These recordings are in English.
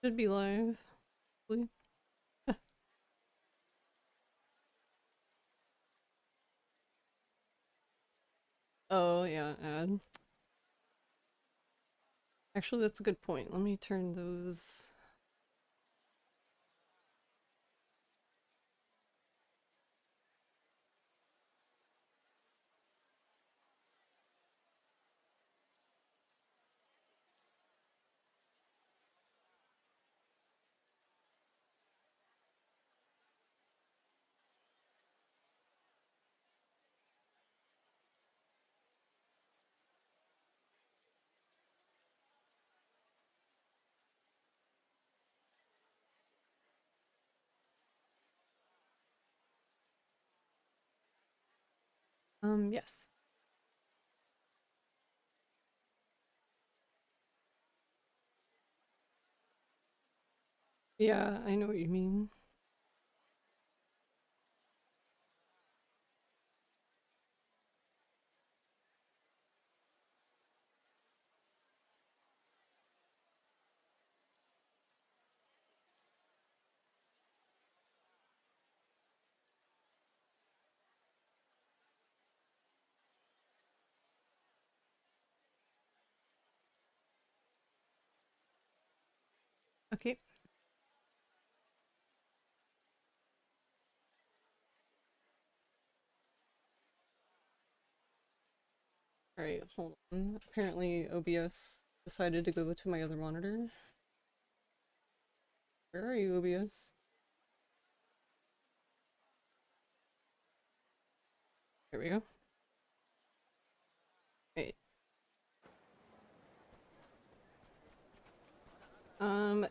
Should be live. Hopefully. Oh, yeah, ad. Actually, that's a good point. Let me turn those. Yes. Yeah, I know what you mean. Okay. Alright, hold on. Apparently OBS decided to go to my other monitor. Where are you, OBS? There we go. Wait.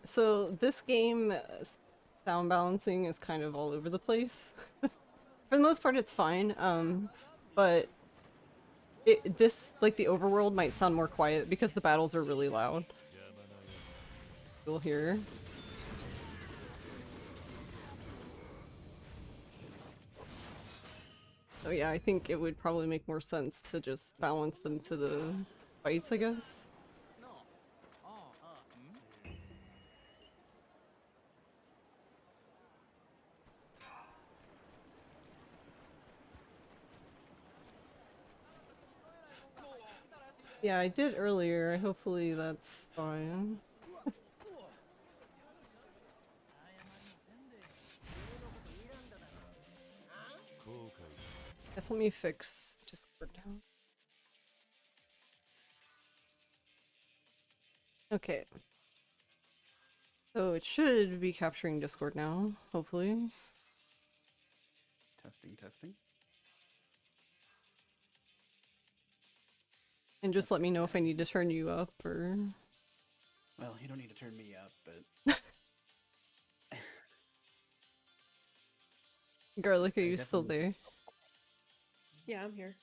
So this game, sound balancing is kind of all over the place. For the most part, it's fine. But like the overworld might sound more quiet because the battles are really loud. You'll hear. So yeah, I think it would probably make more sense to just balance them to the fights, I guess. Yeah, I did earlier. Hopefully that's fine. Guess let me fix Discord now. Okay. So it should be capturing Discord now, hopefully. Testing, testing. And just let me know if I need to turn you up or... Well, you don't need to turn me up, but... Garlic, are I you still definitely... there? Yeah, I'm here.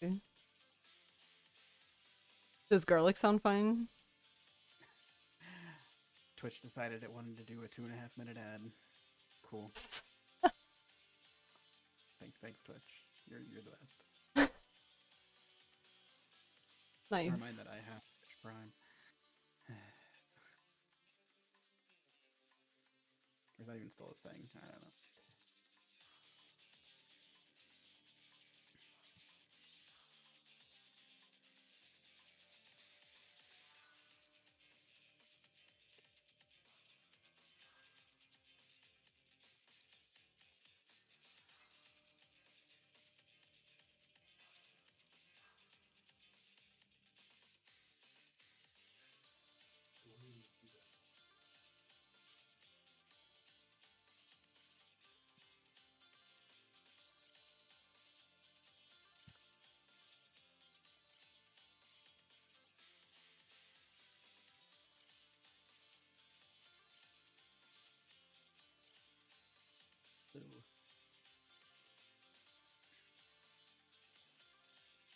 Okay. Does garlic sound fine? Twitch decided it wanted to do a 2.5-minute ad. Cool. Thanks, Twitch. You're the best. Nice. Never mind that I have Twitch Prime. Or is that even still a thing? I don't know.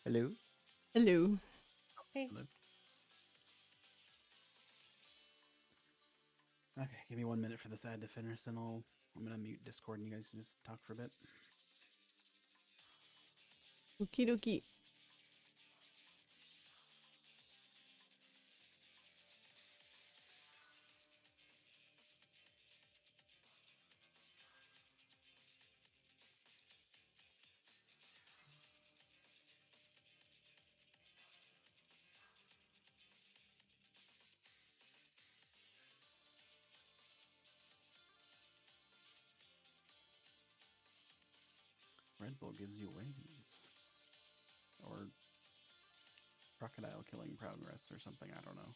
Hello? Hello. Hey. Hello? Okay, give me 1 minute for this ad to finish, and I'm gonna mute Discord and you guys can just talk for a bit. Okie dokie. crystal gives you wings. Or crocodile killing progress or something, I don't know.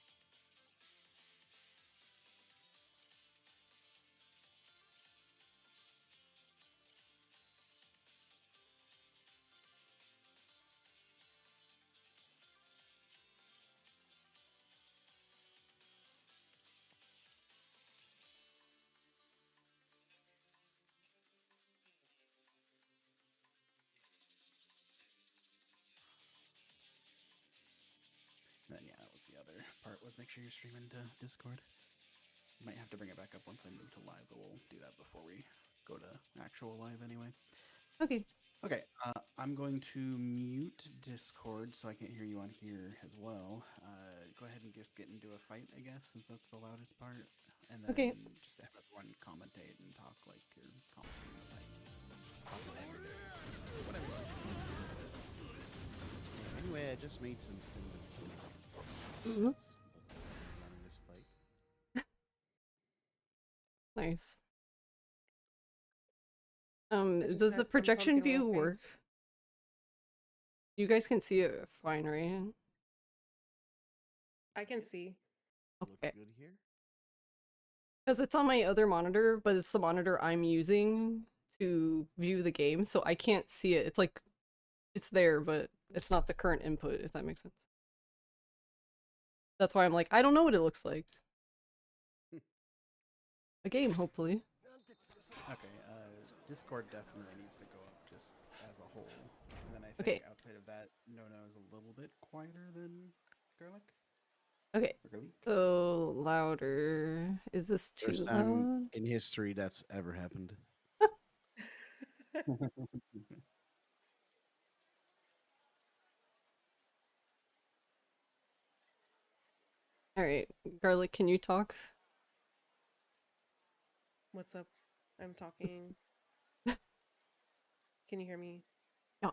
Then yeah, that was the other part, was make sure you're streaming to Discord. Might have to bring it back up once I move to live, but we'll do that before we go to actual live anyway. Okay. Okay, I'm going to mute Discord so I can't hear you on here as well. Go ahead and just get into a fight, I guess, since that's the loudest part. And then Okay. just have everyone commentate and talk like you're commentating the fight. Whatever you like. Anyway, I just made some cinnamon. Mhm. That's running this fight. Nice. I just Does the had some projection pumpkin view roll cake. work? You guys can see it fine, right? I can see. Look Okay. good here. Because it's on my other monitor, but it's the monitor I'm using to view the game, so I can't see it. It's like, it's there, but it's not the current input, if that makes sense. That's why I'm like, I don't know what it looks like. A game, hopefully. Okay, Discord definitely needs to go up just as a whole. And then I think Okay. outside of that, No is a little bit quieter than Garlic. Okay, Or Garlic. so louder. Is this too First time loud? in history that's ever happened. Alright, Garlic, can you talk? What's up? I'm talking. Can you hear me? No.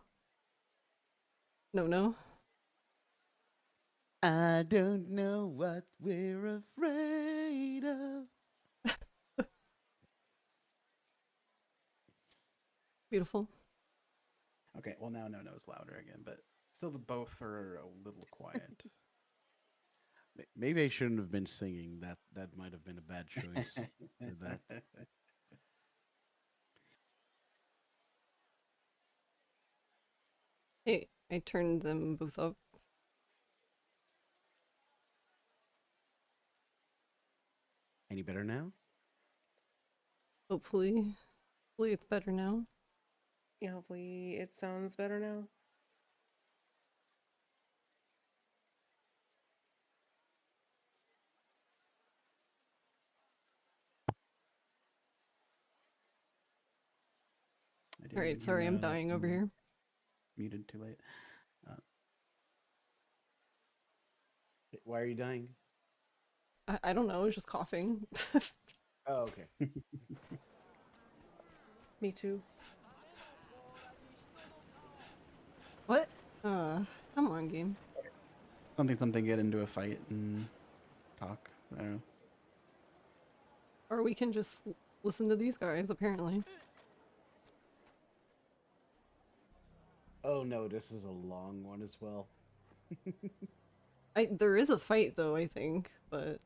I don't know what we're afraid of. Beautiful. Okay, well now No is louder again, but still the both are a little quiet. Maybe I shouldn't have been singing. That might have been a bad choice for that. Hey, I turned them both up. Any better now? Hopefully. Hopefully it's better now. Yeah, hopefully it sounds better now. I didn't Alright, even sorry, hear, I'm dying over here. Muted too late. Why are you dying? I don't know, I was just coughing. Oh, okay. Me too. What? Come on, game. Something, get into a fight and talk. I don't know. Or we can just listen to these guys, apparently. Oh no, this is a long one as well. There is a fight though, I think, but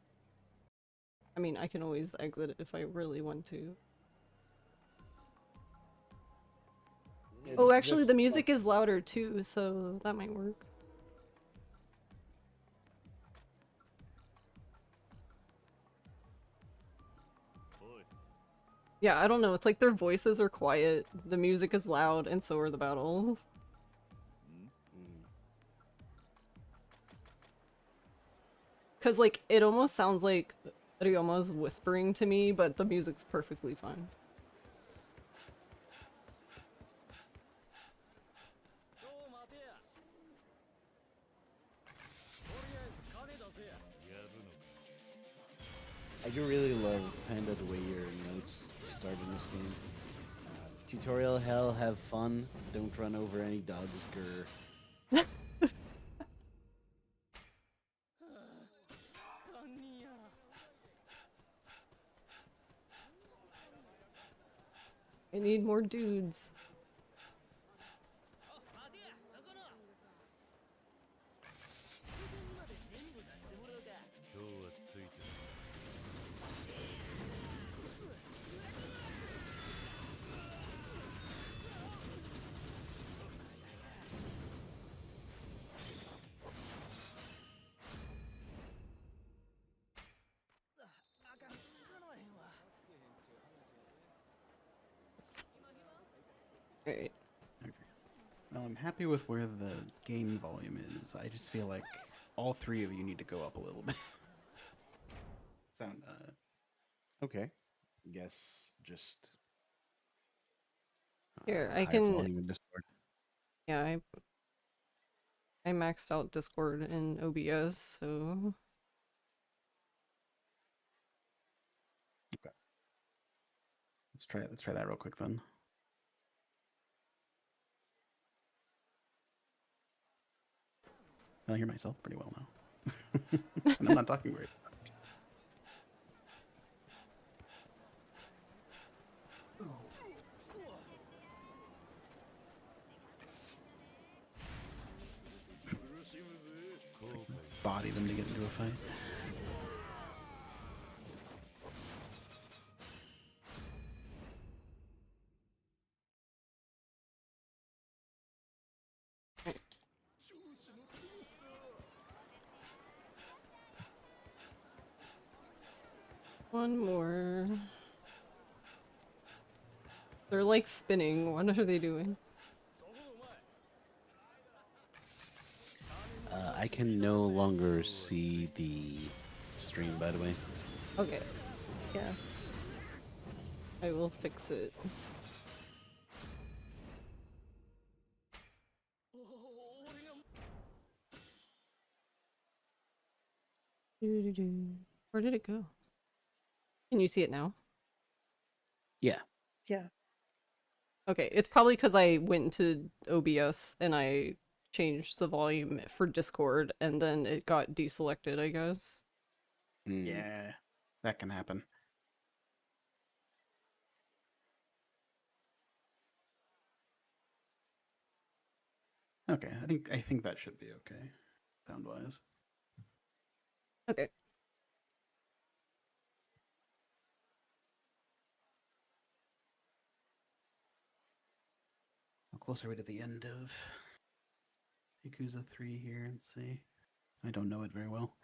I mean, I can always exit if I really want to. Oh, actually, the music is louder too, so that might work. Yeah, I don't know. It's like their voices are quiet, the music is loud, and so are the battles. Cause like it almost sounds like Ryuma's whispering to me, but the music's perfectly fine. I do really love, Panda, the way your notes start in this game. Tutorial hell, have fun, don't run over any dogs, grr. I need more dudes. Alright. Well, I'm happy with where the game volume is. I just feel like all three of you need to go up a little bit. Sound Okay. Guess just Here, I higher can. volume in Discord. Yeah, I maxed out Discord in OBS, so let's try that real quick then. I hear myself pretty well now. And I'm not talking very body them to get into a fight. one more. They're like spinning. What are they doing? I can no longer see the stream, by the way. Okay, Yeah. I will fix it. Doo-doo-doo. Where did it go? Can you see it now? Yeah. Yeah. Okay, it's probably because I went into OBS and I changed the volume for Discord and then it got deselected, I guess. Mm. Yeah, that can happen. Okay, I think that should be okay, sound wise. Okay. How close are we to the end of Yakuza 3 here and see? I don't know it very well.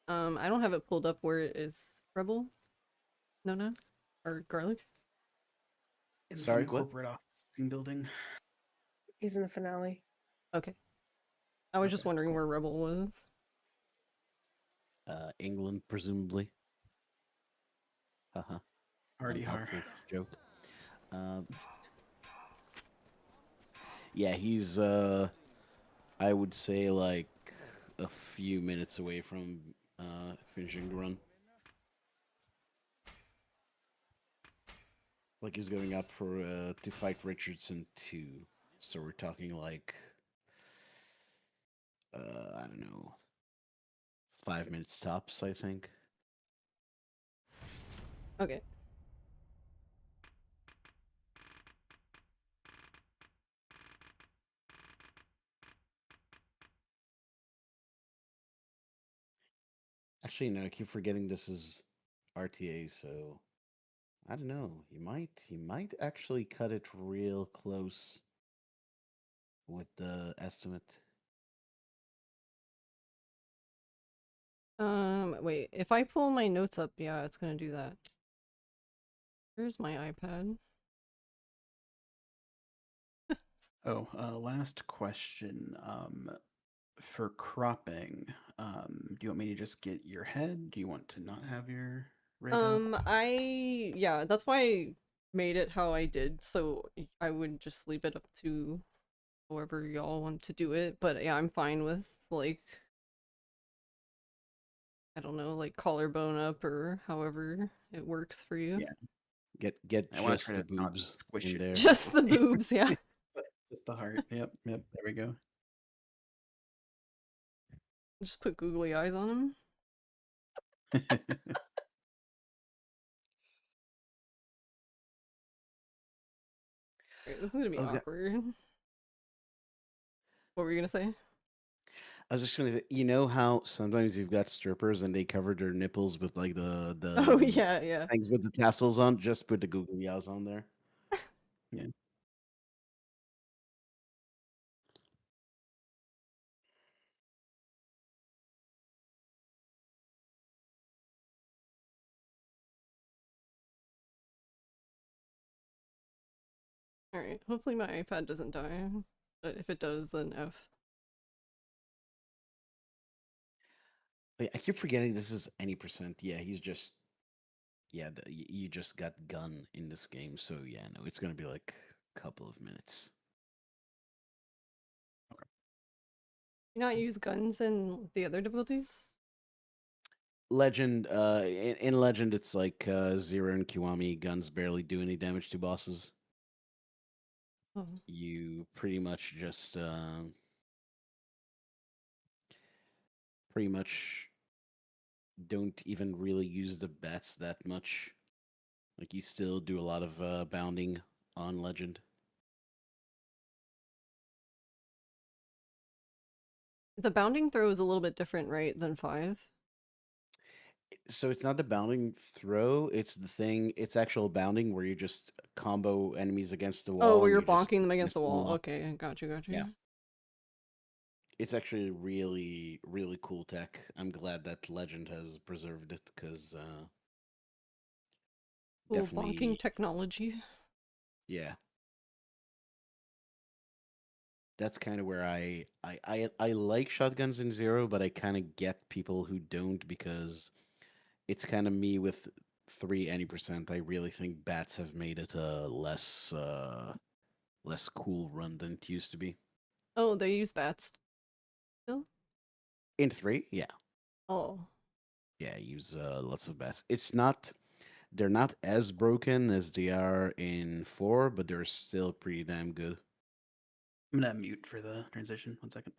I don't have it pulled up where it is Rebel? No? Or Garlic? In Sorry, some what? corporate office building. He's in the finale. Okay. I was just Okay, wondering cool. where Rebel was. England, presumably. Haha. Already hard. Unhelpful joke. Yeah, he's I would say like a few minutes away from finishing the run. Like he's going up for to fight Richardson 2. So we're talking like I don't know, 5 minutes tops, I think. Okay. Actually, no, I keep forgetting this is RTA, so I don't know. He might actually cut it real close with the estimate. Wait, if I pull my notes up, yeah, it's gonna do that. Where's my iPad? Oh, last question. For cropping, do you want me to just get your head? Do you want to not have your rig up? Yeah, that's why I made it how I did, so I would just leave it up to whoever y'all want to do it, but yeah, I'm fine with, like, I don't know, like collarbone up or however it works for you. Yeah. Get I want to just try the to not boobs squish in it. there. Just the boobs, yeah. Just the heart. Yep, there we go. Just put googly eyes on him. Right, this is gonna be Okay. awkward. What were you gonna say? I was just gonna say, you know how sometimes you've got strippers and they cover their nipples with like the Oh yeah. things with the tassels on. Just put the googly eyes on there. Yeah. Alright, hopefully my iPad doesn't die. But if it does, then F. Wait, I keep forgetting this is any percent. Yeah, he's just yeah. You just got gun in this game, so yeah, no, it's gonna be like a couple of minutes. You not use guns in the other difficulties? Legend, in Legend, it's like Zero and Kiwami guns barely do any damage to bosses. Oh. You pretty much just pretty much don't even really use the bats that much. Like you still do a lot of bounding on Legend. The bounding throw is a little bit different, right, than 5? So it's not the bounding throw, it's the thing, it's actual bounding where you just combo enemies against the Oh, wall where and you're you just bonking them against miss the them wall. all. Okay, got you. Yeah. It's actually really, really cool tech. I'm glad that Legend has preserved it because Cool bonking definitely, technology. yeah, that's kind of where I like shotguns in Zero, but I kind of get people who don't because it's kind of me with 3 any percent. I really think bats have made it a less cool run than it used to be. Oh, they use bats still? In 3, yeah. Oh. Yeah, use lots of bats. They're not as broken as they are in 4, but they're still pretty damn good. I'm gonna mute for the transition. 1 second.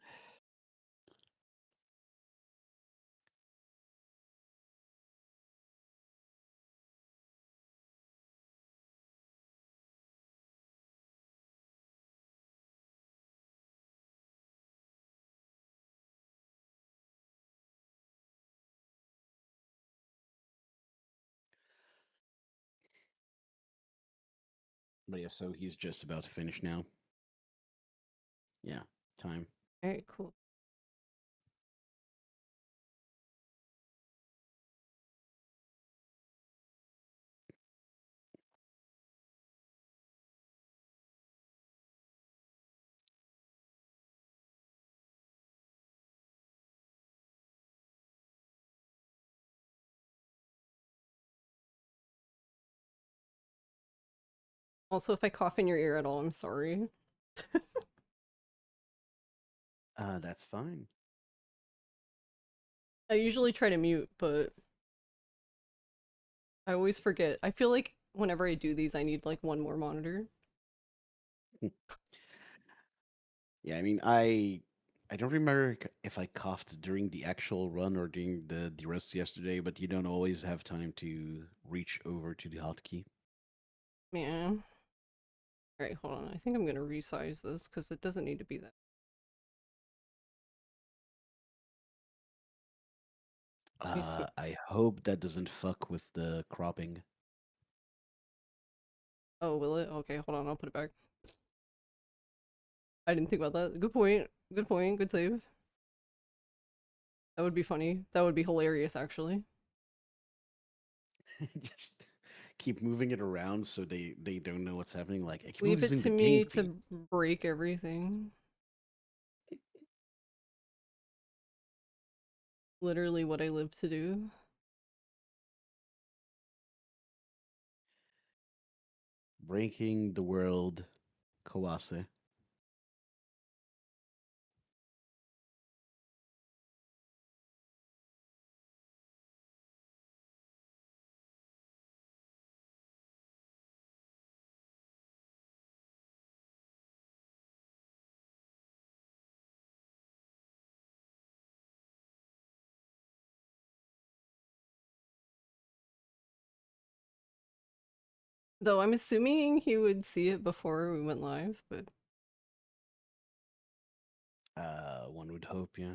But yeah, so he's just about to finish now. Yeah, time. Very cool. Also, if I cough in your ear at all, I'm sorry. That's fine. I usually try to mute, but I always forget. I feel like whenever I do these, I need like one more monitor. Yeah, I mean, I don't remember if I coughed during the actual run or during the rest yesterday, but you don't always have time to reach over to the hotkey. Man. Alright, hold on. I think I'm gonna resize this because it doesn't need to be that. I hope that doesn't fuck with the cropping. Oh, will it? Okay, hold on. I'll put it back. I didn't think about that. Good point. Good point. Good save. That would be funny. That would be hilarious, actually. Just keep moving it around so they don't know what's happening. Like I keep Leave it losing to the game me feed. to break everything. Literally what I live to do. Breaking the world, Kawase. Though I'm assuming he would see it before we went live, but One would hope, yeah.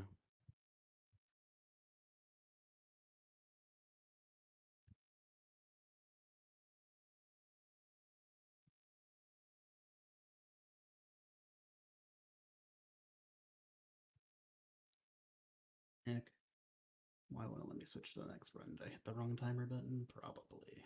Heck. Why won't it let me switch to the next run? Did I hit the wrong timer button? Probably.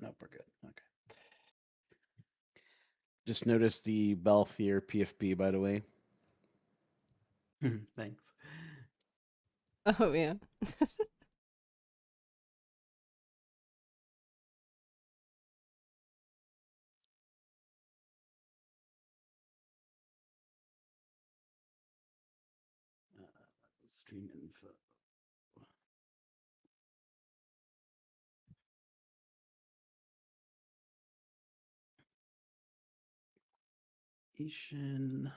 nope, we're good. Okay. Just noticed the Balthier PFP, by the way. Thanks. Oh yeah. Stream info. Ishin.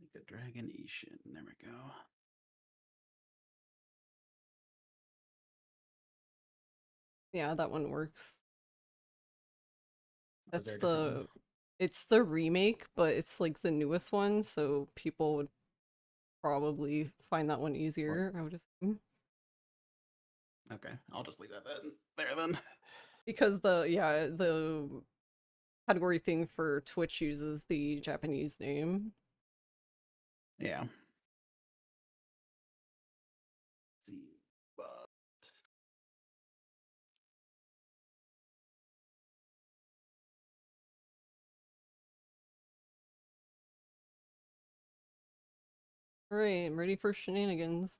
Like a dragon Ishin. There we go. Yeah, that one works. Was there That's a different one? it's the remake, but it's like the newest one, so people would probably find that one easier, I would assume. Okay, I'll just leave that there then. Because the category thing for Twitch uses the Japanese name. Yeah. See, but Alright, I'm ready for shenanigans.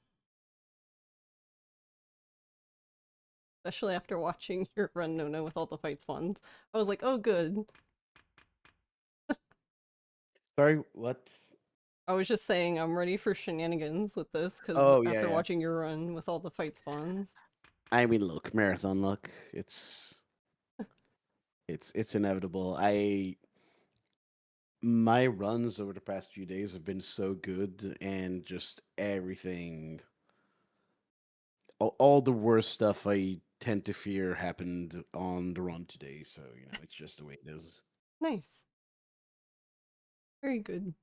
Especially after watching your run No with all the fight spawns. I was like, oh good. Sorry, what? I was just saying I'm ready for shenanigans with this, because Oh, yeah, after yeah. watching your run with all the fight spawns. I mean, look, marathon luck. It's inevitable. My runs over the past few days have been so good, and just everything, all the worst stuff I tend to fear happened on the run today. So it's just the way it is. Nice. Very good.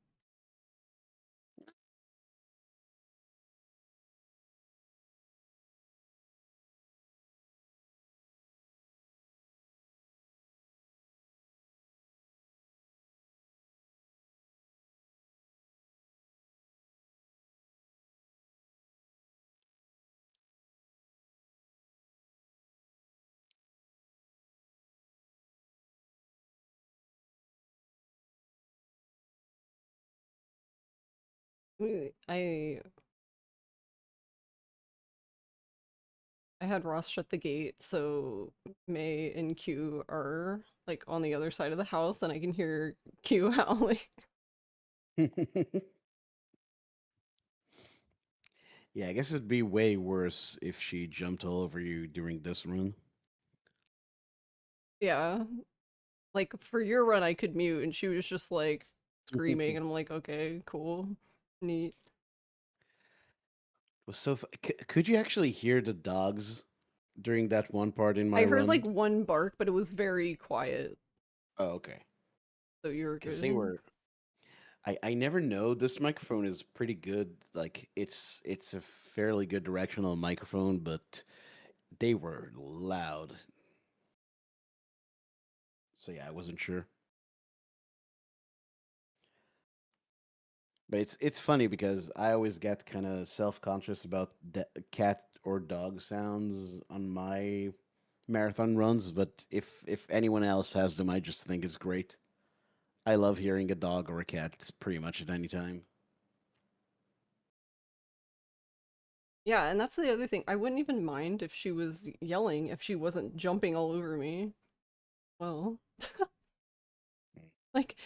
I I had Ross shut the gate, so May and Q are like on the other side of the house, and I can hear Q howling. Yeah, I guess it'd be way worse if she jumped all over you during this run. Yeah, like for your run, I could mute, and she was just like screaming, and I'm like, okay, cool, neat. Was could you actually hear the dogs during that one part in my I heard run? like one bark, but it was very quiet, Oh, okay. so you were Because they good. were. I never know. This microphone is pretty good. Like it's a fairly good directional microphone, but they were loud. So yeah, I wasn't sure. But it's funny because I always get kind of self-conscious about cat or dog sounds on my marathon runs, but if anyone else has them, I just think it's great. I love hearing a dog or a cat pretty much at any time. Yeah, and that's the other thing. I wouldn't even mind if she was yelling if she wasn't jumping all over me. Well, like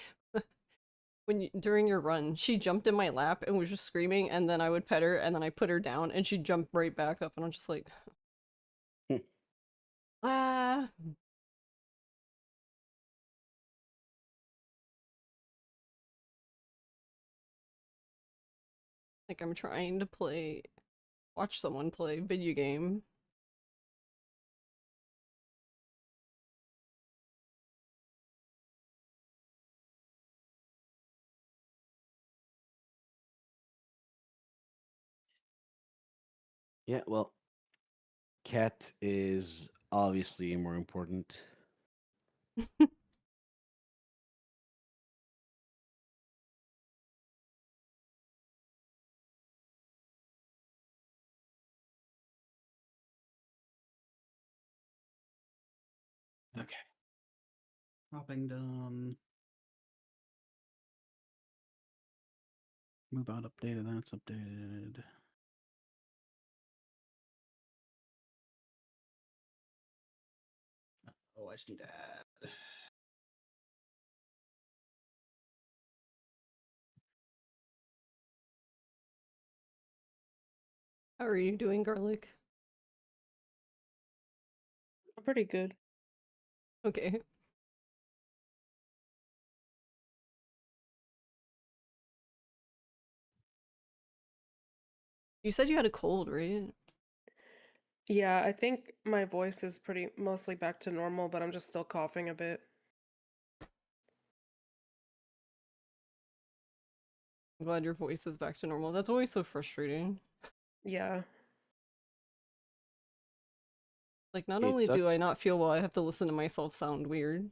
during your run, she jumped in my lap and was just screaming, and then I would pet her, and then I put her down, and she'd jump right back up, and I'm just like, ah. Like I'm trying to watch someone play video game. Yeah, well, cat is obviously more important. Okay. Dropping down. Move out updated. That's updated. Oh, I just need to add. How are you doing, Garlic? I'm pretty good. Okay. You said you had a cold, right? Yeah, I think my voice is pretty mostly back to normal, but I'm just still coughing a bit. I'm glad your voice is back to normal. That's always so frustrating. Yeah. Like, not It only do I sucks. not feel well, I have to listen to myself sound weird.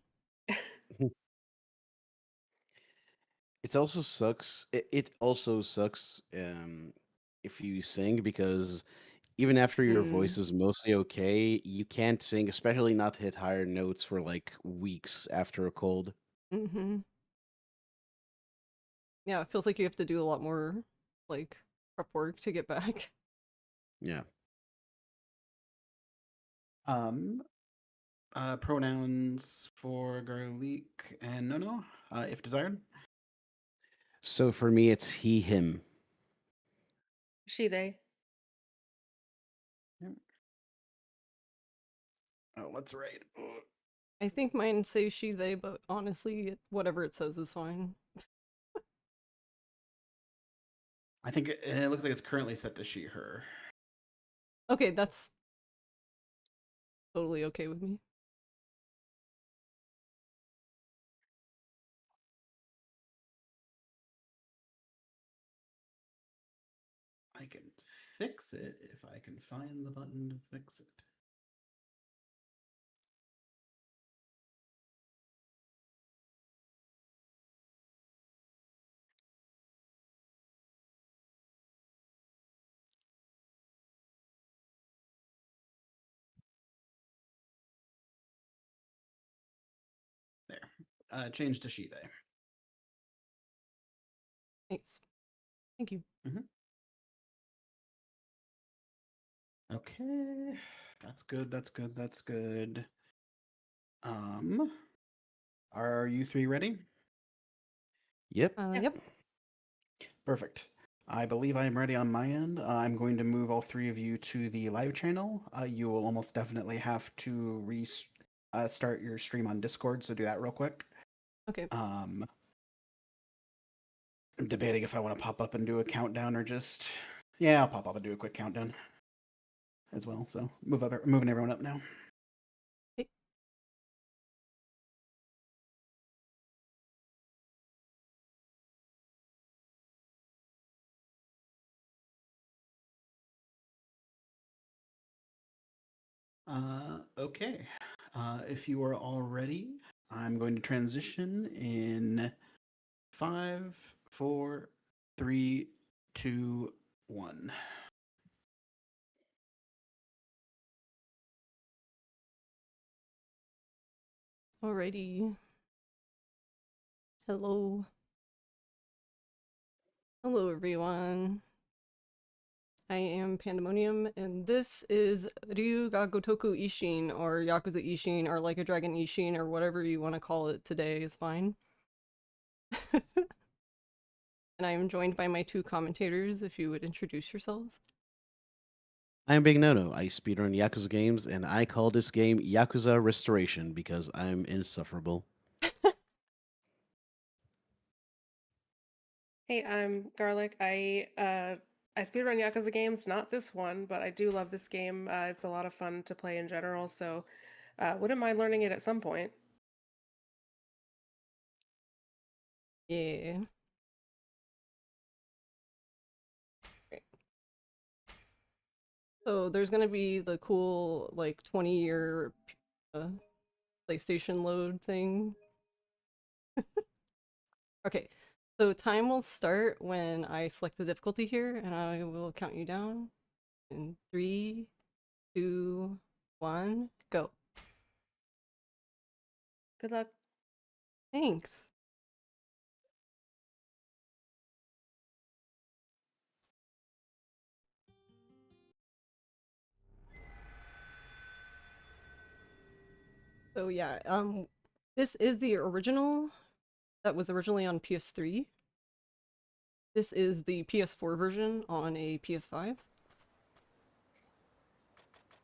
It also sucks. It also sucks if you sing because even after your voice Mm. is mostly okay, you can't sing, especially not hit higher notes for like weeks after a cold. Mm-hmm. Yeah, it feels like you have to do a lot more, like, prep work to get back. Yeah. Um, Pronouns for garlic and no, if desired. So for me, it's he, him. She, they. Yep. Oh, what's right? Ugh. I think mine say she, they, but honestly, whatever it says is fine. I think it looks like it's currently set to she, her. Okay, that's totally okay with me. I can fix it if I can find the button to fix it. There. Change to she, they. Thanks. Thank you. Okay. That's good. That's good. That's good. Um, are you three ready? Yep. Yeah. Yep. Perfect. I believe I am ready on my end. I'm going to move all three of you to the live channel. You will almost definitely have to start your stream on Discord, so do that real quick. Okay. I'm debating if I want to pop up and do a countdown or just yeah, I'll pop up and do a quick countdown as well. So moving everyone up now. Hey. Okay. If you are all ready, I'm going to transition in 5, 4, 3, 2, 1. Alrighty. Hello. Hello, everyone. I am Pandemonium, and this is Ryu ga Gotoku Ishin, or Yakuza Ishin, or Like a Dragon Ishin, or whatever you want to call it today is fine. And I am joined by my two commentators, if you would introduce yourselves. I'm Big Nono. I speedrun Yakuza games, and I call this game Yakuza Restoration because I'm insufferable. Hey, I'm Garlic. I speedrun Yakuza games, not this one, but I do love this game. It's a lot of fun to play in general, so wouldn't mind learning it at some point. Yeah. So there's gonna be the cool like 20-year PlayStation load thing. Okay, so time will start when I select the difficulty here, and I will count you down in 3, 2, 1, go. Good luck. Thanks. So yeah, this is the original that was originally on PS3. This is the PS4 version on a PS5.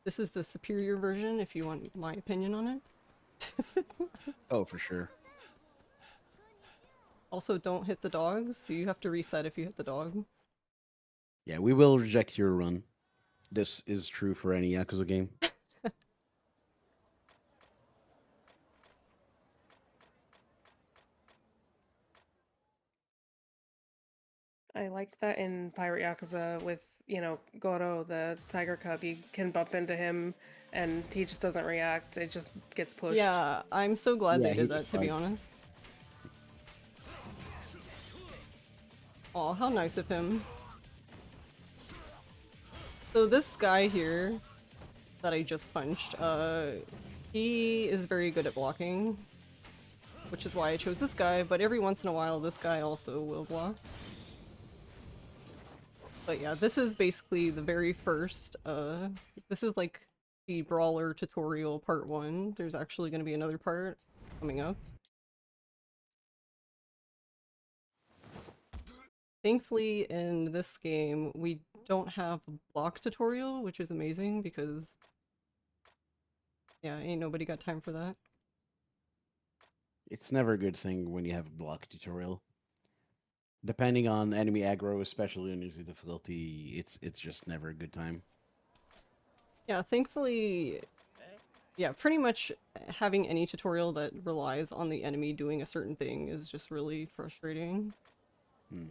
This is the superior version if you want my opinion on it. Oh, for sure. Also, don't hit the dogs, so you have to reset if you hit the dog. Yeah, we will reject your run. This is true for any Yakuza game. I liked that in Pirate Yakuza with, Goro, the tiger cub. You can bump into him and he just doesn't react. It just gets pushed. Yeah, I'm so glad Yeah, they he did just that, to be fights. honest. Aw, how nice of him. So this guy here that I just punched, he is very good at blocking, which is why I chose this guy, but every once in a while this guy also will block. But yeah, this is basically the very first, this is like the Brawler tutorial part 1. There's actually going to be another part coming up. Thankfully, in this game, we don't have a block tutorial, which is amazing because, yeah, ain't nobody got time for that. It's never a good thing when you have a block tutorial. Depending on enemy aggro, especially on easy difficulty, it's just never a good time. Yeah, thankfully, yeah, pretty much having any tutorial that relies on the enemy doing a certain thing is just really frustrating. Hmm.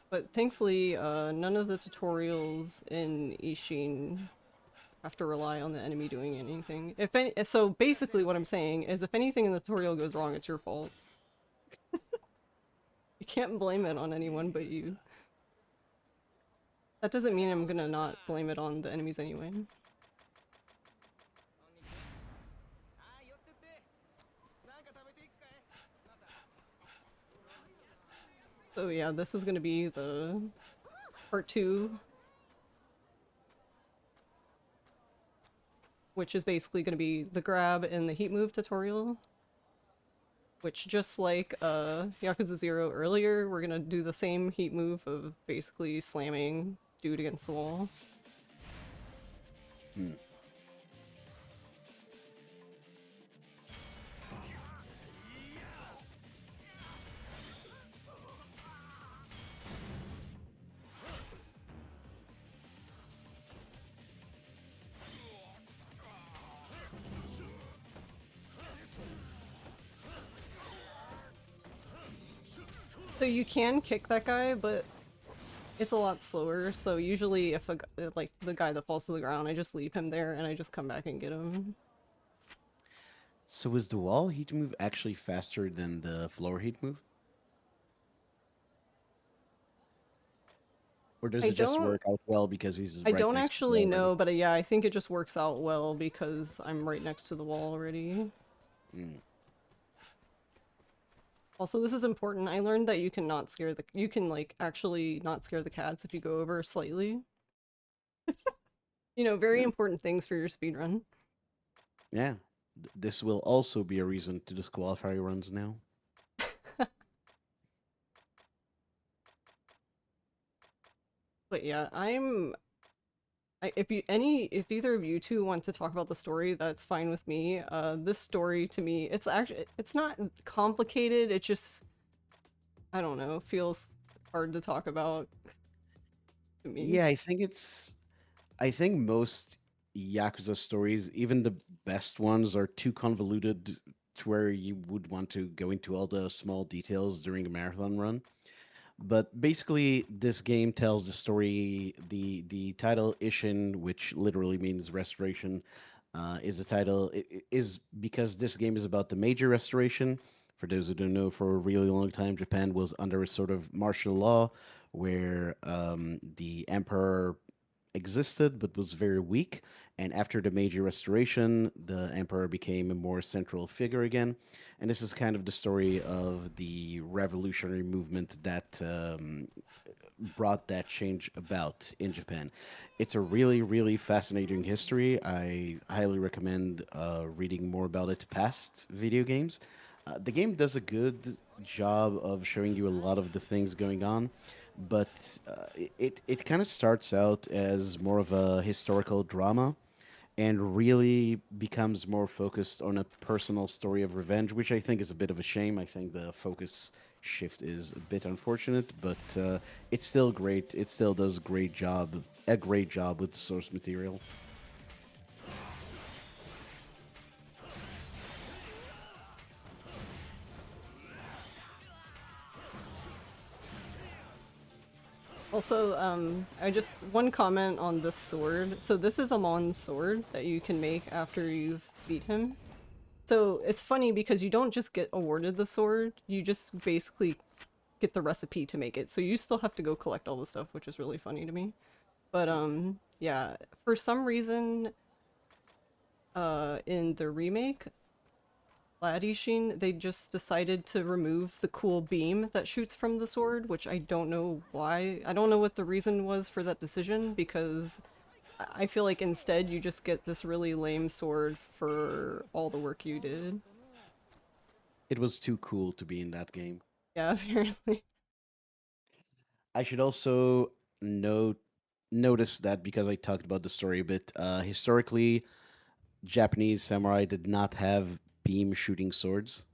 But thankfully, none of the tutorials in Ishin have to rely on the enemy doing anything. So basically what I'm saying is if anything in the tutorial goes wrong, it's your fault. You can't blame it on anyone but you. That doesn't mean I'm gonna not blame it on the enemies anyway. So yeah, this is gonna be the part 2, which is basically gonna be the grab and the heat move tutorial. Which, just like Yakuza 0 earlier, we're gonna do the same heat move of basically slamming dude against the wall. Hmm. So you can kick that guy, but it's a lot slower, so usually if like the guy that falls to the ground, I just leave him there and I just come back and get him. So is the wall heat move actually faster than the floor heat move? Or does I it just don't- work out well because he's I right don't next to the actually wall already? know, but yeah, I think it just works out well because I'm right next to the wall already. Hmm. Also, this is important. I learned that you can like actually not scare the cats if you go over slightly. You know, very Yeah. important things for your speedrun. Yeah. This will also be a reason to disqualify runs now. But yeah, if either of you two want to talk about the story, that's fine with me. This story to me, it's not complicated. It just, I don't know, feels hard to talk about to me. Yeah, I think most Yakuza stories, even the best ones, are too convoluted to where you would want to go into all the small details during a marathon run. But basically, this game tells the story. The title Ishin, which literally means restoration, is the title. Is because this game is about the Meiji Restoration. For those who don't know, for a really long time, Japan was under a sort of martial law where the emperor existed but was very weak. And after the Meiji Restoration, the emperor became a more central figure again. And this is kind of the story of the revolutionary movement that brought that change about in Japan. It's a really, really fascinating history. I highly recommend reading more about it past video games. The game does a good job of showing you a lot of the things going on, but it kind of starts out as more of a historical drama and really becomes more focused on a personal story of revenge, which I think is a bit of a shame. I think the focus shift is a bit unfortunate, but it's still great. It still does a great job with the source material. Also, I just one comment on this sword. So this is Amon's sword that you can make after you've beat him. So it's funny because you don't just get awarded the sword, you just basically get the recipe to make it. So you still have to go collect all the stuff, which is really funny to me. But yeah, for some reason in the remake, Ishin, they just decided to remove the cool beam that shoots from the sword, which I don't know why. I don't know what the reason was for that decision, because I feel like instead you just get this really lame sword for all the work you did. It was too cool to be in that game. Yeah, apparently. I should also notice that because I talked about the story a bit, historically, Japanese samurai did not have beam shooting swords.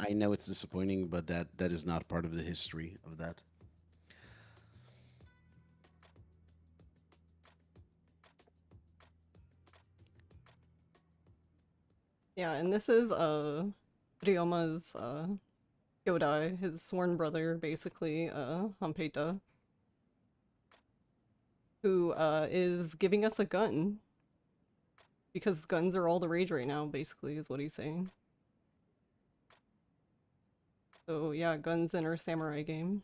I know it's disappointing, but that is not part of the history of that. Yeah, and this is Ryoma's Yodai, his sworn brother, basically, Hanpeita, who is giving us a gun. Because guns are all the rage right now, basically, is what he's saying. So yeah, guns in our samurai game.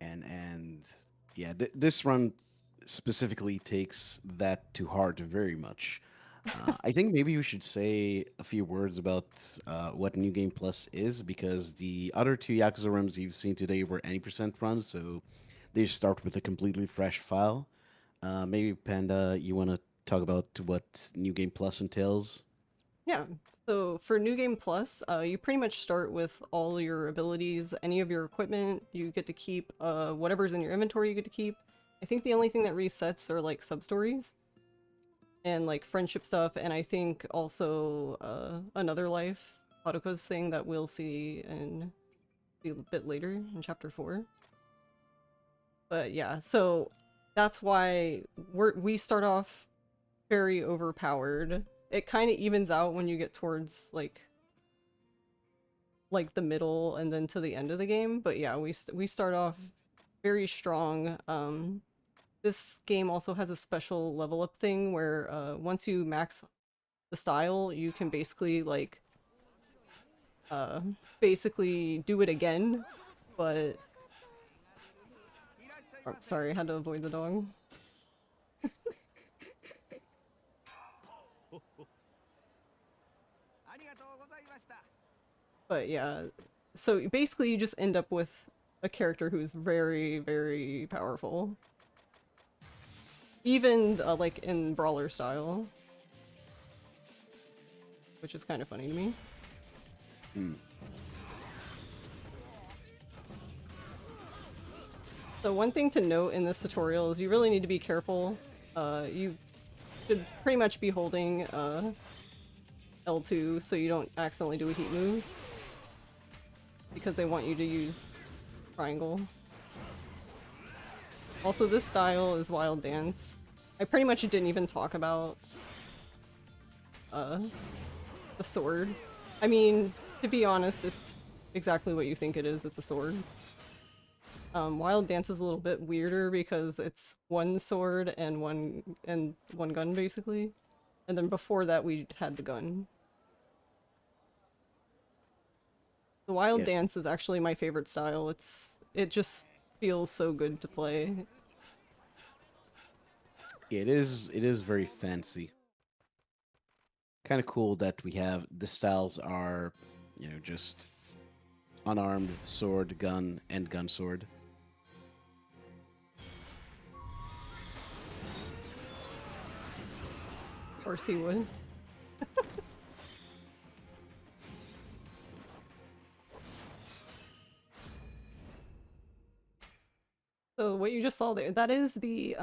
And yeah, this run specifically takes that to heart very much. I think maybe we should say a few words about what New Game Plus is, because the other two Yakuza runs you've seen today were any percent runs, so they start with a completely fresh file. Maybe Panda, you want to talk about what New Game Plus entails? Yeah, so for New Game Plus, you pretty much start with all your abilities, any of your equipment, you get to keep, whatever's in your inventory you get to keep. I think the only thing that resets are like sub-stories and like friendship stuff, and I think also another life, Haruka's thing that we'll see a bit later in chapter 4. But yeah, so that's why we start off very overpowered. It kind of evens out when you get towards like the middle and then to the end of the game. But yeah, we start off very strong. This game also has a special level up thing where once you max the style, you can basically like basically do it again, but oh, sorry, I had to avoid the dog. But yeah, so basically you just end up with a character who's very, very powerful. Even like in brawler style. Which is kind of funny to me. So one thing to note in this tutorial is you really need to be careful. You should pretty much be holding L2 so you don't accidentally do a heat move. Because they want you to use triangle. Also, this style is Wild Dance. I pretty much didn't even talk about the sword. I mean, to be honest, it's exactly what you think it is. It's a sword. Wild Dance is a little bit weirder because it's one sword and one gun basically. And then before that we had the gun. The Wild Yes. Dance is actually my favorite style. It just feels so good to play. It is very fancy. Kind of cool that we have the styles are, just unarmed, sword, gun, and gun sword. Of course he would. So what you just saw there, that is the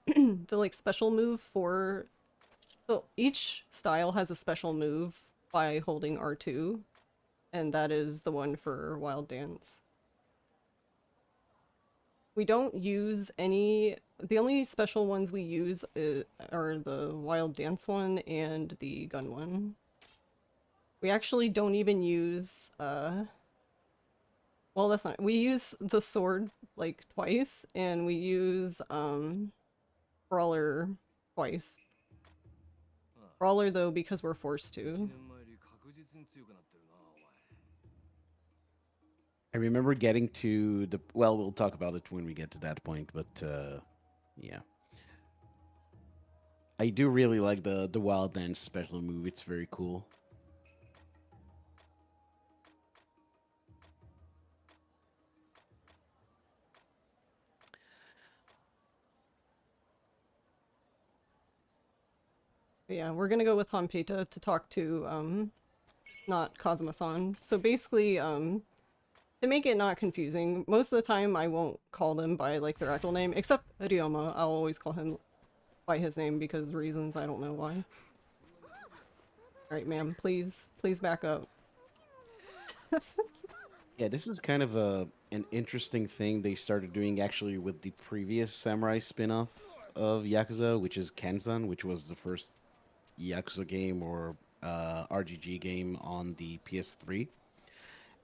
the like special move for, so each style has a special move by holding R2, and that is the one for Wild Dance. We don't use any, the only special ones we use are the Wild Dance one and the gun one. We actually don't even use, well, that's not, we use the sword like twice, and we use Brawler twice. Brawler though because we're forced to. I remember getting to the, well, we'll talk about it when we get to that point, but yeah. I do really like the Wild Dance special move. It's very cool. But yeah, we're gonna go with Hanpeta to talk to not Kazuma-san. So basically, to make it not confusing, most of the time I won't call them by like their actual name, except Ryoma. I'll always call him by his name because reasons, I don't know why. Alright, ma'am, please back up. Yeah, this is kind of an interesting thing they started doing actually with the previous samurai spin-off of Yakuza, which is Kenzan, which was the first Yakuza game or RGG game on the PS3.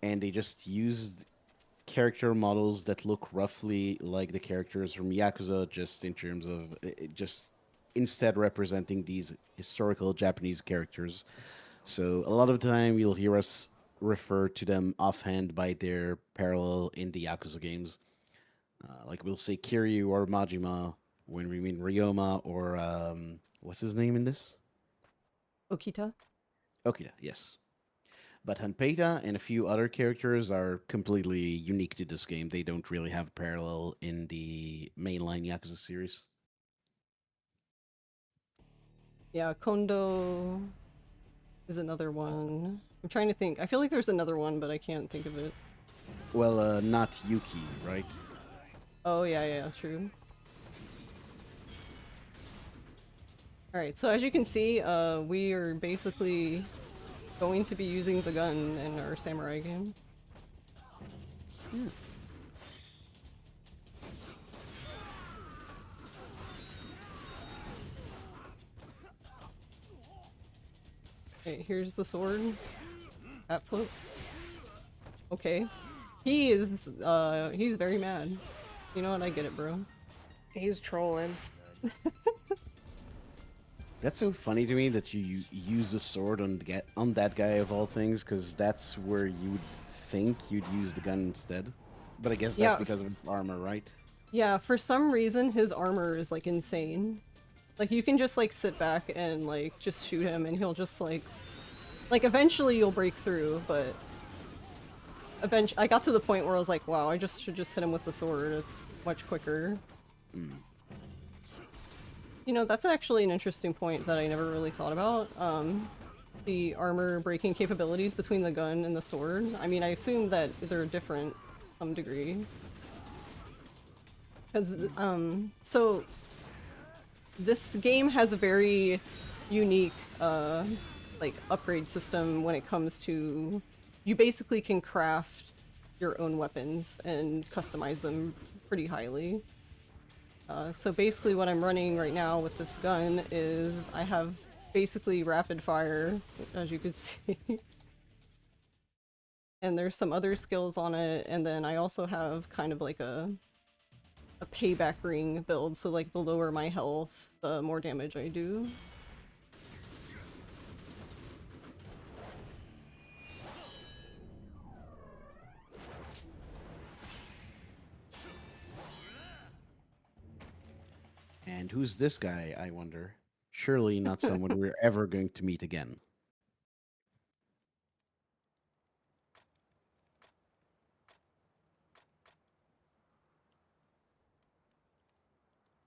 And they just used character models that look roughly like the characters from Yakuza, just in terms of just instead representing these historical Japanese characters. So a lot of the time you'll hear us refer to them offhand by their parallel in the Yakuza games. Like we'll say Kiryu or Majima when we mean Ryoma or what's his name in this? Okita? Okita, yes. But Hanpeta and a few other characters are completely unique to this game. They don't really have a parallel in the mainline Yakuza series. Yeah, Kondo is another one. I'm trying to think. I feel like there's another one, but I can't think of it. Well, not Yuki, right? Oh, yeah, true. Alright, so as you can see, we are basically going to be using the gun in our samurai game. Okay, here's the sword. Hat flip. Okay. He's very mad. You know what, I get it, bro. He's trolling. That's so funny to me that you use a sword on that guy of all things, because that's where you would think you'd use the gun instead. But I guess that's Yeah. because of his armor, right? Yeah, for some reason his armor is like insane. Like you can just like sit back and like just shoot him and he'll just like eventually you'll break through, but I got to the point where I was like, wow, I should just hit him with the sword. It's much quicker. You know, that's actually an interesting point that I never really thought about. The armor breaking capabilities between the gun and the sword. I mean, I assume that they're different to some degree. Because, so this game has a very unique, like, upgrade system when it comes to... You basically can craft your own weapons and customize them pretty highly. So basically what I'm running right now with this gun is I have basically rapid fire, as you can see. and there's some other skills on it, and then I also have kind of like a payback ring build, so like the lower my health, the more damage I do. And who's this guy, I wonder? Surely not someone we're ever going to meet again.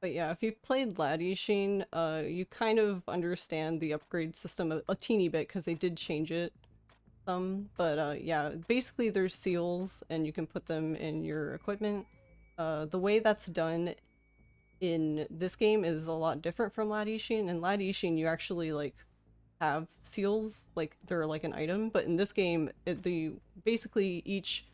But yeah, if you've played Ishin, you kind of understand the upgrade system a teeny bit because they did change it some. But yeah, basically there's seals and you can put them in your equipment. The way that's done in this game is a lot different from Ishin. In Ishin, you actually like have seals, like they're like an item. But in this game, basically each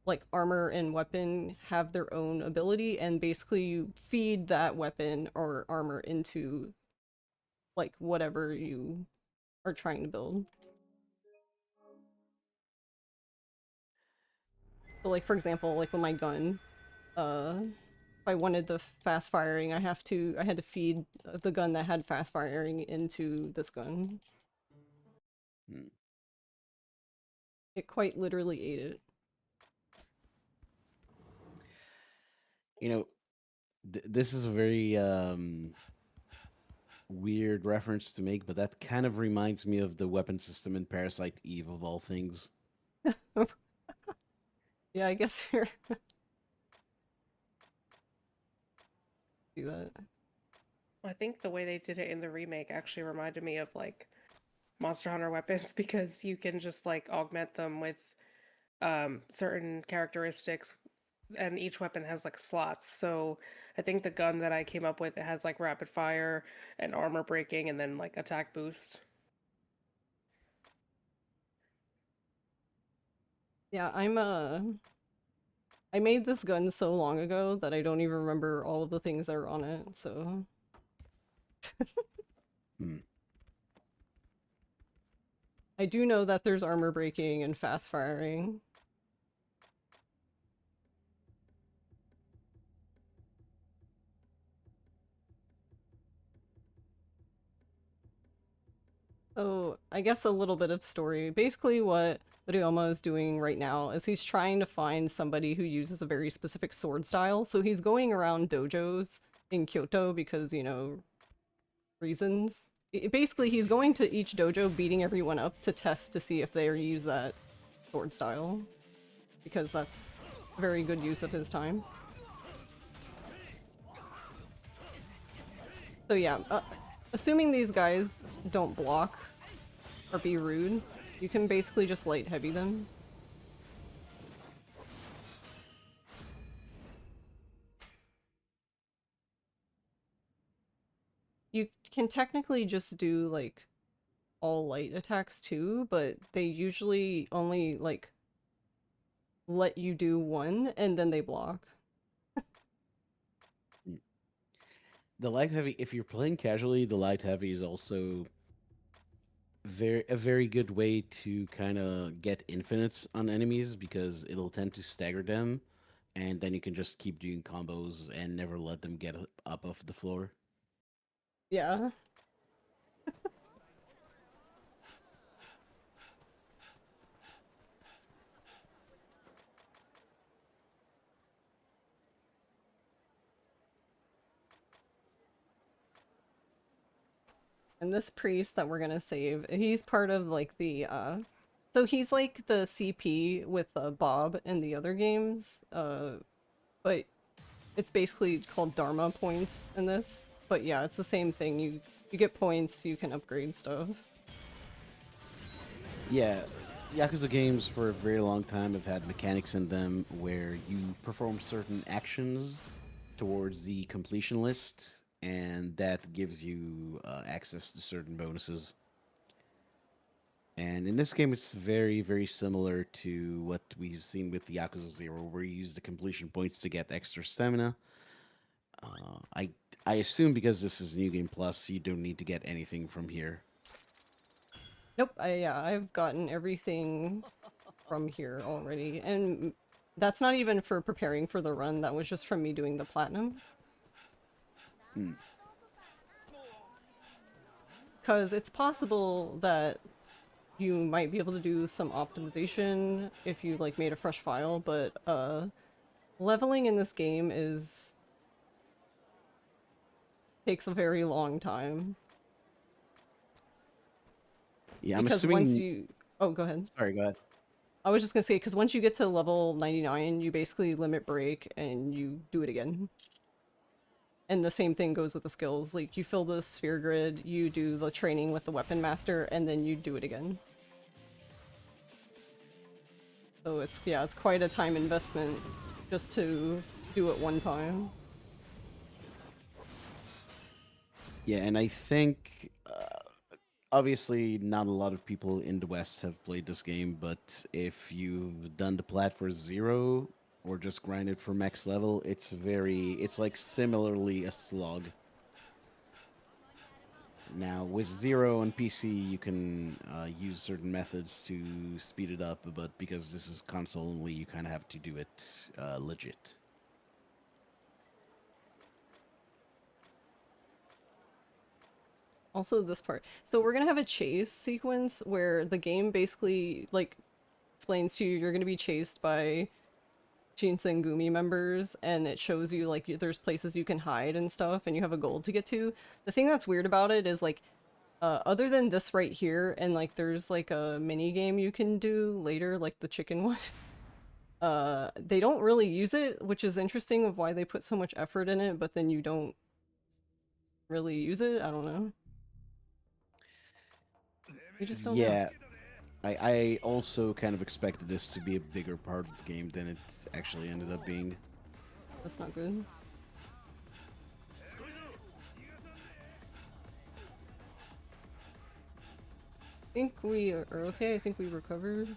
like armor and weapon have their own ability, and basically you feed that weapon or armor into like whatever you are trying to build. So like for example, like with my gun, if I wanted the fast firing, I had to feed the gun that had fast firing into this gun. Hmm. It quite literally ate it. You know, this is a very weird reference to make, but that kind of reminds me of the weapon system in Parasite Eve, of all things. Yeah, I guess you're do that. I think the way they did it in the remake actually reminded me of like Monster Hunter weapons because you can just like augment them with certain characteristics, and each weapon has like slots. So I think the gun that I came up with, it has like rapid fire and armor breaking and then like attack boost. Yeah, I made this gun so long ago that I don't even remember all of the things that are on it, so Hmm. I do know that there's armor breaking and fast firing. So I guess a little bit of story. Basically what Ryoma is doing right now is he's trying to find somebody who uses a very specific sword style. So he's going around dojos in Kyoto because, you know, reasons. Basically, he's going to each dojo beating everyone up to test to see if they use that sword style. Because that's a very good use of his time. So yeah, assuming these guys don't block or be rude, you can basically just light heavy them. You can technically just do like all light attacks too, but they usually only like let you do one and then they block. The light heavy, if you're playing casually, the light heavy is also a very good way to kind of get infinites on enemies because it'll tend to stagger them, and then you can just keep doing combos and never let them get up off the floor. Yeah. And this priest that we're gonna save, he's part of like the so he's like the CP with Bob in the other games, but it's basically called Dharma points in this. But yeah, it's the same thing. You get points, you can upgrade stuff. Yeah, Yakuza games for a very long time have had mechanics in them where you perform certain actions towards the completion list, and that gives you access to certain bonuses. And in this game, it's very, very similar to what we've seen with the Yakuza 0, where you use the completion points to get extra stamina. Uh, I I assume because this is New Game Plus, you don't need to get anything from here. Nope, yeah, I've gotten everything from here already, and that's not even for preparing for the run, that was just from me doing the platinum. Hmm. Because it's possible that you might be able to do some optimization if you like made a fresh file, but leveling in this game takes a very long time. Yeah, I'm Because once assuming. you... Oh, go ahead. Sorry, go ahead. I was just gonna say, because once you get to level 99, you basically limit break and you do it again. And the same thing goes with the skills. Like, you fill the sphere grid, you do the training with the weapon master, and then you do it again. So it's, yeah, it's quite a time investment just to do it one time. Yeah, and I think obviously not a lot of people in the West have played this game, but if you've done the plat for 0 or just grinded for max level, it's like similarly a slog. Now with 0 on PC, you can use certain methods to speed it up, but because this is console only, you kind of have to do it legit. Also this part. So we're gonna have a chase sequence where the game basically, like, explains to you you're gonna be chased by Shinsengumi members, and it shows you, like, there's places you can hide and stuff, and you have a goal to get to. The thing that's weird about it is, like, other than this right here, and, like, there's, like, a mini game you can do later, like the chicken one, they don't really use it, which is interesting of why they put so much effort in it, but then you don't really use it. I don't know. We just don't know. Yeah, I also kind of expected this to be a bigger part of the game than it actually ended up being. That's not good. I think we are okay. I think we recovered.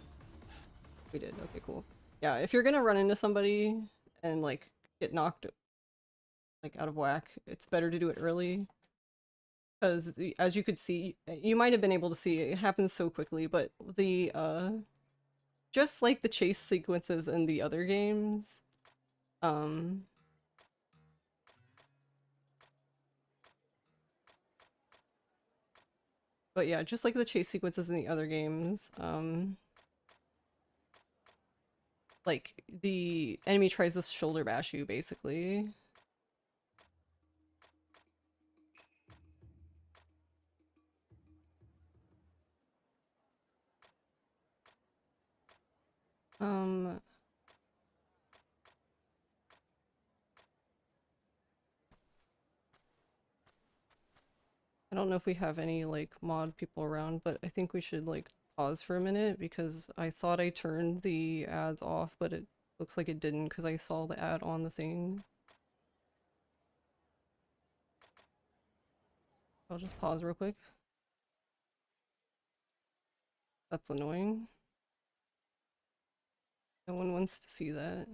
We did. Okay, cool. Yeah, if you're gonna run into somebody and, like, get knocked, like, out of whack, it's better to do it early. Because, as you could see, you might have been able to see, it happens so quickly, but the, just like the chase sequences in the other games, um... But yeah, just like the chase sequences in the other games, like, the enemy tries to shoulder bash you, basically. Um... I don't know if we have any, like, mod people around, but I think we should, like, pause for a minute because I thought I turned the ads off, but it looks like it didn't because I saw the ad on the thing. I'll just pause real quick. That's annoying. No one wants to see that.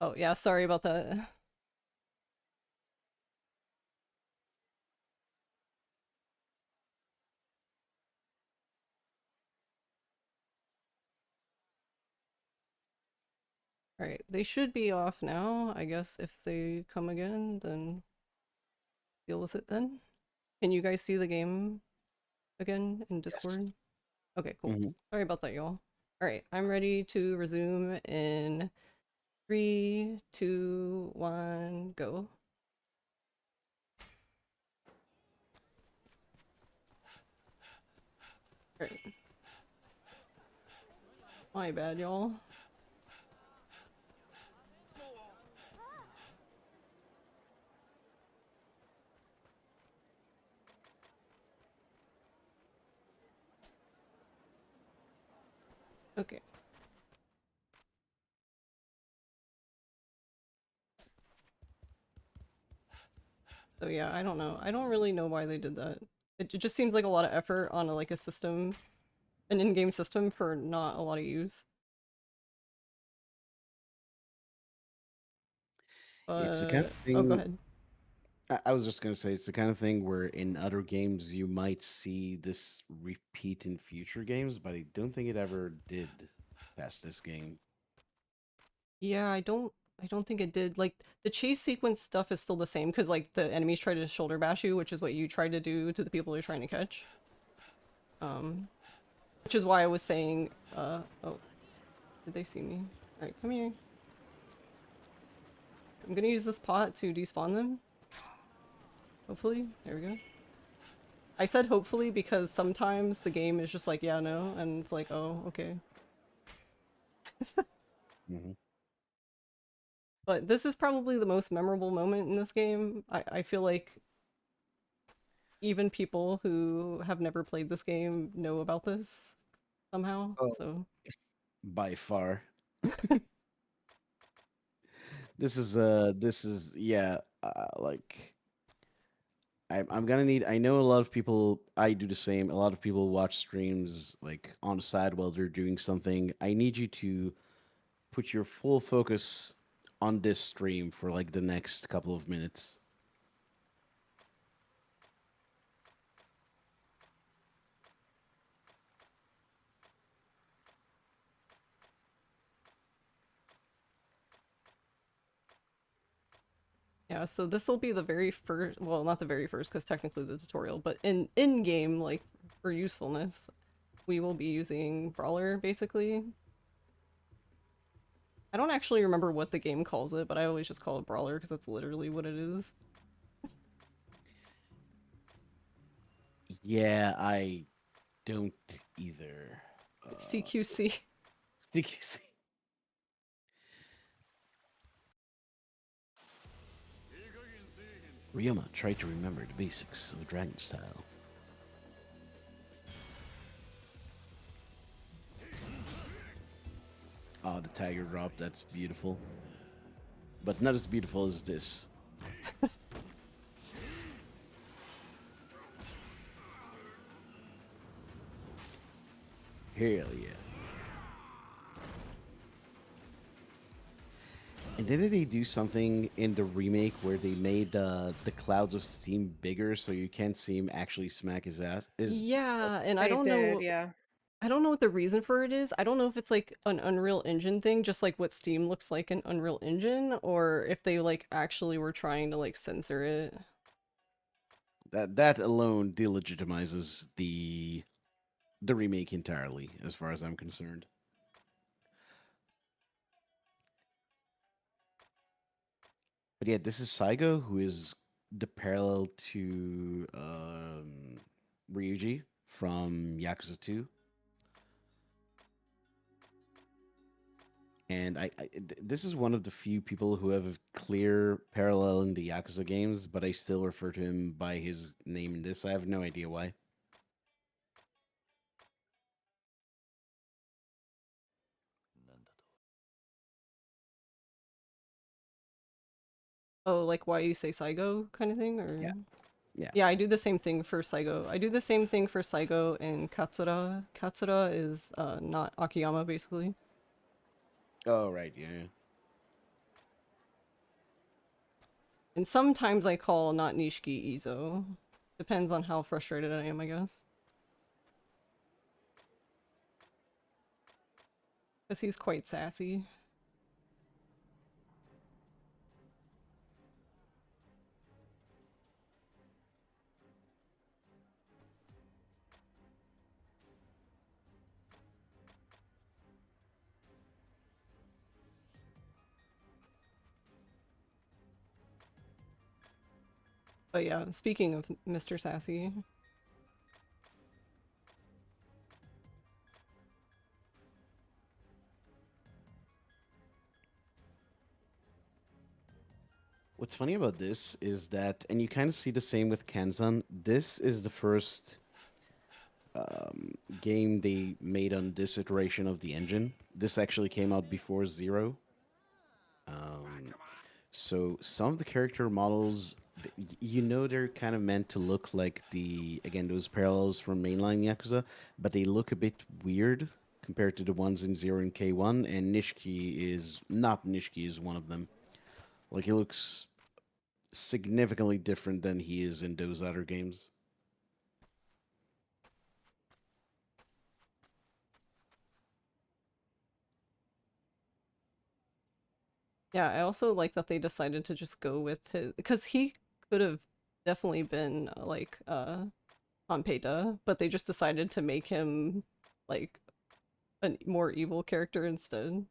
Oh, yeah, sorry about that. Alright, they should be off now. I guess if they come again, then deal with it then. Can you guys see the game again in Yes. Discord? Okay, cool. Hmm. Sorry about that, y'all. Alright, I'm ready to resume in 3, 2, 1, go. Alright. My bad, y'all. Okay. So yeah, I don't know. I don't really know why they did that. It just seems like a lot of effort on like a system, an in-game system for not a lot of use. It's the kind of Oh, go thing. ahead. I was just gonna say it's the kind of thing where in other games you might see this repeat in future games, but I don't think it ever did past this game. Yeah, I don't think it did. Like the chase sequence stuff is still the same because like the enemies try to shoulder bash you, which is what you tried to do to the people you're trying to catch. Um, which is why I was saying, oh, did they see me? All right, come here. I'm gonna use this pot to despawn them. Hopefully, there we go. I said hopefully because sometimes the game is just like, yeah, no, and it's like, oh, okay. Hmm. But this is probably the most memorable moment in this game. I feel like even people who have never played this game know about this somehow. Oh, So by far. This is yeah, like I'm gonna need. I know a lot of people. I do the same. A lot of people watch streams like on the side while they're doing something. I need you to put your full focus on this stream for like the next couple of minutes. yeah, so this will be the very first, well, not the very first because technically the tutorial, but in game, like for usefulness, we will be using Brawler basically. I don't actually remember what the game calls it, but I always just call it Brawler because that's literally what it is. Yeah, I don't either. CQC. Sticky. Ryoma tried to remember the basics of dragon style. Oh, the tiger drop, that's beautiful. But not as beautiful as this. Hell yeah. And didn't they do something in the remake where they made the clouds of steam bigger so you can't see him actually smack his ass? Yeah, and They did, yeah. I don't know what the reason for it is. I don't know if it's like an Unreal Engine thing, just like what Steam looks like in Unreal Engine, or if they like actually were trying to like censor it. that alone delegitimizes the remake entirely, as far as I'm concerned. But yeah, this is Saigo, who is the parallel to Ryuji from Yakuza 2. And this is one of the few people who have a clear parallel in the Yakuza games, but I still refer to him by his name in this. I have no idea why. Oh, like why you say Saigo kind of thing, Yeah, or yeah. yeah, I do the same thing for Saigo. I do the same thing for Saigo and Katsura. Katsura is not Akiyama basically. Oh, right, yeah. And sometimes I call not Nishiki Izo. Depends on how frustrated I am, I guess. Because he's quite sassy. But yeah, speaking of Mr. Sassy, What's funny about this is that, and you kind of see the same with Kenzan, this is the first game they made on this iteration of the engine. This actually came out before Zero. Um, so some of the character models, you know, they're kind of meant to look like again, those parallels from mainline Yakuza, but they look a bit weird compared to the ones in Zero and K1, and Nishiki is not Nishiki is one of them. Like, he looks significantly different than he is in those other games. Yeah, I also like that they decided to just go with his, because he could have definitely been like Hanpeta, but they just decided to make him like a more evil character instead.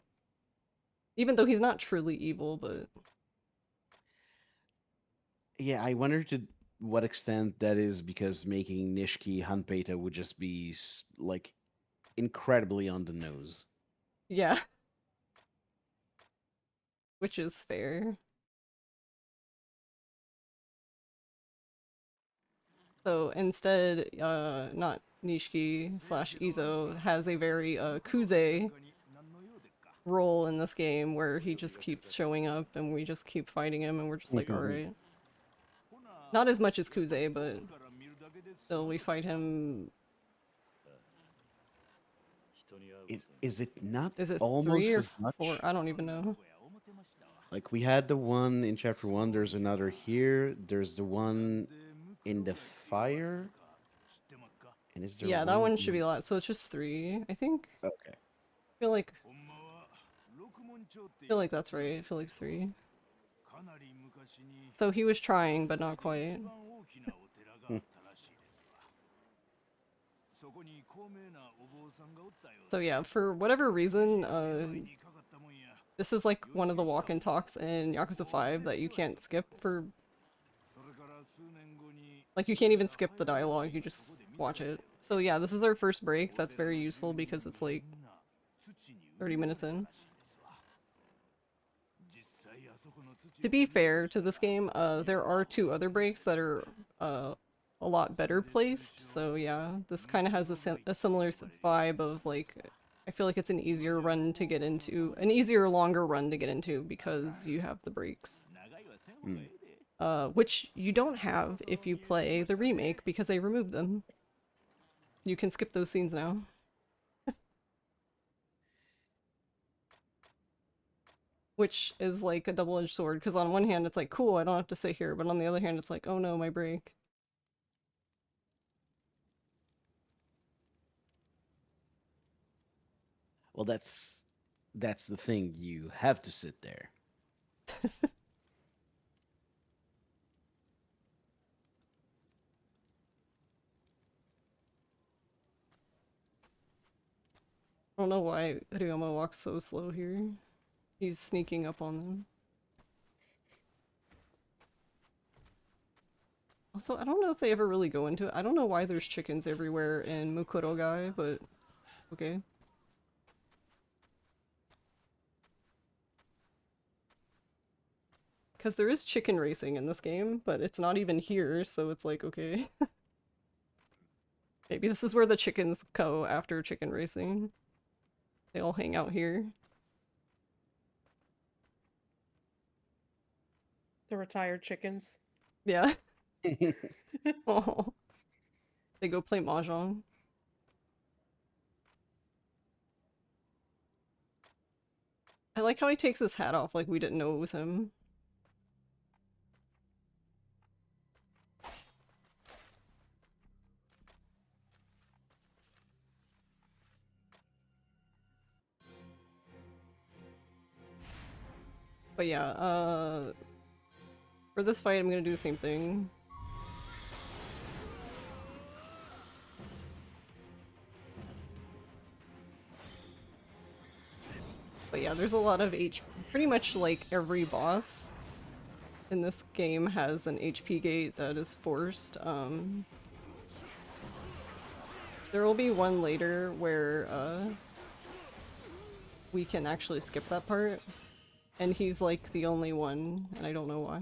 Even though he's not truly evil, but Yeah, I wonder to what extent that is because making Nishiki Hanpeta would just be like incredibly on the nose. yeah, which is fair. So instead, not Nishiki slash Izo has a very Kuze role in this game where he just keeps showing up and we just keep fighting him and we're just like, alright. Not as much as Kuze, but still we fight him. Is it not Is it 3 almost or as much? 4? I don't even know. Like we had the one in chapter 1, there's another here, there's the one in the fire. And is there Yeah, that one one should be a lot. So it's just 3, I think. Okay. I feel like that's right. I feel like 3. So he was trying, but not quite. So yeah, for whatever reason, this is like one of the walk and talks in Yakuza 5 that you can't skip for. Like you can't even skip the dialogue, you just watch it. So yeah, this is our first break. That's very useful because it's like 30 minutes in. To be fair to this game, there are 2 other breaks that are a lot better placed. So yeah, this kind of has a similar vibe of like, I feel like it's an easier run to get into, an easier, longer run to get into because you have the breaks. Which you don't have if you play the remake because they removed them. You can skip those scenes now. Which is like a double-edged sword, because on one hand it's like, cool, I don't have to sit here, but on the other hand it's like, oh no, my break. Well, that's the thing. You have to sit there. I don't know why Ryoma walks so slow here. He's sneaking up on them. Also, I don't know if they ever really go into it. I don't know why there's chickens everywhere in Mukurogai, but okay. Because there is chicken racing in this game, but it's not even here, so it's like, okay. Maybe this is where the chickens go after chicken racing. They all hang out here. The retired chickens. Yeah. Oh. They go play mahjong. I like how he takes his hat off like we didn't know it was him. But yeah, for this fight I'm gonna do the same thing. But yeah, there's a lot of pretty much like every boss in this game has an HP gate that is forced. There will be one later where we can actually skip that part. And he's like the only one, and I don't know why.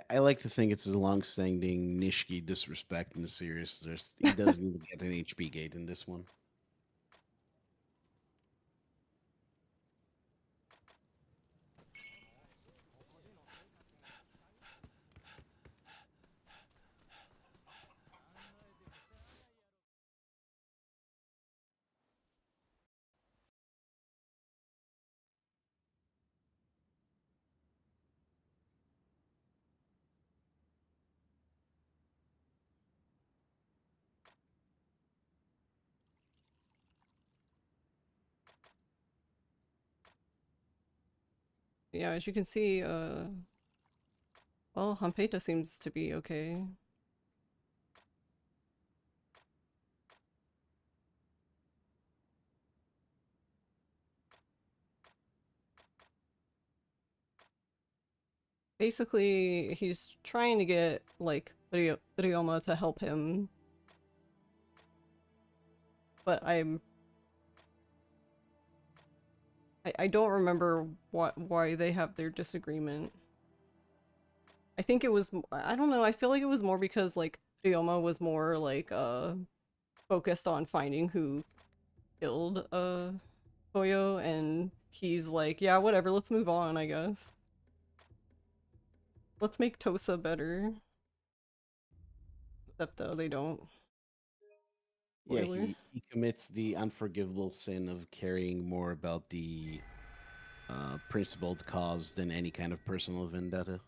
I like to think it's a long-standing Nishiki disrespect in the series. He doesn't even get an HP gate in this one. Yeah, as you can see, well, Hampeta seems to be okay. Basically, he's trying to get, like, Ryoma to help him. But I don't remember why they have their disagreement. I think it was, I don't know, I feel like it was more because, like, Ryoma was more, like, focused on finding who killed, Toyo, and he's like, yeah, whatever, let's move on, I guess. Let's make Tosa better. Except, they don't. Yeah, Spoiler. he commits the unforgivable sin of caring more about the principled cause than any kind of personal vendetta.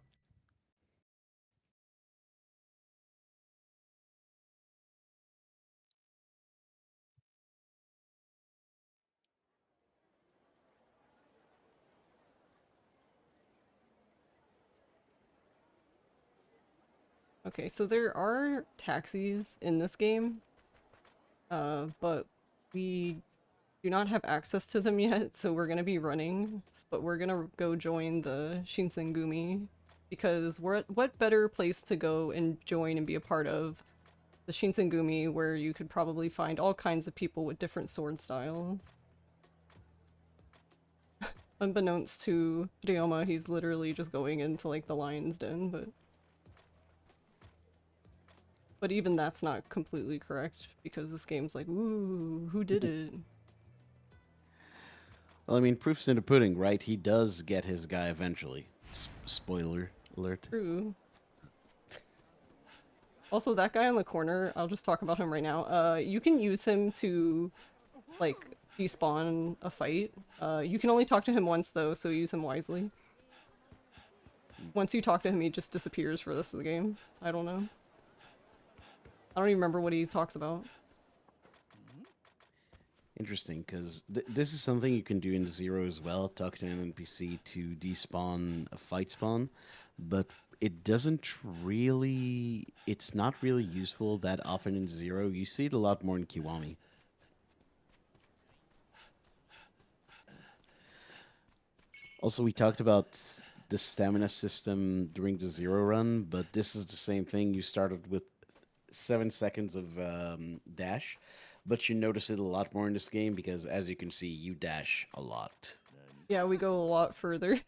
Okay, so there are taxis in this game, but we do not have access to them yet, so we're gonna be running, but we're gonna go join the Shinsengumi, because what better place to go and join and be a part of the Shinsengumi, where you could probably find all kinds of people with different sword styles. Unbeknownst to Ryoma, he's literally just going into, like, the lion's den, but even that's not completely correct, because this game's like, ooh, who did it? Well, I mean, proof's in the pudding, right? He does get his guy eventually. Spoiler alert. True. Also, that guy in the corner, I'll just talk about him right now. You can use him to, like, despawn a fight. You can only talk to him once, though, so use him wisely. Once you talk to him, he just disappears for the rest of the game. I don't know. I don't even remember what he talks about. Interesting, because this is something you can do in Zero as well. Talk to an NPC to despawn a fight spawn, but it doesn't really. It's not really useful that often in Zero. You see it a lot more in Kiwami. Also, we talked about the stamina system during the Zero run, but this is the same thing. You started with 7 seconds of dash, but you notice it a lot more in this game because, as you can see, you dash a lot. Yeah, we go a lot further.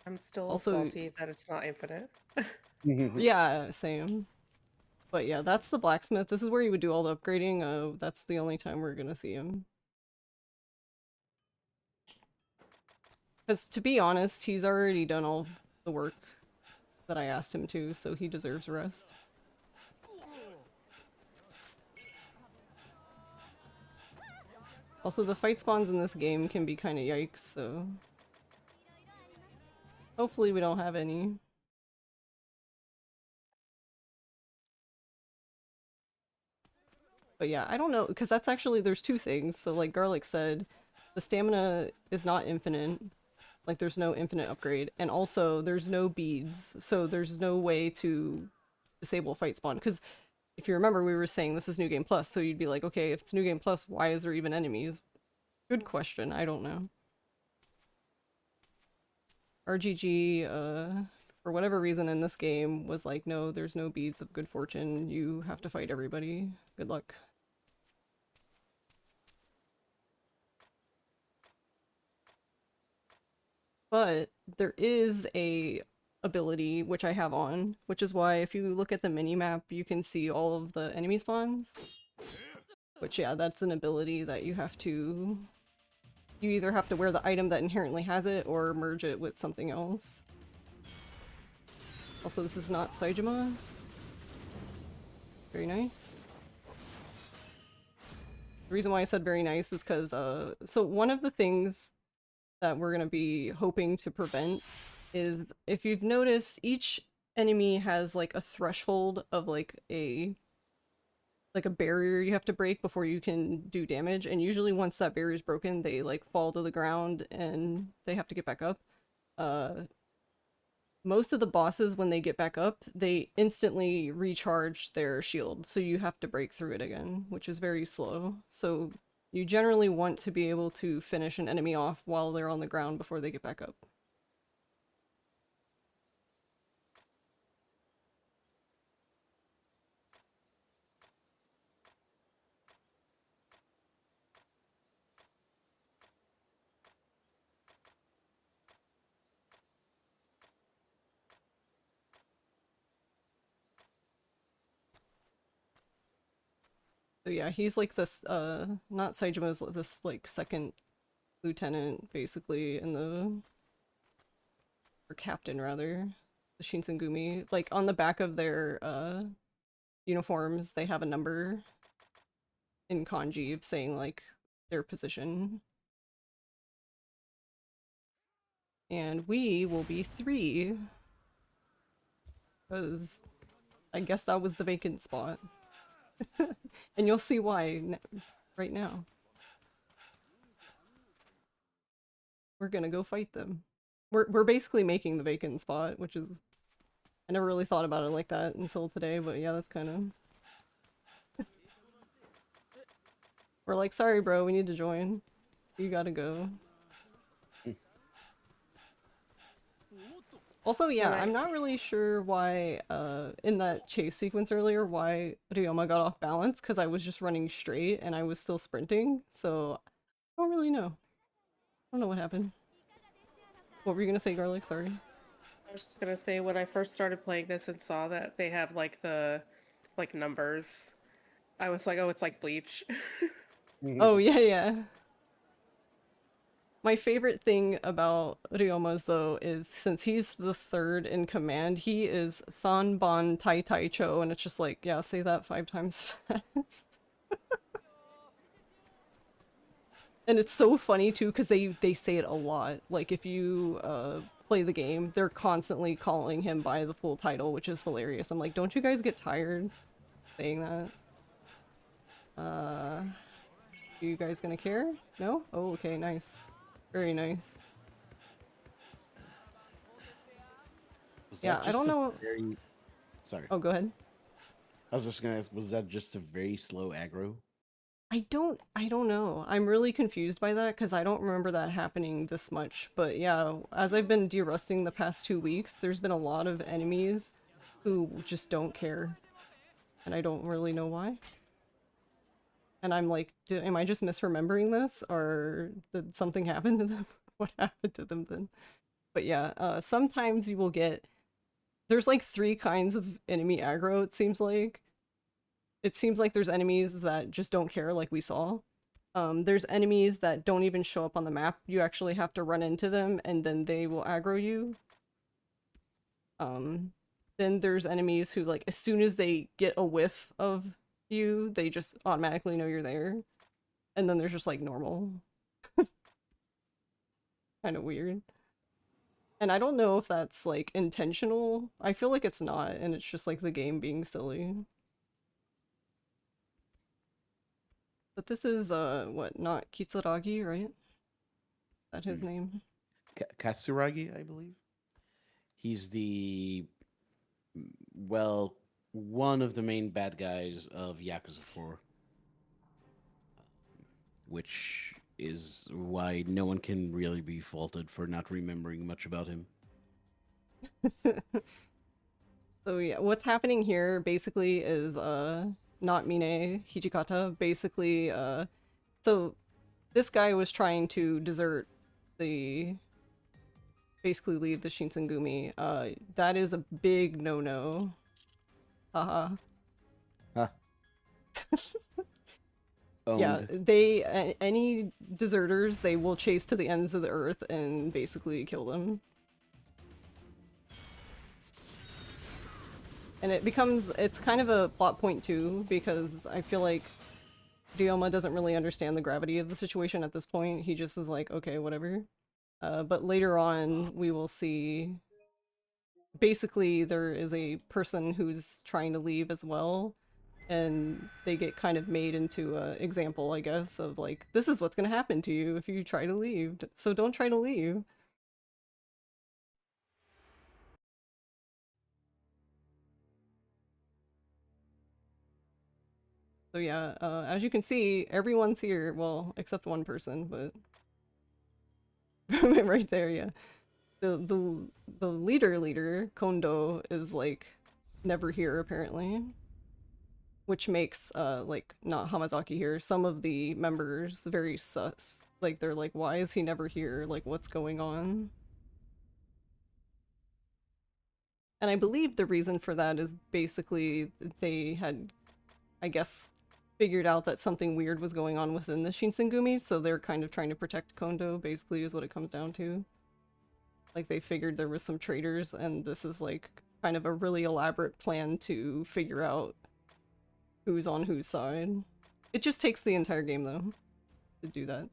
I'm still Also- salty that it's not infinite. Yeah, same. But yeah, that's the blacksmith. This is where you would do all the upgrading. That's the only time we're gonna see him. Because, to be honest, he's already done all the work that I asked him to, so he deserves rest. Also, the fight spawns in this game can be kind of yikes, so... hopefully we don't have any. But yeah, I don't know, because that's actually, there's two things. So like Garlic said, the stamina is not infinite. Like, there's no infinite upgrade. And also, there's no beads, so there's no way to disable fight spawn. Because if you remember, we were saying this is New Game Plus, so you'd be like, okay, if it's New Game Plus, why is there even enemies? Good question, I don't know. RGG, for whatever reason in this game, was like, no, there's no beads of good fortune, you have to fight everybody. Good luck. But there is a ability which I have on, which is why if you look at the mini-map, you can see all of the enemy spawns. Which, yeah, that's an ability that you have to... you either have to wear the item that inherently has it, or merge it with something else. Also, this is not Saijima. Very nice. The reason why I said very nice is because, so one of the things that we're gonna be hoping to prevent is, if you've noticed, each enemy has like a threshold of like a like a barrier you have to break before you can do damage, and usually once that barrier is broken, they like fall to the ground and they have to get back up. Most of the bosses, when they get back up, they instantly recharge their shield, so you have to break through it again, which is very slow. So you generally want to be able to finish an enemy off while they're on the ground before they get back up. So yeah, he's like this, not Saijima's this like second lieutenant, basically, in the, or captain rather, the Shinsengumi. Like on the back of their uniforms, they have a number in kanji saying like their position. And we will be 3. Because I guess that was the vacant spot. And you'll see why right now. We're gonna go fight them. We're basically making the vacant spot, which is... I never really thought about it like that until today, but yeah, that's kind of... We're like, sorry bro, we need to join. You gotta go. Also, yeah, I'm not really sure why, in that chase sequence earlier, why Ryoma got off balance, because I was just running straight and I was still sprinting, so I don't really know. I don't know what happened. What were you gonna say, Garlic? Sorry. I was just gonna say, when I first started playing this and saw that they have like the numbers, I was like, oh, it's like Bleach. Oh, yeah, yeah. My favorite thing about Ryoma's, though, is since he's the 3rd in command, he is Sanban Tai Tai Cho, and it's just like, yeah, say that 5 times fast. And it's so funny, too, because they say it a lot. Like, if you play the game, they're constantly calling him by the full title, which is hilarious. I'm like, don't you guys get tired saying that? You guys gonna care? No? Oh, okay, nice. Very nice. Yeah, I don't know. Sorry. Oh, go ahead. I was just gonna ask, was that just a very slow aggro? I don't know. I'm really confused by that because I don't remember that happening this much. But yeah, as I've been de-rusting the past 2 weeks, there's been a lot of enemies who just don't care. And I don't really know why. And I'm like, am I just misremembering this? Or did something happen to them? What happened to them then? But yeah, sometimes you will get... There's like 3 kinds of enemy aggro, it seems like. It seems like there's enemies that just don't care, like we saw. There's enemies that don't even show up on the map. You actually have to run into them, and then they will aggro you. Then there's enemies who, like, as soon as they get a whiff of you, they just automatically know you're there. And then there's just, like, normal. Kind of weird. And I don't know if that's, like, intentional. I feel like it's not, and it's just, like, the game being silly. But this is, what, not Kitsuragi, right? Is that his name? Katsuragi, I believe. He's the, well, one of the main bad guys of Yakuza 4. Which is why no one can really be faulted for not remembering much about him. So yeah, what's happening here basically is not Mine Hijikata basically so this guy was trying to desert the basically leave the Shinsengumi. That is a big no-no. Haha. Huh. Yeah, they any deserters they will chase to the ends of the earth and basically kill them. And it's kind of a plot point too, because I feel like Ryoma doesn't really understand the gravity of the situation at this point. He just is like, okay, whatever. But later on, we will see... Basically, there is a person who's trying to leave as well, and they get kind of made into a example, I guess, of like, this is what's gonna happen to you if you try to leave, so don't try to leave. So yeah, as you can see, everyone's here, well, except one person, but right there, yeah. The leader, Kondo, is like never here apparently. Which makes like not Hamazaki here, some of the members very sus. Like they're like, why is he never here? Like what's going on? And I believe the reason for that is basically they had, I guess, figured out that something weird was going on within the Shinsengumi, so they're kind of trying to protect Kondo, basically, is what it comes down to. Like, they figured there was some traitors, and this is, like, kind of a really elaborate plan to figure out who's on whose side. It just takes the entire game, though, to do that.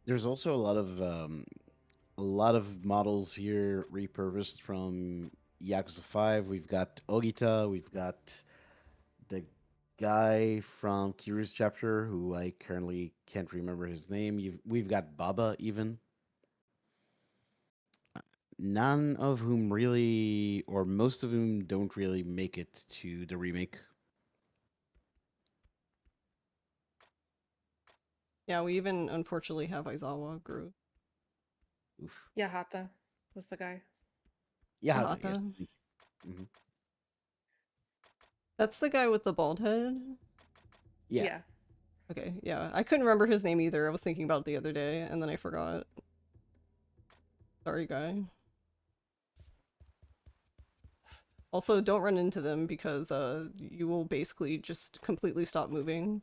There's also a lot of models here repurposed from Yakuza 5. We've got Ogita, we've got the guy from Kiru's chapter, who I currently can't remember his name. We've got Baba even. None of whom really, or most of whom don't really make it to the remake. Yeah, we even unfortunately have Aizawa Group. Oof. Yahata was the guy. Yeah, Yahata. yes. Hmm. That's the guy with the bald head? Yeah. Okay, yeah. I couldn't remember his name either. I was thinking about it the other day, and then I forgot. Sorry, guy. Also, don't run into them because you will basically just completely stop moving.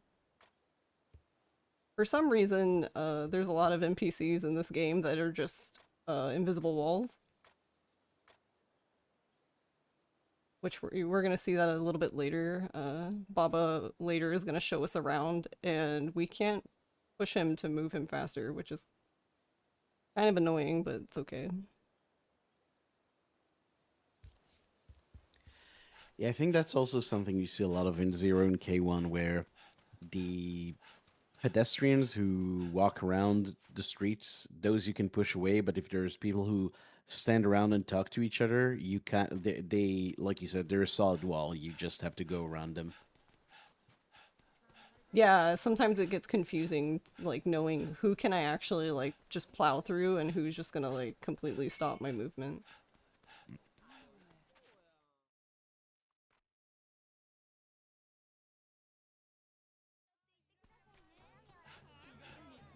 For some reason, there's a lot of NPCs in this game that are just invisible walls. Which we're gonna see that a little bit later. Baba later is gonna show us around, and we can't push him to move him faster, which is kind of annoying, but it's okay. Yeah, I think that's also something you see a lot of in Zero and K1, where the pedestrians who walk around the streets, those you can push away, but if there's people who stand around and talk to each other, you can't, they like you said, they're a solid wall. You just have to go around them. Yeah, sometimes it gets confusing, like knowing who can I actually like just plow through and who's just gonna like completely stop my movement.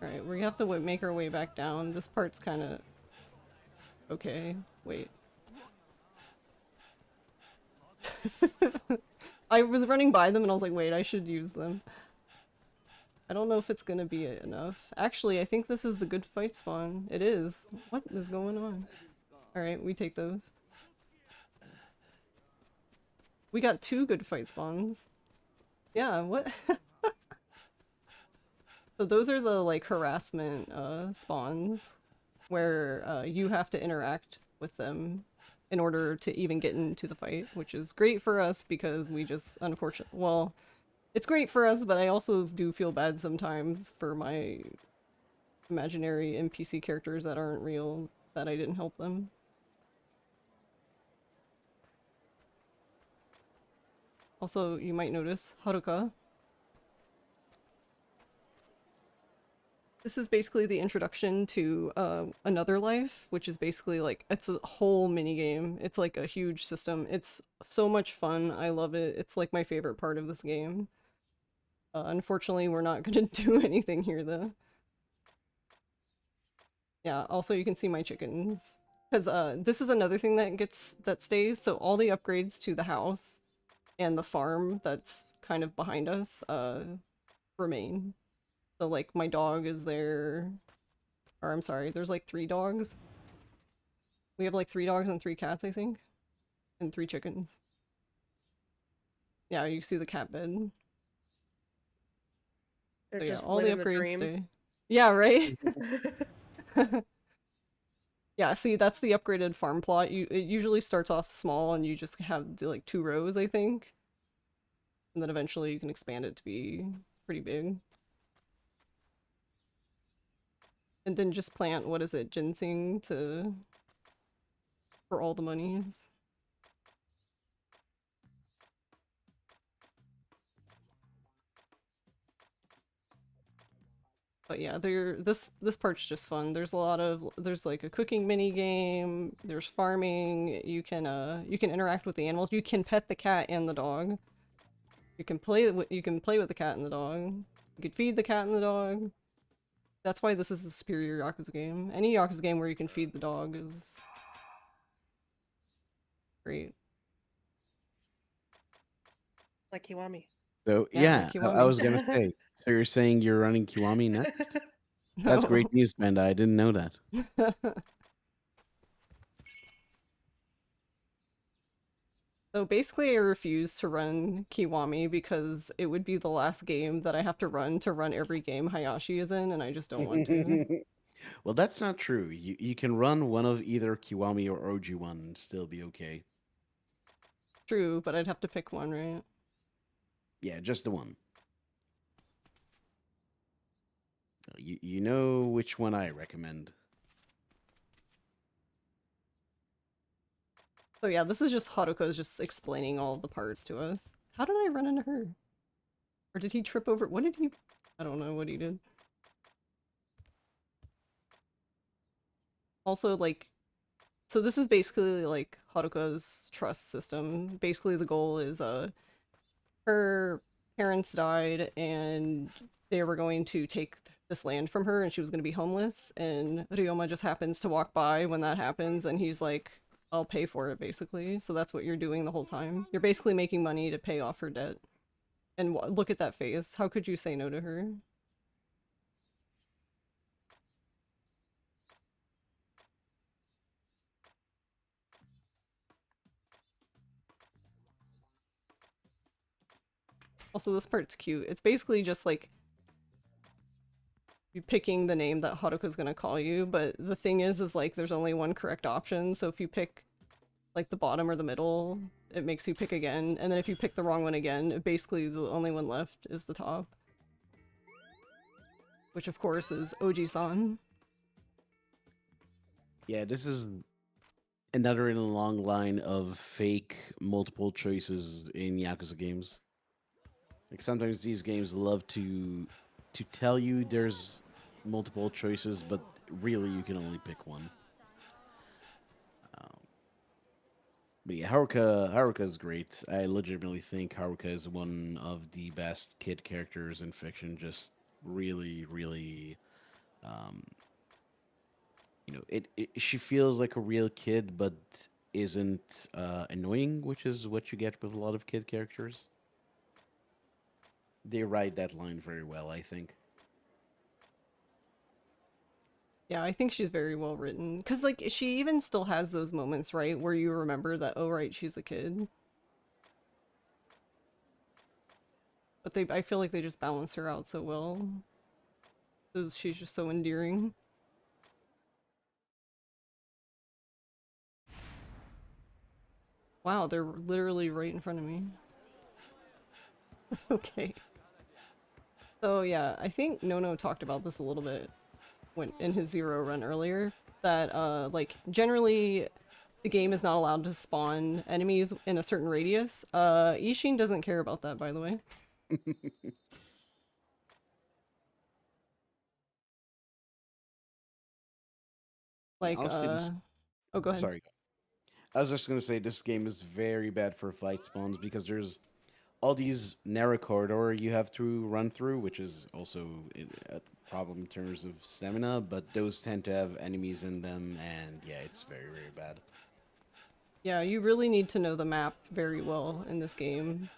Alright, we have to make our way back down. This part's kind of... Okay, wait. I was running by them and I was like, wait, I should use them. I don't know if it's gonna be enough. Actually, I think this is the good fight spawn. It is. What is going on? Alright, we take those. We got 2 good fight spawns. Yeah, what? So those are the, like, harassment spawns where you have to interact with them in order to even get into the fight, which is great for us because we just, unfortunately, well, it's great for us, but I also do feel bad sometimes for my imaginary NPC characters that aren't real, that I didn't help them. Also, you might notice Haruka. This is basically the introduction to Another Life, which is basically like, it's a whole mini game. It's like a huge system. It's so much fun. I love it. It's like my favorite part of this game. Unfortunately, we're not gonna do anything here though. Yeah, also you can see my chickens. Because this is another thing that stays, so all the upgrades to the house and the farm that's kind of behind us remain. So like my dog is there, or I'm sorry, there's like 3 dogs. We have like 3 dogs and 3 cats, I think, and 3 chickens. Yeah, you see the cat bed. They're So yeah, just all the living the upgrades dream. stay. Yeah, right? Yeah, see, that's the upgraded farm plot. It usually starts off small and you just have the, like 2 rows, I think. And then eventually you can expand it to be pretty big. And then just plant, what is it, ginseng for all the monies. But yeah, this part's just fun. There's like a cooking mini game, there's farming, you can interact with the animals, you can pet the cat and the dog. You can play with the cat and the dog. You can feed the cat and the dog. That's why this is the superior Yakuza game. Any Yakuza game where you can feed the dog is great. Like Kiwami. So Yeah, like yeah, I Kiwami. was gonna say. So you're saying you're running Kiwami next? That's No. great news, Panda. I didn't know that. So basically I refuse to run Kiwami because it would be the last game that I have to run every game Hayashi is in, and I just don't want to. Well, that's not true. You can run one of either Kiwami or OG1 and still be okay. True, but I'd have to pick one, right? Yeah, just the one. You know which one I recommend. So yeah, this is just Haruka's just explaining all the parts to us. How did I run into her? Or did he trip over? What did he? I don't know what he did. Also, like, so this is basically like Haruka's trust system. Basically, the goal is her parents died and they were going to take this land from her and she was going to be homeless, and Ryoma just happens to walk by when that happens and he's like, I'll pay for it, basically. So that's what you're doing the whole time. You're basically making money to pay off her debt. And look at that face. How could you say no to her? Also, this part's cute. It's basically just like you picking the name that Haruka's gonna call you, but the thing is like there's only one correct option, so if you pick like the bottom or the middle, it makes you pick again, and then if you pick the wrong one again, basically the only one left is the top. Which of course is Oji-san. Yeah, this is another in a long line of fake multiple choices in Yakuza games. Like sometimes these games love to tell you there's multiple choices, but really you can only pick one. Um, but yeah, Haruka is great. I legitimately think Haruka is one of the best kid characters in fiction. Just really, really, um, she feels like a real kid, but isn't annoying, which is what you get with a lot of kid characters. They ride that line very well, I think. Yeah, I think she's very well written. Because, like, she even still has those moments, right, where you remember that, oh, right, she's a kid. But I feel like they just balance her out so well. 'Cause she's just so endearing. Wow, they're literally right in front of me. Okay. So yeah, I think Nono talked about this a little bit when in his Zero run earlier, that like generally the game is not allowed to spawn enemies in a certain radius. Ishin doesn't care about that, by the way. Like Honestly, this. oh, go ahead. Sorry. I was just gonna say this game is very bad for flight spawns because there's all these narrow corridor you have to run through, which is also a problem in terms of stamina. But those tend to have enemies in them, and yeah, it's very very bad. Yeah, you really need to know the map very well in this game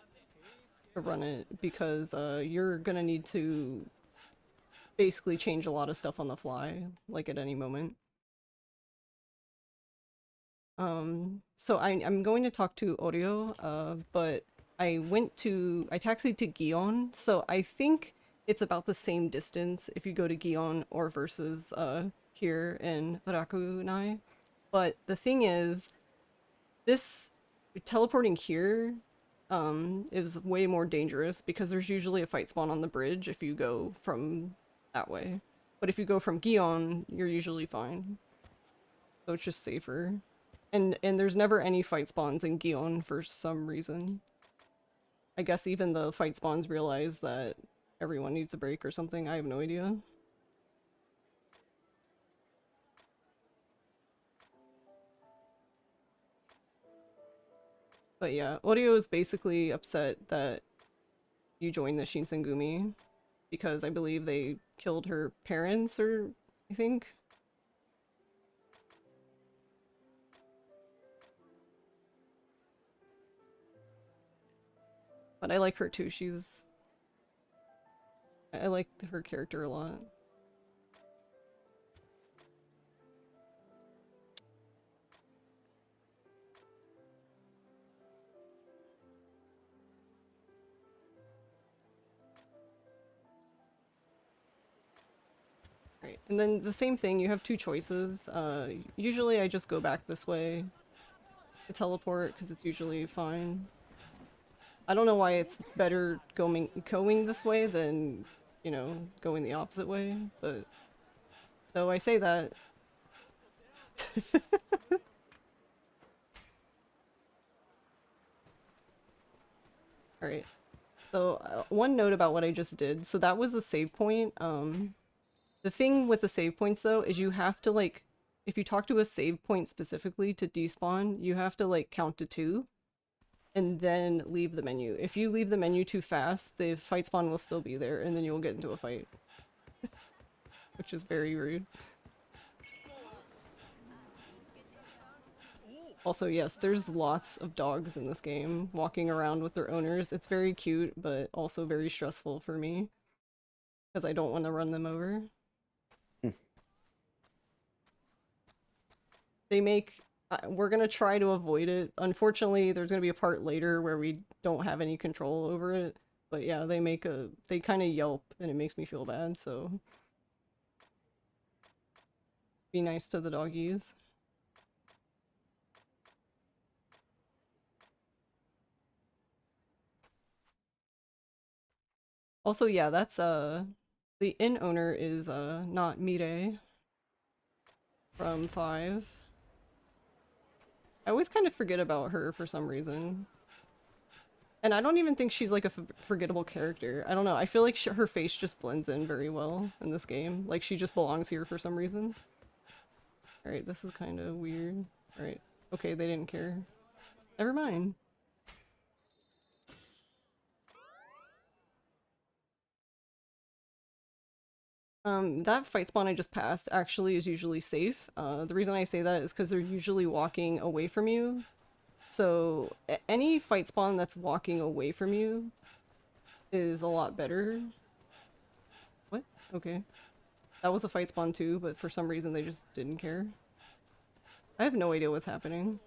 to run it, because you're gonna need to basically change a lot of stuff on the fly, like at any moment. So I'm going to talk to Oreo, but I taxied to Gion, so I think it's about the same distance if you go to Gion or versus here in Rakunai. But the thing is, this teleporting here is way more dangerous because there's usually a fight spawn on the bridge if you go from that way. But if you go from Gion, you're usually fine. So it's just safer. And there's never any fight spawns in Gion for some reason. I guess even the fight spawns realize that everyone needs a break or something. I have no idea. But yeah, Oreo is basically upset that you joined the Shinsengumi because I believe they killed her parents, or I think. But I like her too. I like her character a lot. Right, and then the same thing, you have two choices. Usually I just go back this way to teleport because it's usually fine. I don't know why it's better going this way than, you know, going the opposite way, but though I say that. Alright, so one note about what I just did. So that was the save point. The thing with the save points though is you have to like, if you talk to a save point specifically to despawn, you have to like count to 2 and then leave the menu. If you leave the menu too fast, the fight spawn will still be there and then you'll get into a fight. Which is very rude. Also, yes, there's lots of dogs in this game walking around with their owners. It's very cute, but also very stressful for me because I don't want to run them over. They make... we're gonna try to avoid it. Unfortunately, there's gonna be a part later where we don't have any control over it. But yeah, they kind of yelp and it makes me feel bad, so... Be nice to the doggies. Also, yeah, that's, the inn owner is, not Mire from 5. I always kind of forget about her for some reason. And I don't even think she's like a forgettable character. I don't know, I feel like her face just blends in very well in this game. Like, she just belongs here for some reason. Alright, this is kind of weird. Alright, okay, they didn't care. Never mind. That fight spawn I just passed actually is usually safe. The reason I say that is because they're usually walking away from you. So any fight spawn that's walking away from you is a lot better. What? Okay. That was a fight spawn too, but for some reason they just didn't care. I have no idea what's happening.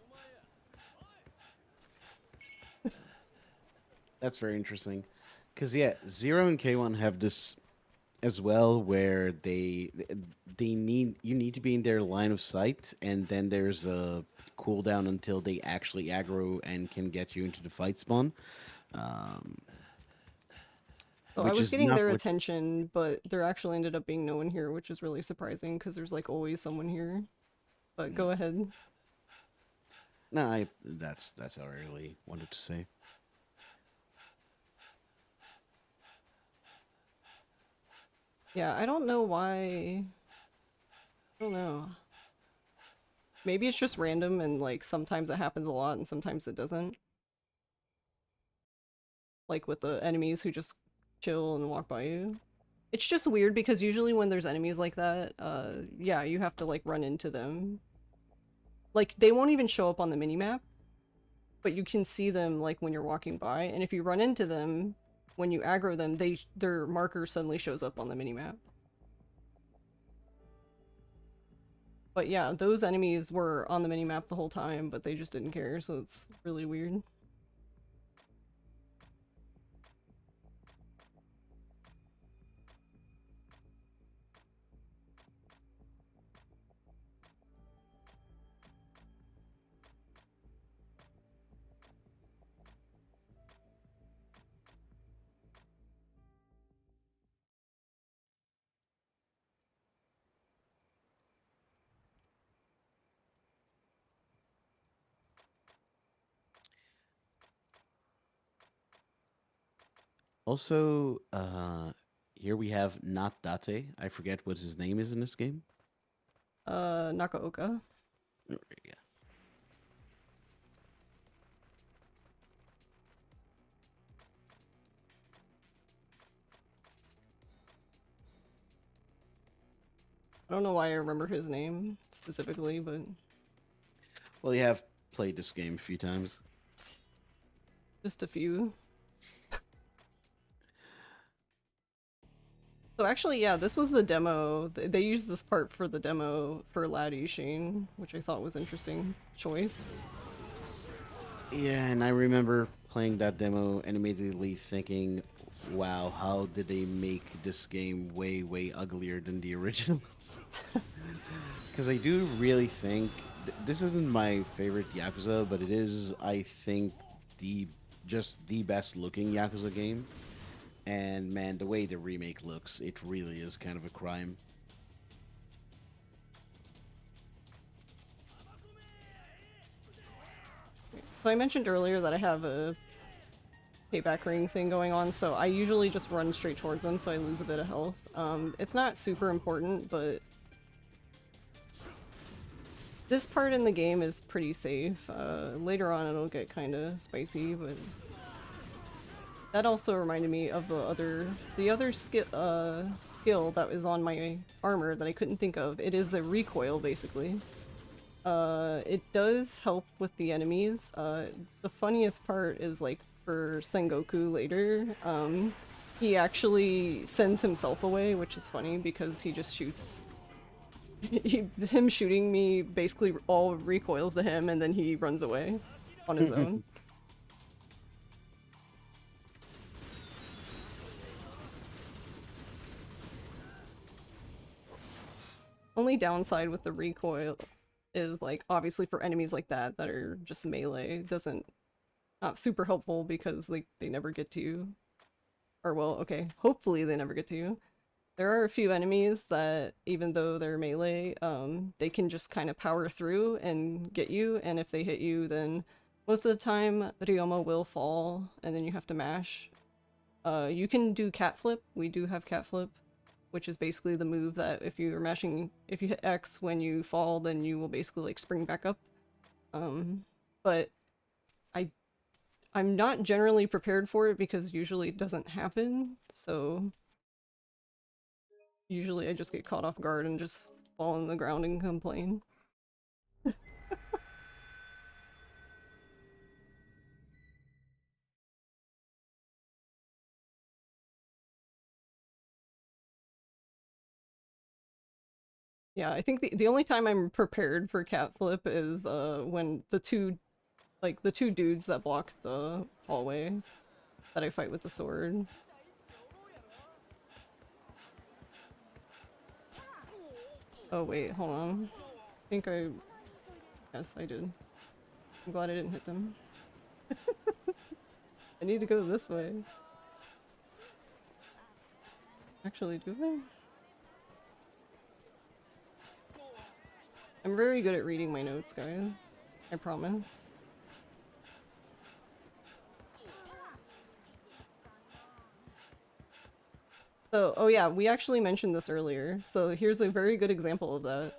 That's very interesting. Because, yeah, Zero and K1 have this as well, where you need to be in their line of sight, and then there's a cooldown until they actually aggro and can get you into the fight spawn. So I was getting their attention, but there actually ended up being no one here, which is really surprising because there's like always someone here. But go ahead. No, that's all I really wanted to say. Yeah, I don't know why. I don't know. Maybe it's just random and like sometimes it happens a lot and sometimes it doesn't. Like with the enemies who just chill and walk by you. It's just weird because usually when there's enemies like that, yeah, you have to like run into them. Like they won't even show up on the minimap, but you can see them like when you're walking by, and if you run into them, when you aggro them, their marker suddenly shows up on the minimap. But yeah, those enemies were on the minimap the whole time, but they just didn't care, so it's really weird. Also, here we have not Date. I forget what his name is in this game. Nakaoka. Yeah. I don't know why I remember his name specifically, but Well, you have played this game a few times. just a few. So actually, yeah, this was the demo. They used this part for the demo for Lad Ishin, which I thought was interesting choice. Yeah, and I remember playing that demo and immediately thinking, wow, how did they make this game way, way uglier than the original? Because I do really think this isn't my favorite Yakuza, but it is, I think, the just the best looking Yakuza game. And man, the way the remake looks, it really is kind of a crime. So I mentioned earlier that I have a payback ring thing going on, so I usually just run straight towards them so I lose a bit of health. It's not super important, but this part in the game is pretty safe. Later on it'll get kind of spicy, but that also reminded me of the other skill that was on my armor that I couldn't think of. It is a recoil, basically. It does help with the enemies. The funniest part is, like, for Sengoku later, he actually sends himself away, which is funny because he just shoots. Him shooting me basically all recoils to him and then he runs away on his own. Only downside with the recoil is, like, obviously for enemies like that that are just melee, not super helpful because they never get to you. Or, well, okay, hopefully they never get to you. There are a few enemies that, even though they're melee, they can just kind of power through and get you, and if they hit you, then most of the time Ryoma will fall, and then you have to mash. You can do cat flip. We do have cat flip, which is basically the move that if you hit X when you fall, then you will basically, like, spring back up. But I'm not generally prepared for it because usually it doesn't happen, so usually I just get caught off guard and just fall on the ground and complain. Yeah, I think the only time I'm prepared for cat flip is when the two dudes that block the hallway that I fight with the sword. Oh wait, hold on. Yes, I did. I'm glad I didn't hit them. I need to go this way. Actually, do I? I'm very good at reading my notes, guys. I promise. So, oh yeah, we actually mentioned this earlier. So here's a very good example of that.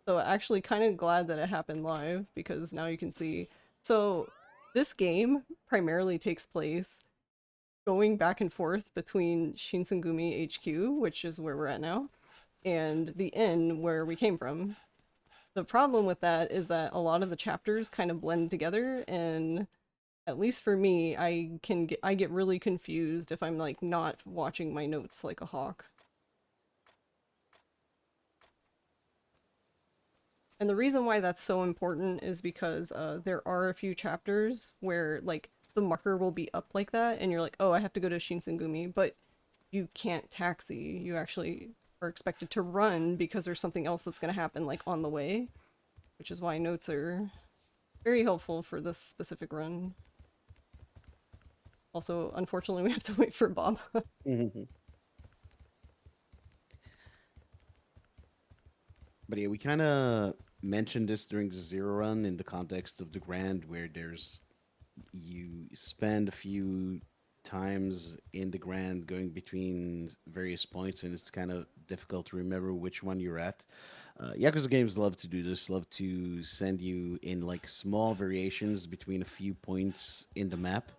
So actually kind of glad that it happened live because now you can see. So this game primarily takes place going back and forth between Shinsengumi HQ, which is where we're at now, and the inn where we came from. The problem with that is that a lot of the chapters kind of blend together, and at least for me, I get really confused if I'm, like, not watching my notes like a hawk. And the reason why that's so important is because there are a few chapters where, like, the marker will be up like that, and you're like, oh, I have to go to Shinsengumi, but you can't taxi. You actually are expected to run because there's something else that's going to happen, like, on the way, which is why notes are very helpful for this specific run. Also, unfortunately, we have to wait for Bob. But yeah, we kind of mentioned this during the Zero Run in the context of the Grand, where you spend a few times in the Grand going between various points, and it's kind of difficult to remember which one you're at. Yakuza games love to do this, love to send you in like small variations between a few points in the map.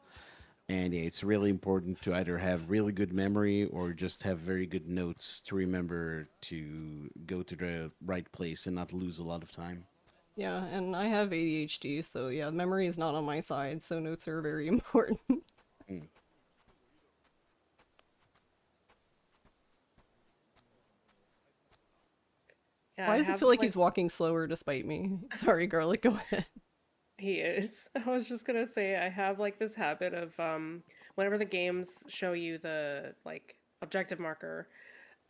And yeah, it's really important to either have really good memory or just have very good notes to remember to go to the right place and not lose a lot of time. Yeah, and I have ADHD, so yeah, memory is not on my side, so notes are very important. Mm. Yeah, Why I does it have feel like like he's walking slower despite me? Sorry, Garlic, go ahead. he is. I was just gonna say I have like this habit of whenever the games show you the like objective marker,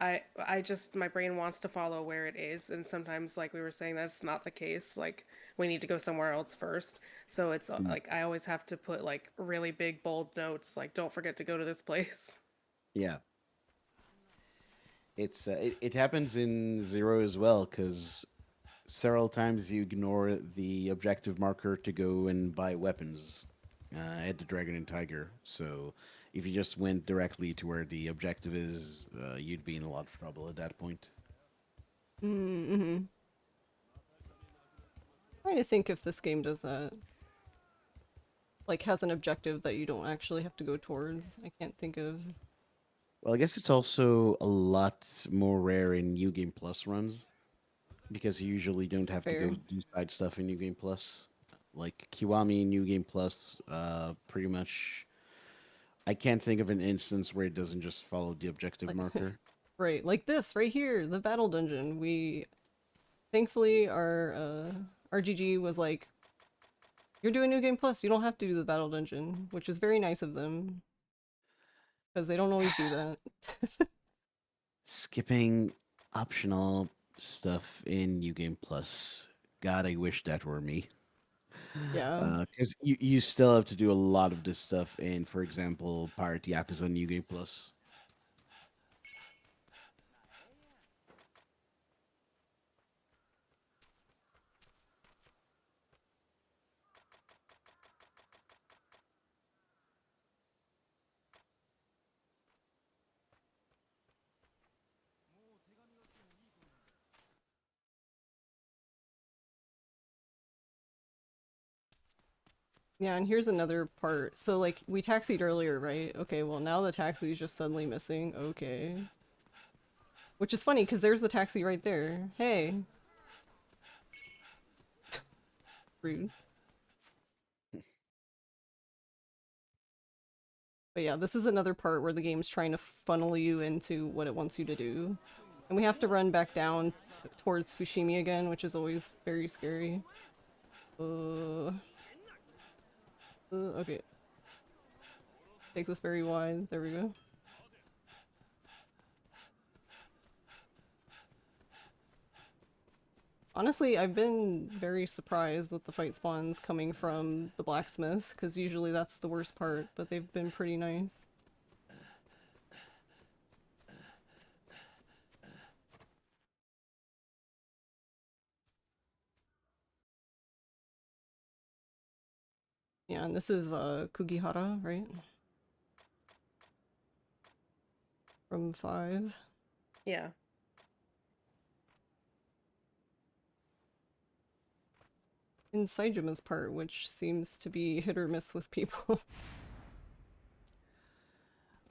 I just my brain wants to follow where it is, and sometimes like we were saying that's not the case. Like we need to go somewhere else first. So it's Mm. like I always have to put like really big bold notes like don't forget to go to this place. Yeah, it happens in Zero as well because several times you ignore the objective marker to go and buy weapons at the Dragon and Tiger. So if you just went directly to where the objective is, you'd be in a lot of trouble at that point. Mm-hmm. Trying to think if this game does that. Like, has an objective that you don't actually have to go towards. I can't think of. Well, I guess it's also a lot more rare in New Game Plus runs because you usually don't have to go Fair. do side stuff in New Game Plus. Like Kiwami New Game Plus, pretty much. I can't think of an instance where it doesn't just follow the objective Like, marker. right, like this right here, the battle dungeon. Thankfully, our RGG was like, you're doing New Game Plus, you don't have to do the battle dungeon, which is very nice of them, because they don't always do that. Skipping optional stuff in New Game Plus. God, I wish that were me. Yeah. Because you still have to do a lot of this stuff in, for example, Pirate Yakuza New Game Plus. Yeah, and here's another part. So, like, we taxied earlier, right? Okay, well, now the taxi is just suddenly missing. Okay. Which is funny, because there's the taxi right there. Hey. Rude. But yeah, this is another part where the game's trying to funnel you into what it wants you to do. And we have to run back down towards Fushimi again, which is always very scary. Okay. Take this very wide. There we go. Honestly, I've been very surprised with the fight spawns coming from the blacksmith, because usually that's the worst part, but they've been pretty nice. Yeah, and this is Kugihara, right? From 5. Yeah. In Saijima's part, which seems to be hit or miss with people.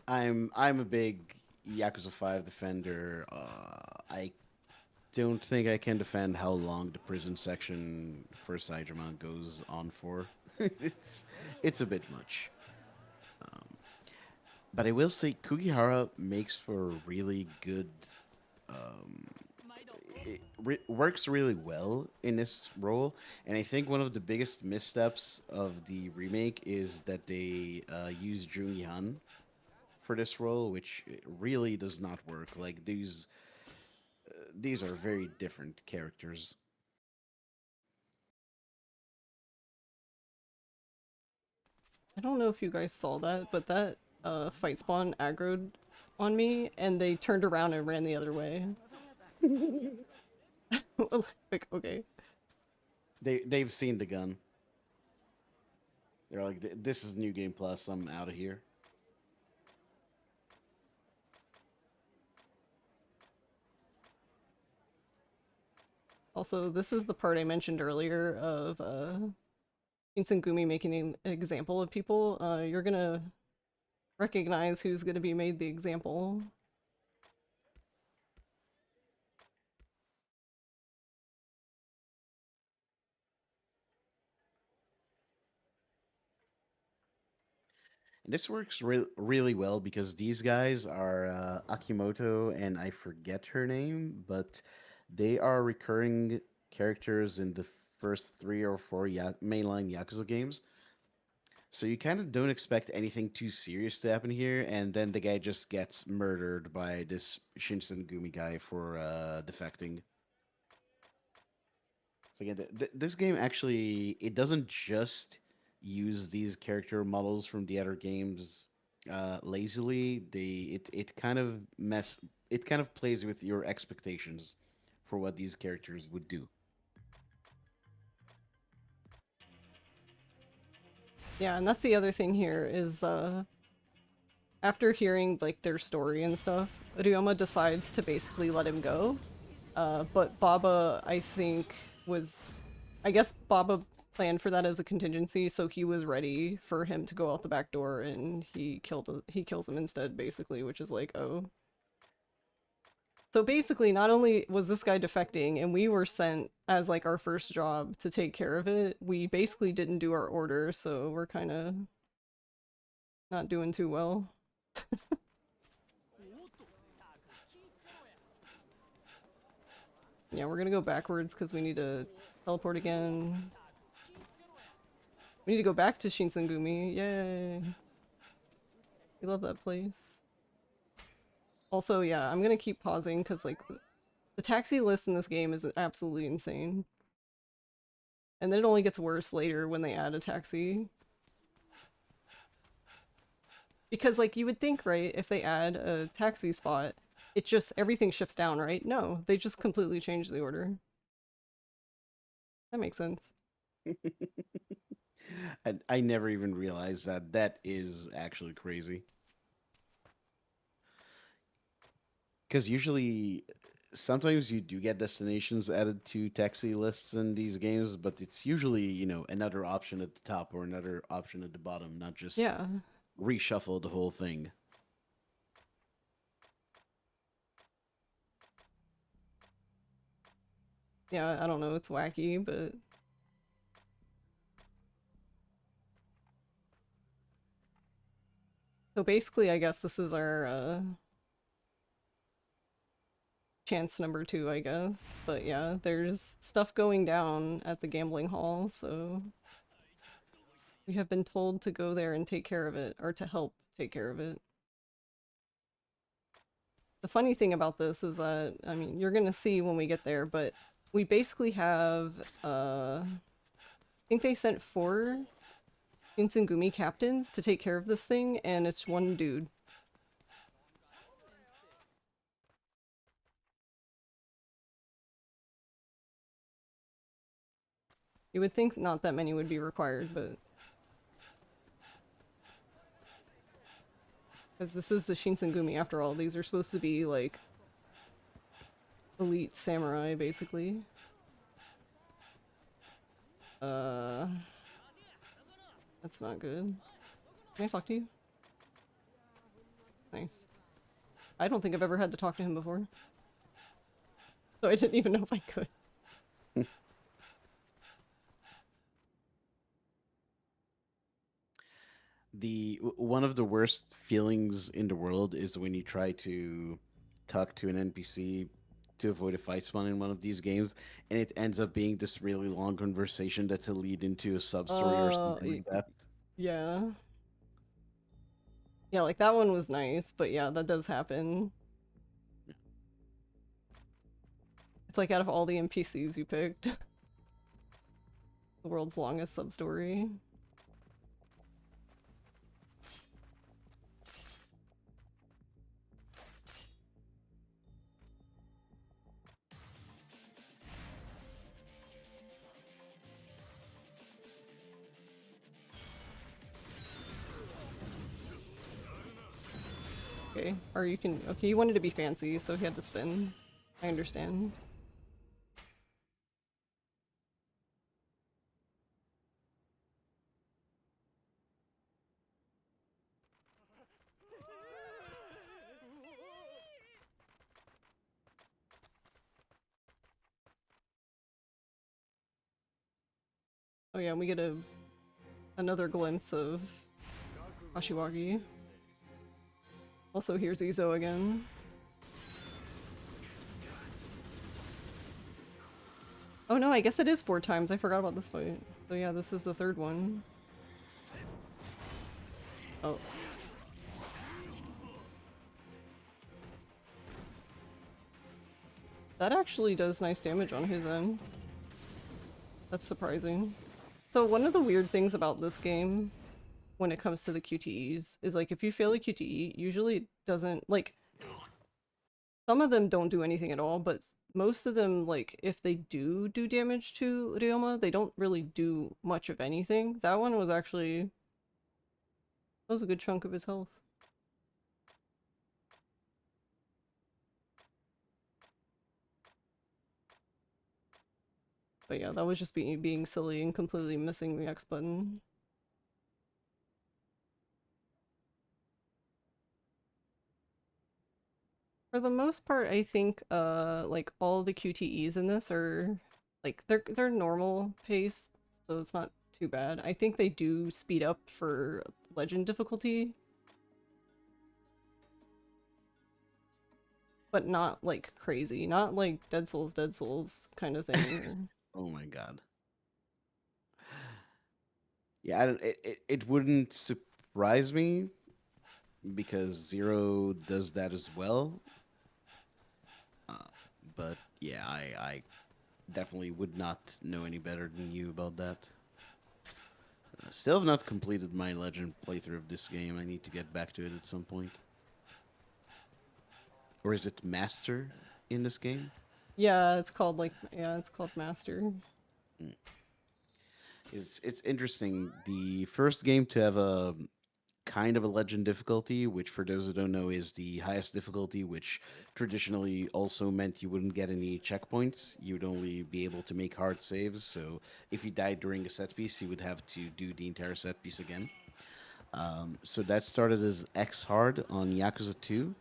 I'm a big Yakuza 5 defender. I don't think I can defend how long the prison section for Saijima goes on for. it's it's a bit much. Um, but I will say Kugihara makes for a really good. Um, works really well in this role, and I think one of the biggest missteps of the remake is that they use Jungi Han for this role, which really does not work. Like these are very different characters. I don't know if you guys saw that, but that fight spawn aggroed on me, and they turned around and ran the other way. Like, okay. They've seen the gun. They're like, this is New Game Plus. I'm out of here. Also, this is the part I mentioned earlier of Shinsengumi making an example of people. You're gonna recognize who's gonna be made the example. And this works really well because these guys are Akimoto and I forget her name, but they are recurring characters in the first 3 or 4 mainline Yakuza games. So you kind of don't expect anything too serious to happen here, and then the guy just gets murdered by this Shinsengumi guy for defecting. So again, this game actually it doesn't just use these character models from the other games lazily. It kind of plays with your expectations for what these characters would do. Yeah, and that's the other thing here is after hearing like their story and stuff, Ryoma decides to basically let him go. But Baba, I think, I guess Baba planned for that as a contingency, so he was ready for him to go out the back door, and he kills him instead, basically, which is like, oh. So basically, not only was this guy defecting, and we were sent as like our first job to take care of it, we basically didn't do our order, so we're kind of not doing too well. Yeah, we're gonna go backwards because we need to teleport again. We need to go back to Shinsengumi. Yay! We love that place. Also, yeah, I'm gonna keep pausing because like the taxi list in this game is absolutely insane. And then it only gets worse later when they add a taxi. Because like you would think, right, if they add a taxi spot, it just everything shifts down, right? No, they just completely change the order. That makes sense. I never even realized that. That is actually crazy. Because usually, sometimes you do get destinations added to taxi lists in these games, but it's usually, another option at the top or another option at the bottom, not just Yeah. reshuffle the whole thing. Yeah, I don't know, it's wacky, but so basically I guess this is our chance number 2, I guess. But yeah, there's stuff going down at the gambling hall, so we have been told to go there and take care of it, or to help take care of it. The funny thing about this is that, I mean, you're gonna see when we get there, but we basically have, I think they sent 4 Shinsengumi captains to take care of this thing, and it's one dude. You would think not that many would be required, but... Because this is the Shinsengumi after all, these are supposed to be, like, elite samurai, basically. That's not good. Can I talk to you? Nice. I don't think I've ever had to talk to him before. So I didn't even know if I could. One of the worst feelings in the world is when you try to talk to an NPC to avoid a fight spawn in one of these games, and it ends up being this really long conversation that's a lead into a sub story or something like that. Yeah. Yeah, like that one was nice, but yeah, that does happen. It's like out of all the NPCs you picked, the world's longest sub-story. Okay, or you can... Okay, he wanted to be fancy, so he had to spin. I understand. Oh yeah, we get another glimpse of Kashiwagi. Also, here's Izo again. Oh no, I guess it is 4 times. I forgot about this fight. So yeah, this is the third one. Oh. That actually does nice damage on his end. That's surprising. So one of the weird things about this game, when it comes to the QTEs, is like if you fail a QTE, usually it doesn't, like, some of them don't do anything at all, but most of them, like, if they do damage to Ryoma, they don't really do much of anything. That one was actually, that was a good chunk of his health. But yeah, that was just being silly and completely missing the X button. For the most part, I think like all the QTEs in this are like they're normal pace, so it's not too bad. I think they do speed up for legend difficulty, but not like crazy, not like Dead Souls kind of thing. Oh my god. Yeah, I don't, it wouldn't surprise me because Zero does that as well. Uh, but yeah, I definitely would not know any better than you about that. Still have not completed my Legend playthrough of this game. I need to get back to it at some point. Or is it Master in this game? Yeah, it's called like it's called Master. It's interesting. The first game to have a kind of a legend difficulty, which for those who don't know is the highest difficulty, which traditionally also meant you wouldn't get any checkpoints. You'd only be able to make hard saves. So if you died during a set piece, you would have to do the entire set piece again. So that started as X hard on Yakuza 2,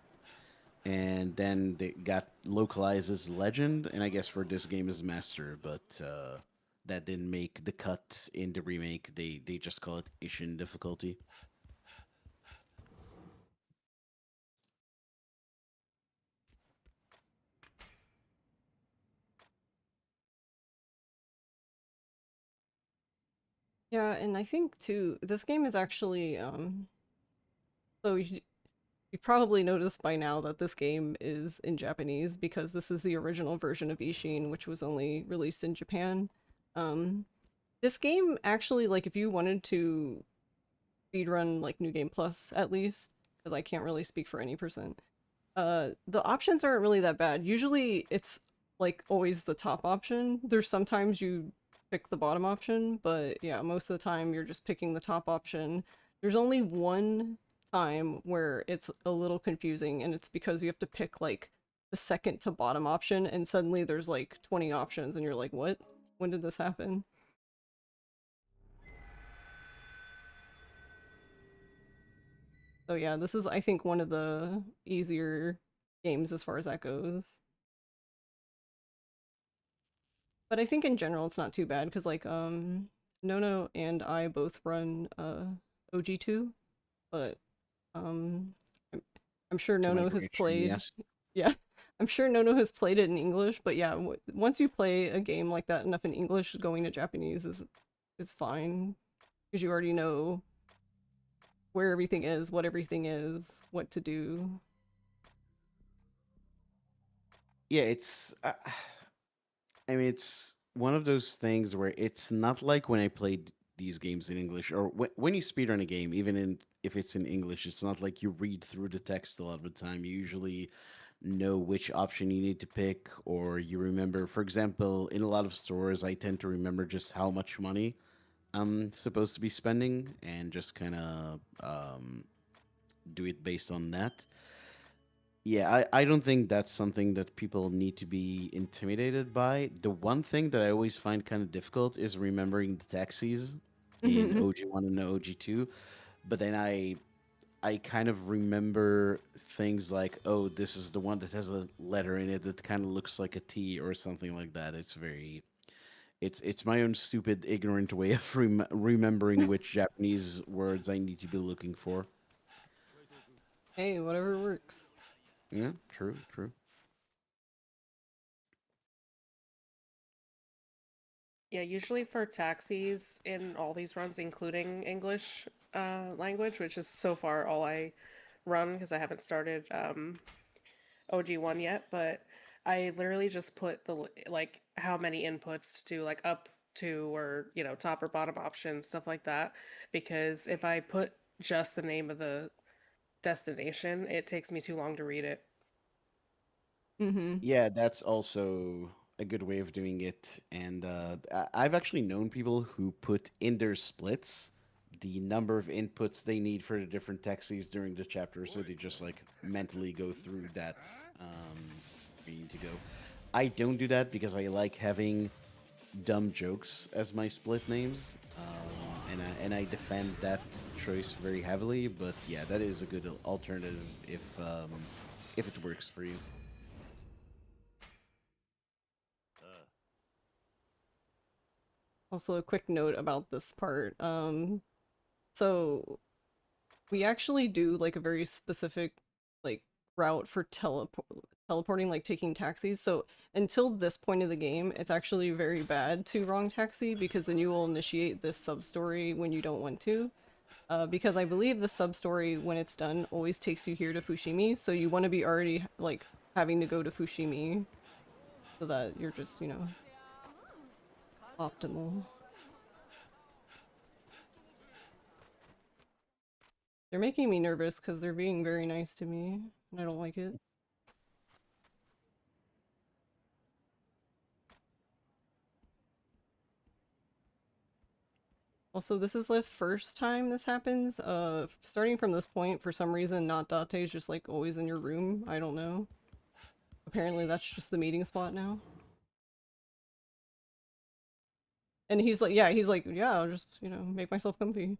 and then they got localized as Legend, and I guess for this game is Master, but that didn't make the cut in the remake. They just call it Ishin difficulty. Yeah, and I think too, this game is actually so you probably noticed by now that this game is in Japanese because this is the original version of Ishin, which was only released in Japan. Um, this game actually, like, if you wanted to speedrun like New Game Plus at least, because I can't really speak for any percent, the options aren't really that bad. Usually it's like always the top option. There's sometimes you pick the bottom option, but yeah, most of the time you're just picking the top option. There's only one time where it's a little confusing, and it's because you have to pick like the second to bottom option, and suddenly there's like 20 options, and you're like, what? When did this happen? So yeah, this is, I think, one of the easier games as far as that goes. But I think in general it's not too bad because like Nono and I both run OG2, but um I'm, I'm sure To my Nono has great shame, played, yes. yeah, I'm sure Nono has played it in English, but yeah, once you play a game like that enough in English, going to Japanese is fine because you already know where everything is, what everything is, what to do. Yeah, I mean, it's one of those things where it's not like when I played these games in English, or when you speedrun a game, even in if it's in English, it's not like you read through the text a lot of the time. You usually know which option you need to pick, or you remember. For example, in a lot of stores, I tend to remember just how much money I'm supposed to be spending, and just kind of do it based on that. Yeah, I don't think that's something that people need to be intimidated by. The one thing that I always find kind of difficult is remembering the taxis in OG1 and OG2. But then I kind of remember things like, oh, this is the one that has a letter in it that kind of looks like a T or something like that. It's It's my own stupid, ignorant way of remembering which Japanese words I need to be looking for. Hey, whatever works. Yeah, true, true. Yeah, usually for taxis in all these runs, including English language, which is so far all I run because I haven't started OG1 yet, but I literally just put the like how many inputs to do, like up to, or you know, top or bottom options, stuff like that, because if I put just the name of the destination, it takes me too long to read it. Mm-hmm. Yeah, that's also a good way of doing it. And I've actually known people who put in their splits the number of inputs they need for the different taxis during the chapter, so they just like mentally go through that where you need to go. I don't do that because I like having dumb jokes as my split names, and I defend that choice very heavily. But yeah, that is a good alternative if it works for you. Also, a quick note about this part. So we actually do like a very specific like route for teleporting, like taking taxis. So until this point of the game, it's actually very bad to wrong taxi because then you will initiate this sub-story when you don't want to. Because I believe the sub-story, when it's done, always takes you here to Fushimi, so you want to be already like having to go to Fushimi so that you're just, you know, optimal. They're making me nervous because they're being very nice to me, and I don't like it. Also, this is the first time this happens. Starting from this point, for some reason, not Date is just like always in your room. I don't know. Apparently, that's just the meeting spot now. And he's like, yeah, I'll just, you know, make myself comfy.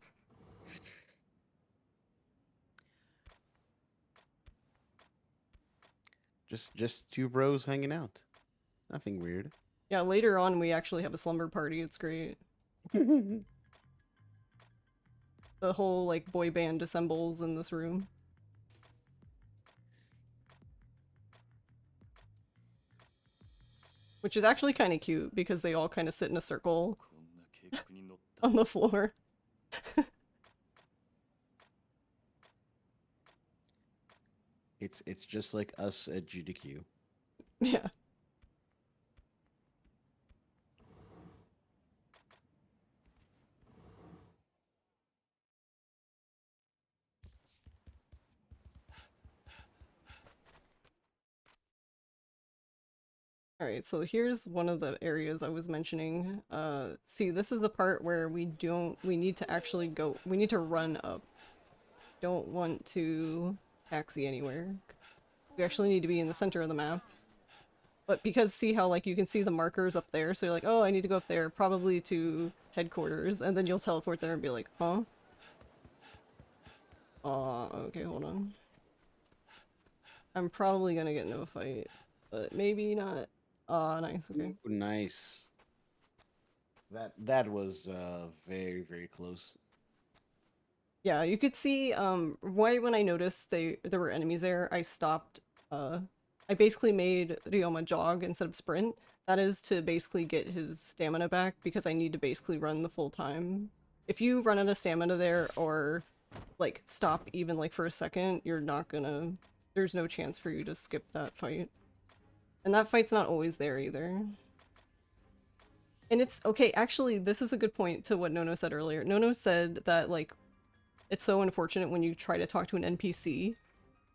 Just two bros hanging out. Nothing weird. Yeah, later on, we actually have a slumber party. It's great. The whole, like, boy band assembles in this room. Which is actually kind of cute, because they all kind of sit in a circle on the floor. It's just like us at GDQ. Yeah. Alright, so here's one of the areas I was mentioning. See, this is the part where we need to actually go, we need to run up. Don't want to taxi anywhere. We actually need to be in the center of the map. But because see how, like, you can see the markers up there, so you're like, oh, I need to go up there, probably to headquarters, and then you'll teleport there and be like, huh? Okay, hold on. I'm probably gonna get into a fight, but maybe not. Nice, okay. Ooh, nice. That was very very close. Yeah, you could see, right when I noticed there were enemies there, I stopped, I basically made Ryoma jog instead of sprint. That is to basically get his stamina back, because I need to basically run the full time. If you run out of stamina there, or, like, stop even, like, for a second, you're not gonna... There's no chance for you to skip that fight. And that fight's not always there, either. And it's... Okay, actually, this is a good point to what Nono said earlier. Nono said that, like, it's so unfortunate when you try to talk to an NPC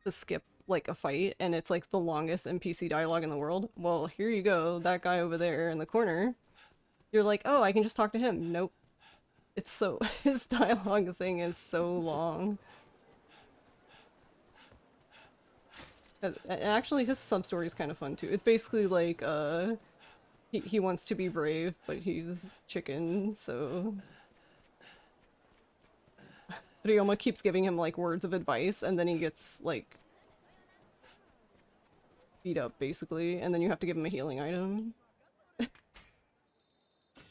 to skip, like, a fight, and it's, like, the longest NPC dialogue in the world. Well, here you go, that guy over there in the corner. You're like, oh, I can just talk to him. Nope. It's so... his dialogue thing is so long. And actually, his sub-story is kind of fun, too. It's basically, like, he wants to be brave, but he's chicken, so... Ryoma keeps giving him, like, words of advice, and then he gets, like, beat up, basically, and then you have to give him a healing item.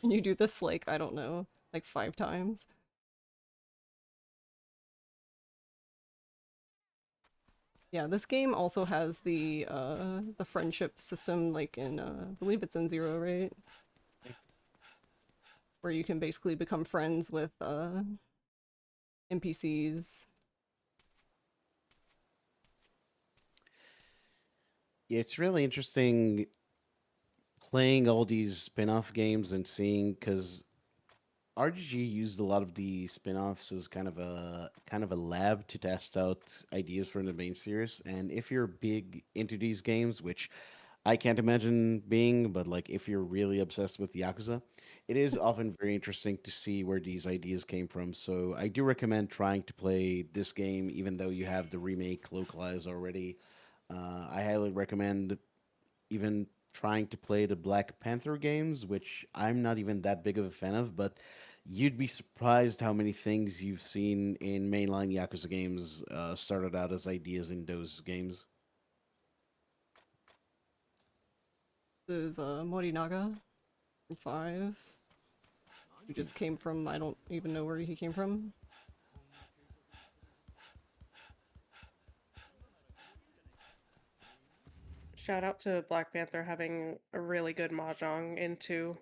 And you do this like, I don't know, like 5 times. Yeah, this game also has the friendship system like in I believe it's in Zero, right? Where you can basically become friends with NPCs. Yeah, it's really interesting playing all these spin-off games and seeing because RGG used a lot of the spin-offs as kind of a lab to test out ideas from the main series. And if you're big into these games, which I can't imagine being, but like if you're really obsessed with Yakuza, it is often very interesting to see where these ideas came from. So I do recommend trying to play this game, even though you have the remake localized already. I highly recommend even trying to play the Black Panther games, which I'm not even that big of a fan of, but you'd be surprised how many things you've seen in mainline Yakuza games started out as ideas in those games. This is Morinaga from 5, who just came from, I don't even know where he came from. Shout out to Black Panther having a really good mahjong in 2.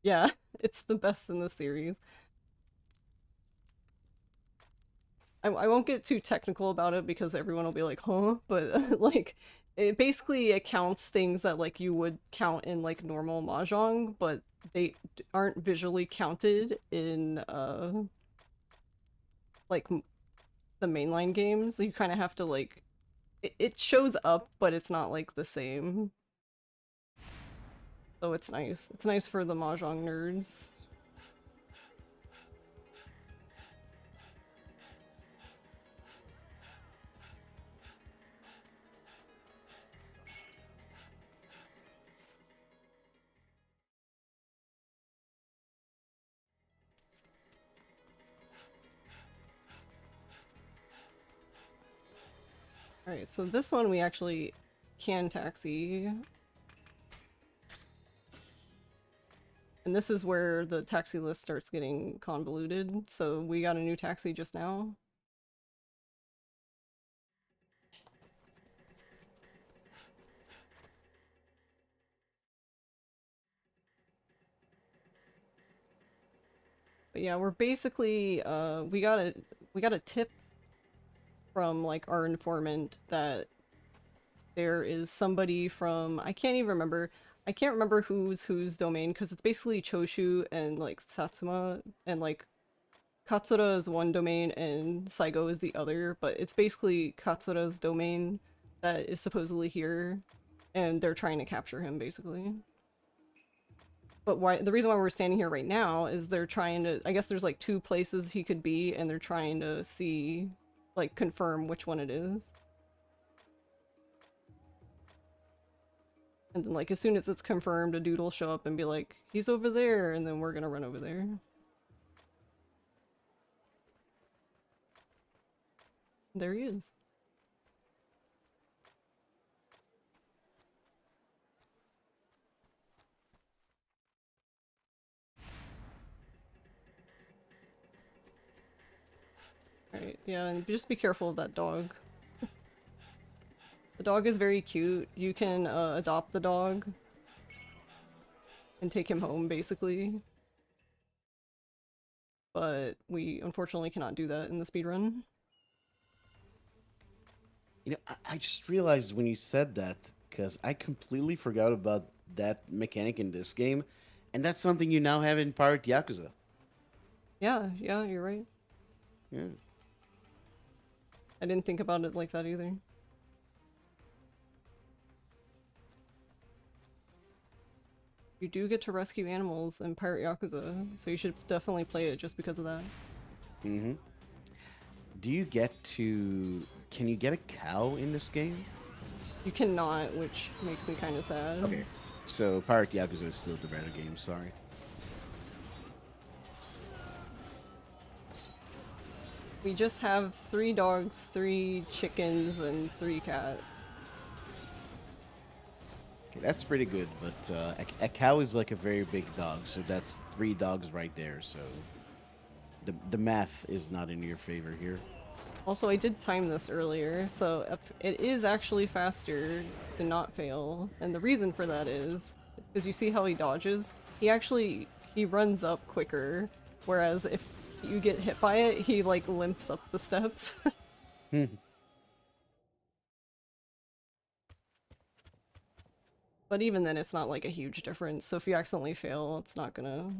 Yeah, it's the best in the series. I won't get too technical about it because everyone will be like, huh? But like, it basically accounts things that like you would count in like normal mahjong, but they aren't visually counted in like the mainline games. You kind of have to like, it shows up, but it's not like the same. So it's nice. It's nice for the mahjong nerds. Alright, so this one we actually can taxi. And this is where the taxi list starts getting convoluted. So we got a new taxi just now. But yeah, we're basically we got a tip from like our informant that there is somebody from, I can't even remember. I can't remember whose domain because it's basically Choshu and like Satsuma, and like Katsura is one domain and Saigo is the other, but it's basically Katsura's domain that is supposedly here, and they're trying to capture him basically. But why the reason why we're standing here right now is they're trying to, I guess there's like 2 places he could be, and they're trying to see, like, confirm which one it is. And then like as soon as it's confirmed, a dude will show up and be like, he's over there, and then we're gonna run over there. There he is. Alright, yeah, and just be careful of that dog. The dog is very cute. You can adopt the dog and take him home, basically. But we unfortunately cannot do that in the speedrun. I just realized when you said that, because I completely forgot about that mechanic in this game, and that's something you now have in Pirate Yakuza. Yeah, yeah, you're right. Yeah. I didn't think about it like that either. You do get to rescue animals in Pirate Yakuza, so you should definitely play it just because of that. Mm-hmm. Do you get to... Can you get a cow in this game? You cannot, which makes me kind of sad. Okay. So Pirate Yakuza is still the better game, sorry. We just have 3 dogs, 3 chickens, and 3 cats. Okay, that's pretty good, but a cow is like a very big dog, so that's 3 dogs right there. So the math is not in your favor here. Also, I did time this earlier, so it is actually faster to not fail, and the reason for that is because you see how he dodges? He runs up quicker, whereas if you get hit by it, he like limps up the steps. But even then, it's not like a huge difference, so if you accidentally fail, it's not gonna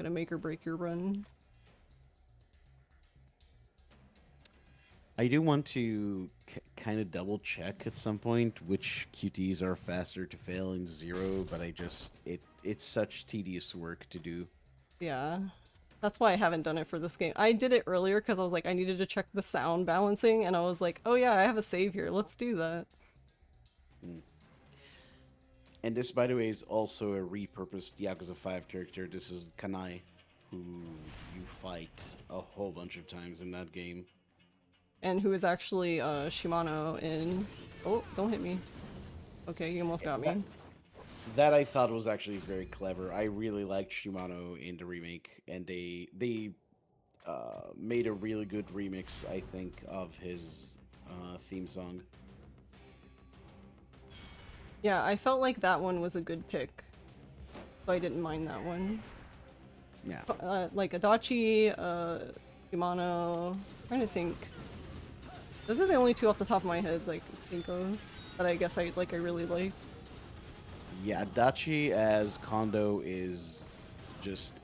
make or break your run. I do want to kind of double check at some point which QTs are faster to fail in 0, but it's such tedious work to do. Yeah. That's why I haven't done it for this game. I did it earlier because I was like, I needed to check the sound balancing, and I was like, oh yeah, I have a save here, let's do that. And this, by the way, is also a repurposed Yakuza 5 character. This is Kanai, who you fight a whole bunch of times in that game. And who is actually Shimano in... Oh, don't hit me. Okay, you almost got me. That I thought was actually very clever. I really liked Shimano in the remake, and they made a really good remix, I think, of his theme song. Yeah, I felt like that one was a good pick, so I didn't mind that one. Yeah. Like Adachi, Shimano... I'm trying to think. Those are the only 2 off the top of my head, like, think of, that I guess I really like. Yeah, Adachi as Kondo is just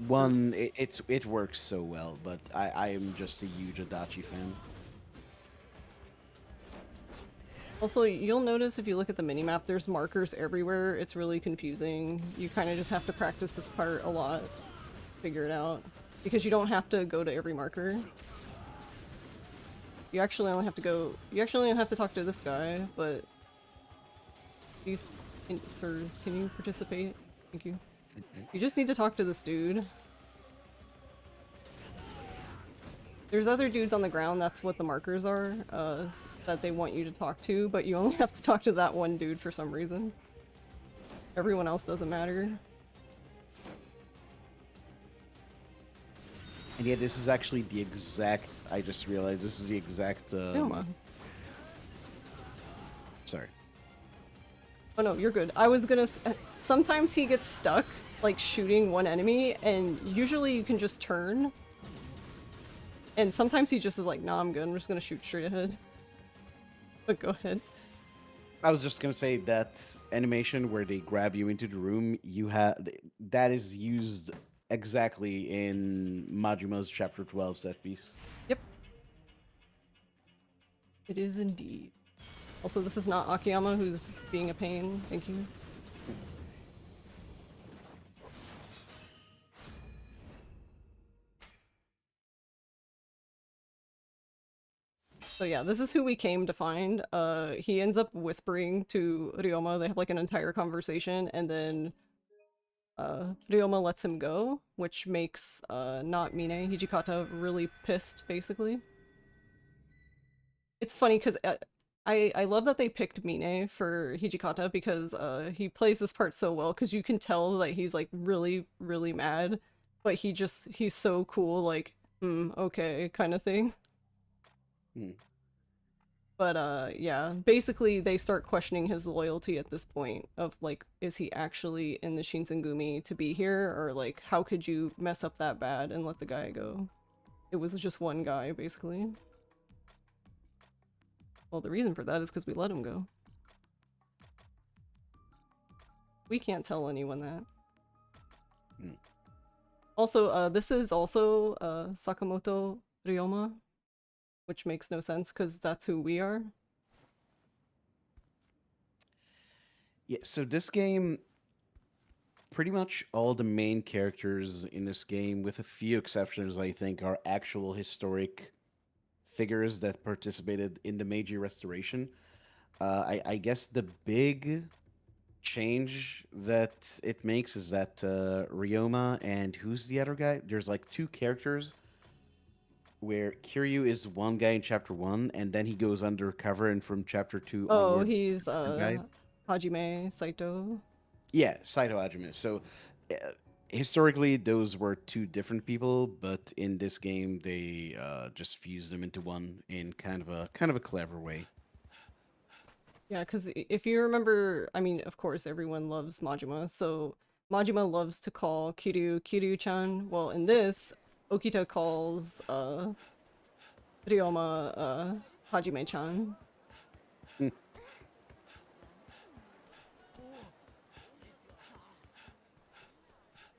one. It works so well, but I am just a huge Adachi fan. Also, you'll notice if you look at the minimap, there's markers everywhere. It's really confusing. You kind of just have to practice this part a lot, figure it out, because you don't have to go to every marker. You actually only have to go. You actually only have to talk to this guy, but these sirs, can you participate? Thank you. You just need to talk to this dude. There's other dudes on the ground, that's what the markers are, that they want you to talk to, but you only have to talk to that one dude for some reason. Everyone else doesn't matter. And yeah, this is actually the exact... I just realized this is the exact... Sorry. Oh no, you're good. I was gonna... Sometimes he gets stuck, like, shooting one enemy, and usually you can just turn. And sometimes he just is like, nah, I'm good, I'm just gonna shoot straight ahead. But go ahead. I was just gonna say that animation where they grab you into the room, that is used exactly in Majima's Chapter 12 set piece. Yep. It is indeed. Also, this is not Akiyama who's being a pain. Thank you. So yeah, this is who we came to find. He ends up whispering to Ryoma. They have like an entire conversation, and then Ryoma lets him go, which makes not Mine, Hijikata, really pissed, basically. It's funny because I love that they picked Mine for Hijikata because he plays this part so well because you can tell that he's like really, really mad, but he's so cool, like, okay, kind of thing. But yeah, basically they start questioning his loyalty at this point of like, is he actually in the Shinsengumi to be here, or like, how could you mess up that bad and let the guy go? It was just one guy, basically. Well, the reason for that is because we let him go. We can't tell anyone that. Also, this is also Sakamoto Ryoma, which makes no sense because that's who we are. Yeah, so this game, pretty much all the main characters in this game, with a few exceptions, I think, are actual historic figures that participated in the Meiji Restoration. I guess the big change that it makes is that Ryoma and who's the other guy? There's like 2 characters where Kiryu is one guy in chapter 1, and then he goes undercover, and from chapter 2 Oh, onwards, he's different guy. Hajime Saito. Yeah, Saito Hajime. So, historically, those were two different people, but in this game, they just fused them into one in kind of a clever way. Yeah, because if you remember, I mean, of course, everyone loves Majima, so Majima loves to call Kiryu Kiryu-chan. Well, in this, Okita calls Ryoma Hajime-chan. Hmm.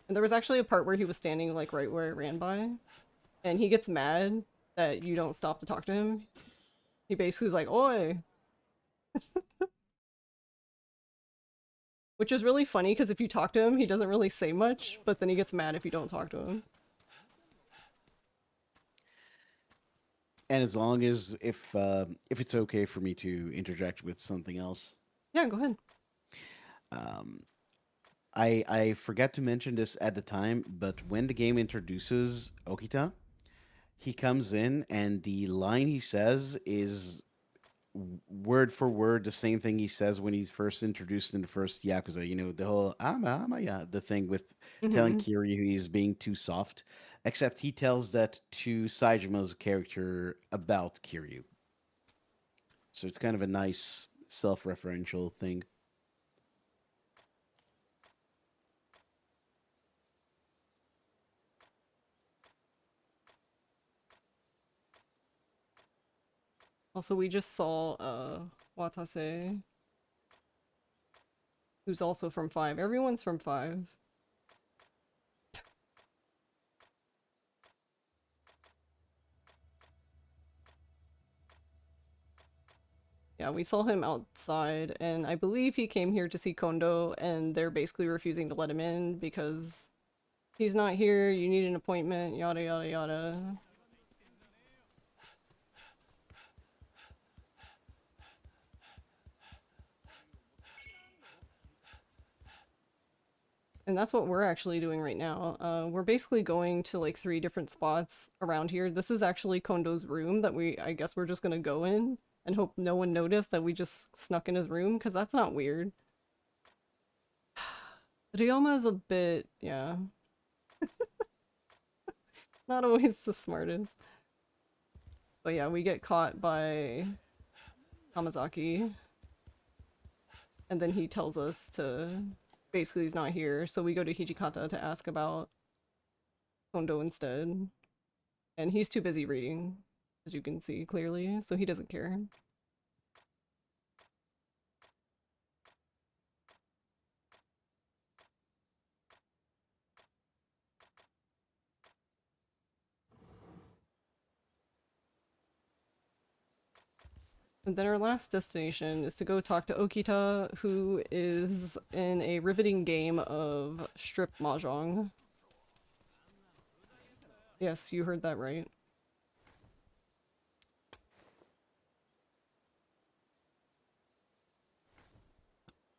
And there was actually a part where he was standing like right where I ran by, and he gets mad that you don't stop to talk to him. He basically is like, "Oi!" Which is really funny because if you talk to him, he doesn't really say much, but then he gets mad if you don't talk to him. And as long as if it's okay for me to interject with something else, Yeah, go ahead. um, I forgot to mention this at the time, but when the game introduces Okita, he comes in and the line he says is word for word the same thing he says when he's first introduced in the first Yakuza. You know, the whole ama, yeah, the thing with telling Mm-hmm. Kiryu he's being too soft, except he tells that to Saijima's character about Kiryu. So it's kind of a nice self-referential thing. Also, we just saw Watase, who's also from 5. Everyone's from 5. Yeah, we saw him outside, and I believe he came here to see Kondo, and they're basically refusing to let him in because he's not here, you need an appointment, yada yada yada. And that's what we're actually doing right now. We're basically going to like 3 different spots around here. This is actually Kondo's room that I guess we're just gonna go in and hope no one noticed that we just snuck in his room, because that's not weird. Ryoma is a bit, yeah, not always the smartest. But yeah, we get caught by Hamazaki, and then he tells us to basically he's not here, so we go to Hijikata to ask about Kondo instead. And he's too busy reading, as you can see clearly, so he doesn't care. And then our last destination is to go talk to Okita, who is in a riveting game of strip mahjong. Yes, you heard that right.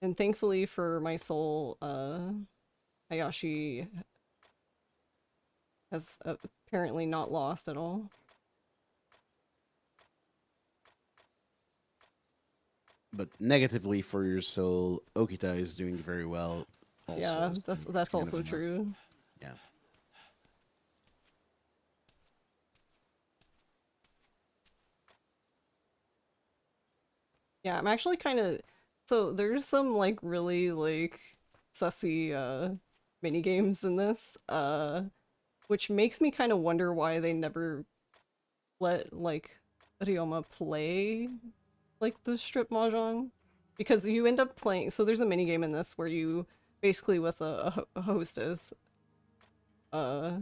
And thankfully for my soul, Hayashi has apparently not lost at all. But negatively for your soul, Okita is doing very well. Also, Yeah, so that's it's kind of also a true. yeah. Yeah, I'm actually kind of so there's some like really like sussy mini games in this which makes me kind of wonder why they never let like Ryoma play like the strip mahjong, because you end up playing, so there's a mini game in this where you basically with a hostess uh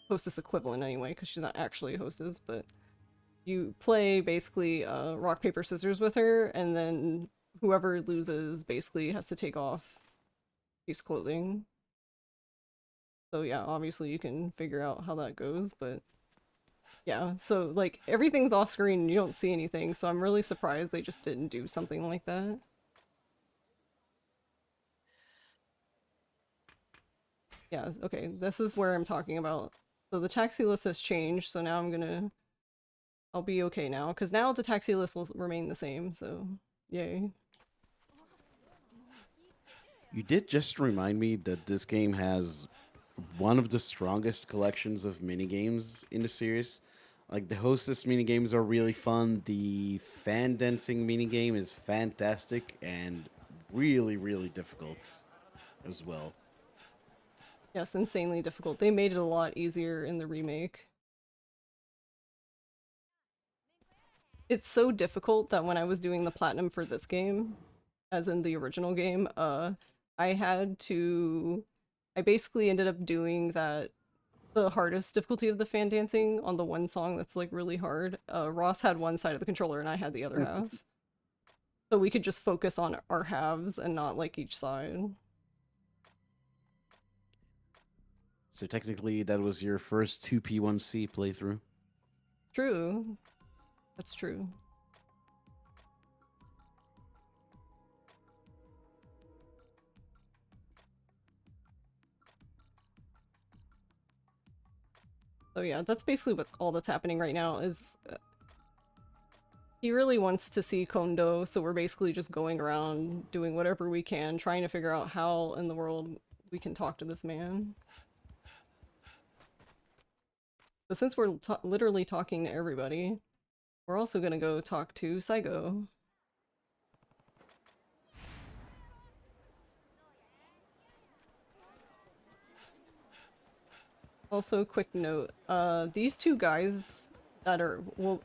hostess equivalent anyway, because she's not actually a hostess, but you play basically rock paper scissors with her, and then whoever loses basically has to take off a piece of clothing. So yeah, obviously you can figure out how that goes, but yeah, so like everything's off screen and you don't see anything, so I'm really surprised they just didn't do something like that. Yeah, okay, this is where I'm talking about So the taxi list has changed, so now I'll be okay now, because now the taxi list will remain the same, so yay. You did just remind me that this game has one of the strongest collections of minigames in the series. Like the hostess minigames are really fun. The fan dancing minigame is fantastic and really, really difficult as well. Yes, insanely difficult. They made it a lot easier in the remake. It's so difficult that when I was doing the platinum for this game, as in the original game, I had to... I basically ended up doing the hardest difficulty of the fan dancing on the one song that's like really hard. Ross had one side of the controller and I had the other half. So we could just focus on our halves and not like each side. So technically, that was your first 2P1C playthrough. True. That's true. So yeah, that's basically all that's happening right now is he really wants to see Kondo, so we're basically just going around doing whatever we can, trying to figure out how in the world we can talk to this man. But since we're literally talking to everybody, we're also gonna go talk to Saigo. Also, quick note, these two guys that are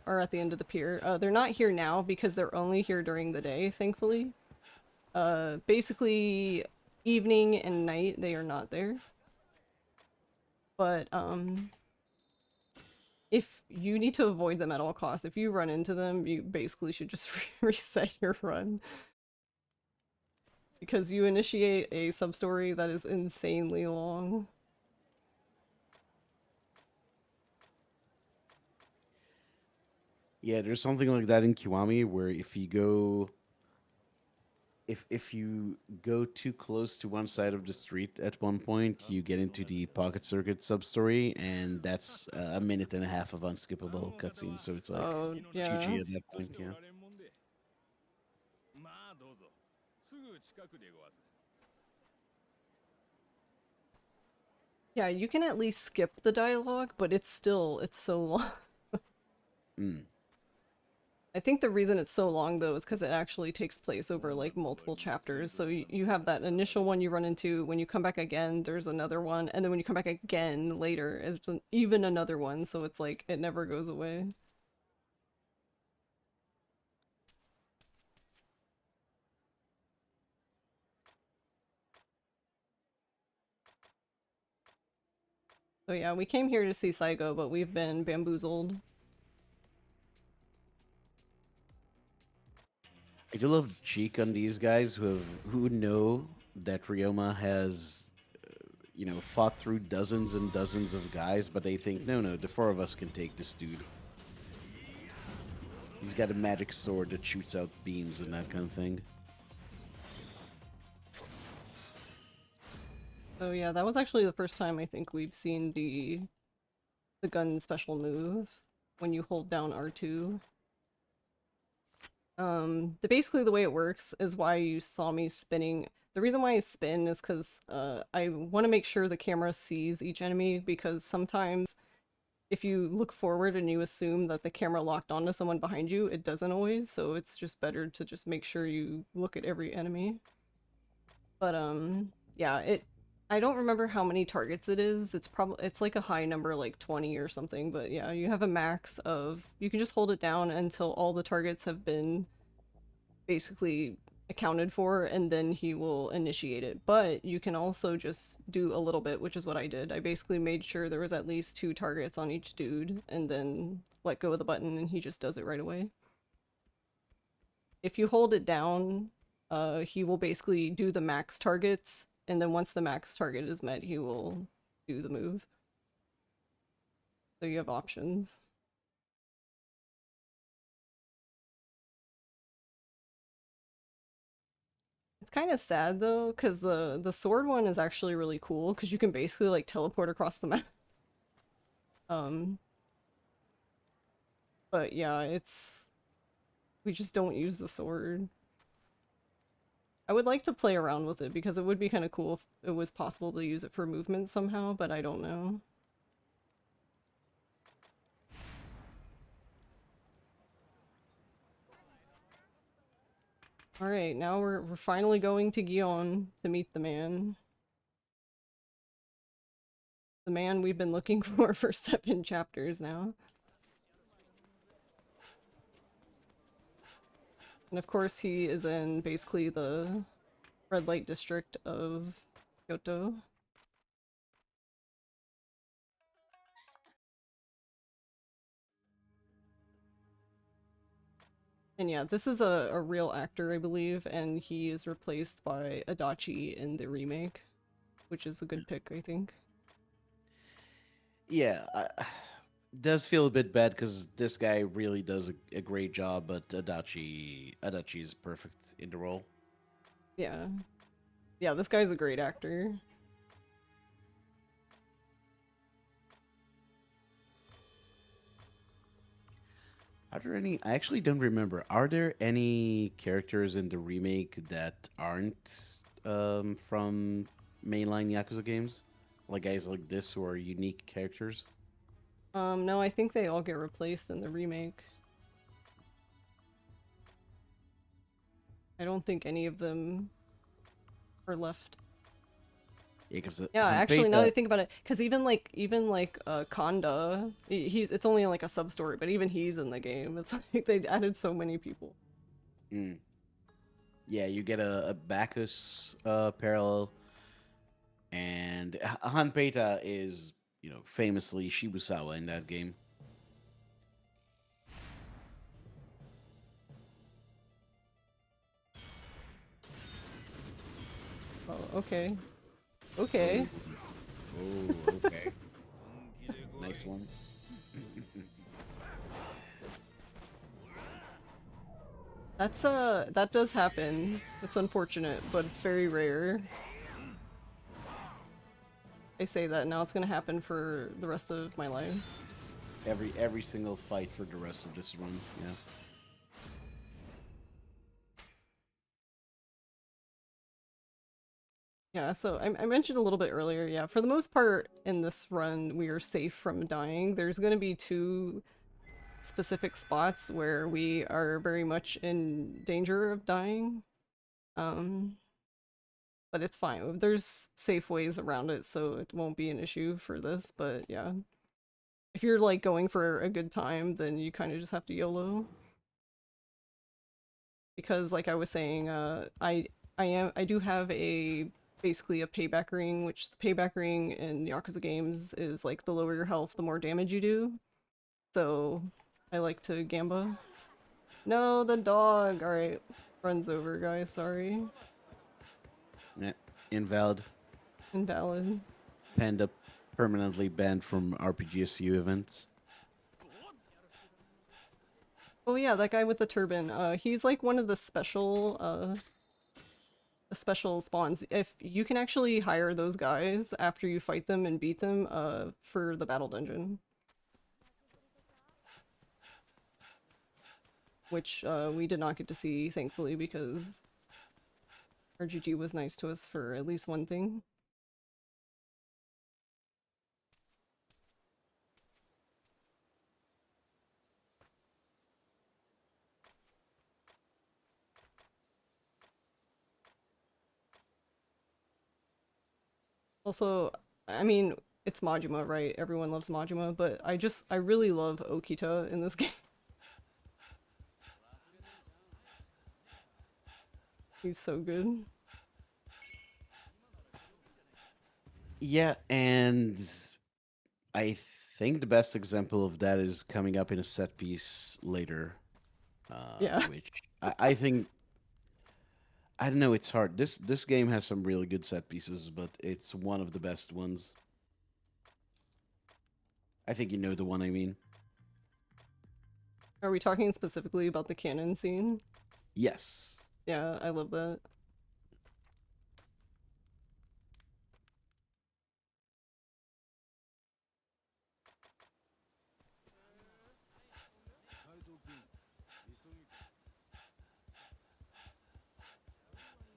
at the end of the pier, they're not here now because they're only here during the day, thankfully. Basically, evening and night, they are not there. But, if you need to avoid them at all costs, if you run into them, you basically should just reset your run. Because you initiate a sub-story that is insanely long. Yeah, there's something like that in Kiwami where if you go too close to one side of the street at one point, you get into the pocket circuit sub-story, and that's a minute and a half of unskippable cutscene. So it's like Oh, yeah. GG at that point. Yeah. Yeah, you can at least skip the dialogue, but it's so long. Mm. I think the reason it's so long, though, is because it actually takes place over, like, multiple chapters. So you have that initial one you run into, when you come back again, there's another one, and then when you come back again later, it's even another one, so it's like, it never goes away. So yeah, we came here to see Saigo, but we've been bamboozled. I do love the cheek on these guys who know that Ryoma has, fought through dozens and dozens of guys, but they think, no, the four of us can take this dude. He's got a magic sword that shoots out beams and that kind of thing. So yeah, that was actually the first time I think we've seen the gun special move when you hold down R2. Basically the way it works is why you saw me spinning. The reason why I spin is because I want to make sure the camera sees each enemy, because sometimes if you look forward and you assume that the camera locked onto someone behind you, it doesn't always, so it's just better to just make sure you look at every enemy. But yeah, I don't remember how many targets it is. It's like a high number, like 20 or something, but yeah, you have a max of, you can just hold it down until all the targets have been basically accounted for, and then he will initiate it. But you can also just do a little bit, which is what I did. I basically made sure there was at least 2 targets on each dude, and then let go of the button, and he just does it right away. If you hold it down, he will basically do the max targets, and then once the max target is met, he will do the move. So you have options. It's kind of sad though, because the sword one is actually really cool, because you can basically like teleport across the map. Um, but yeah, we just don't use the sword. I would like to play around with it because it would be kind of cool if it was possible to use it for movement somehow, but I don't know. Alright, now we're finally going to Gion to meet the man. The man we've been looking for 7 chapters now. And of course he is in basically the red light district of Kyoto. And yeah, this is a real actor, I believe, and he is replaced by Adachi in the remake, which is a good pick, I think. Yeah, does feel a bit bad because this guy really does a great job, but Adachi is perfect in the role. Yeah. Yeah, this guy's a great actor. Are there any? I actually don't remember. Are there any characters in the remake that aren't from mainline Yakuza games? Like guys like this who are unique characters? No, I think they all get replaced in the remake. I don't think any of them are left. Yeah, because Yeah, actually, now that I think about it, because even like Kanda, he's it's only like a sub story, but even he's in the game. It's like they added so many people. Yeah, you get a Bacchus parallel, and Hanpeta is famously Shibusawa in that game. Oh, okay, okay. Oh, okay. Nice one. That does happen. It's unfortunate, but it's very rare. I say that now it's gonna happen for the rest of my life. Every single fight for the rest of this run, yeah. Yeah, so I mentioned a little bit earlier, yeah, for the most part in this run, we are safe from dying. There's gonna be 2 specific spots where we are very much in danger of dying. But it's fine. There's safe ways around it, so it won't be an issue for this, but yeah. If you're like going for a good time, then you kind of just have to YOLO. Because like I was saying, I do have basically a payback ring, which the payback ring in Yakuza games is like the lower your health, the more damage you do. So I like to gamba. No, the dog! Alright. Runs over, guys, sorry. Yeah. Invalid. Invalid. Panda permanently banned from RPGSU events. Oh yeah, that guy with the turban. He's like one of the special spawns. If you can actually hire those guys after you fight them and beat them, for the battle dungeon. Which, we did not get to see, thankfully, because RGG was nice to us for at least one thing. Also, I mean, it's Majima, right? Everyone loves Majima, but I really love Okita in this game. He's so good. Yeah, and I think the best example of that is coming up in a set piece later, Yeah. which I think I don't know. It's hard. This game has some really good set pieces, but it's one of the best ones. I think you know the one I mean. Are we talking specifically about the cannon scene? Yes. Yeah, I love that.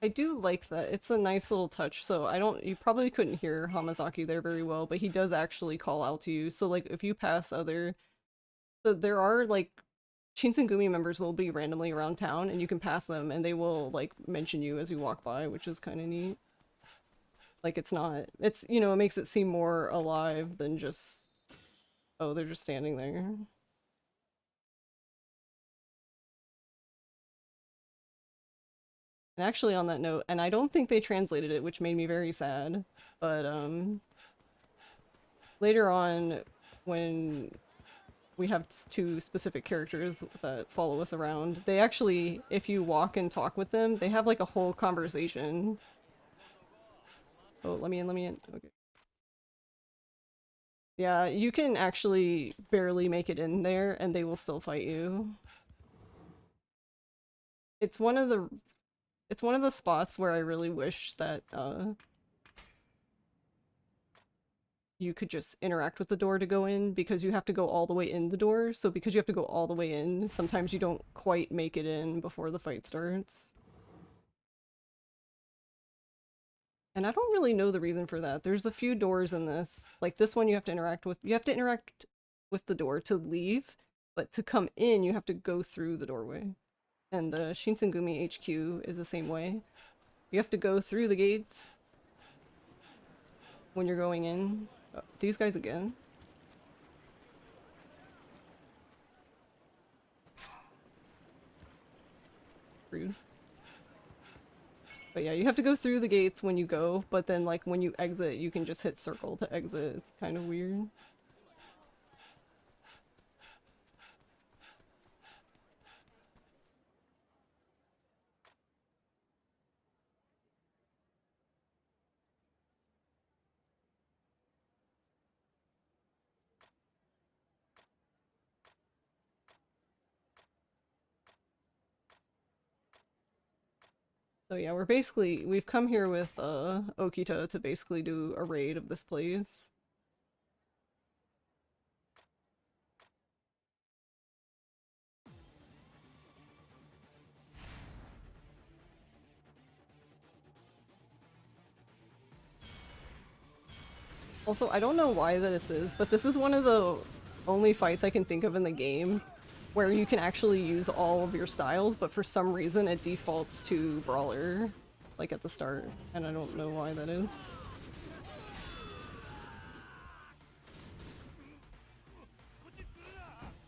I do like that. It's a nice little touch. So you probably couldn't hear Hamazaki there very well, but he does actually call out to you. So like if you pass so there are like Shinsengumi members will be randomly around town and you can pass them and they will like mention you as you walk by, which is kind of neat. Like it makes it seem more alive than just, oh, they're just standing there. And actually on that note, and I don't think they translated it, which made me very sad, but later on when we have two specific characters that follow us around, they actually, if you walk and talk with them, they have like a whole conversation. Oh, let me in. Okay. Yeah, you can actually barely make it in there and they will still fight you. It's one of the spots where I really wish that you could just interact with the door to go in, because you have to go all the way in the door. So because you have to go all the way in, sometimes you don't quite make it in before the fight starts. And I don't really know the reason for that. There's a few doors in this. Like this one you have to interact with the door to leave, but to come in you have to go through the doorway. And the Shinsengumi HQ is the same way. You have to go through the gates when you're going in. Oh, these guys again. Rude. But yeah, you have to go through the gates when you go, but then like when you exit, you can just hit circle to exit. It's kind of weird. So yeah, we've come here with Okita to basically do a raid of this place. Also, I don't know why this is, but this is one of the only fights I can think of in the game where you can actually use all of your styles, but for some reason it defaults to Brawler, like at the start, and I don't know why that is.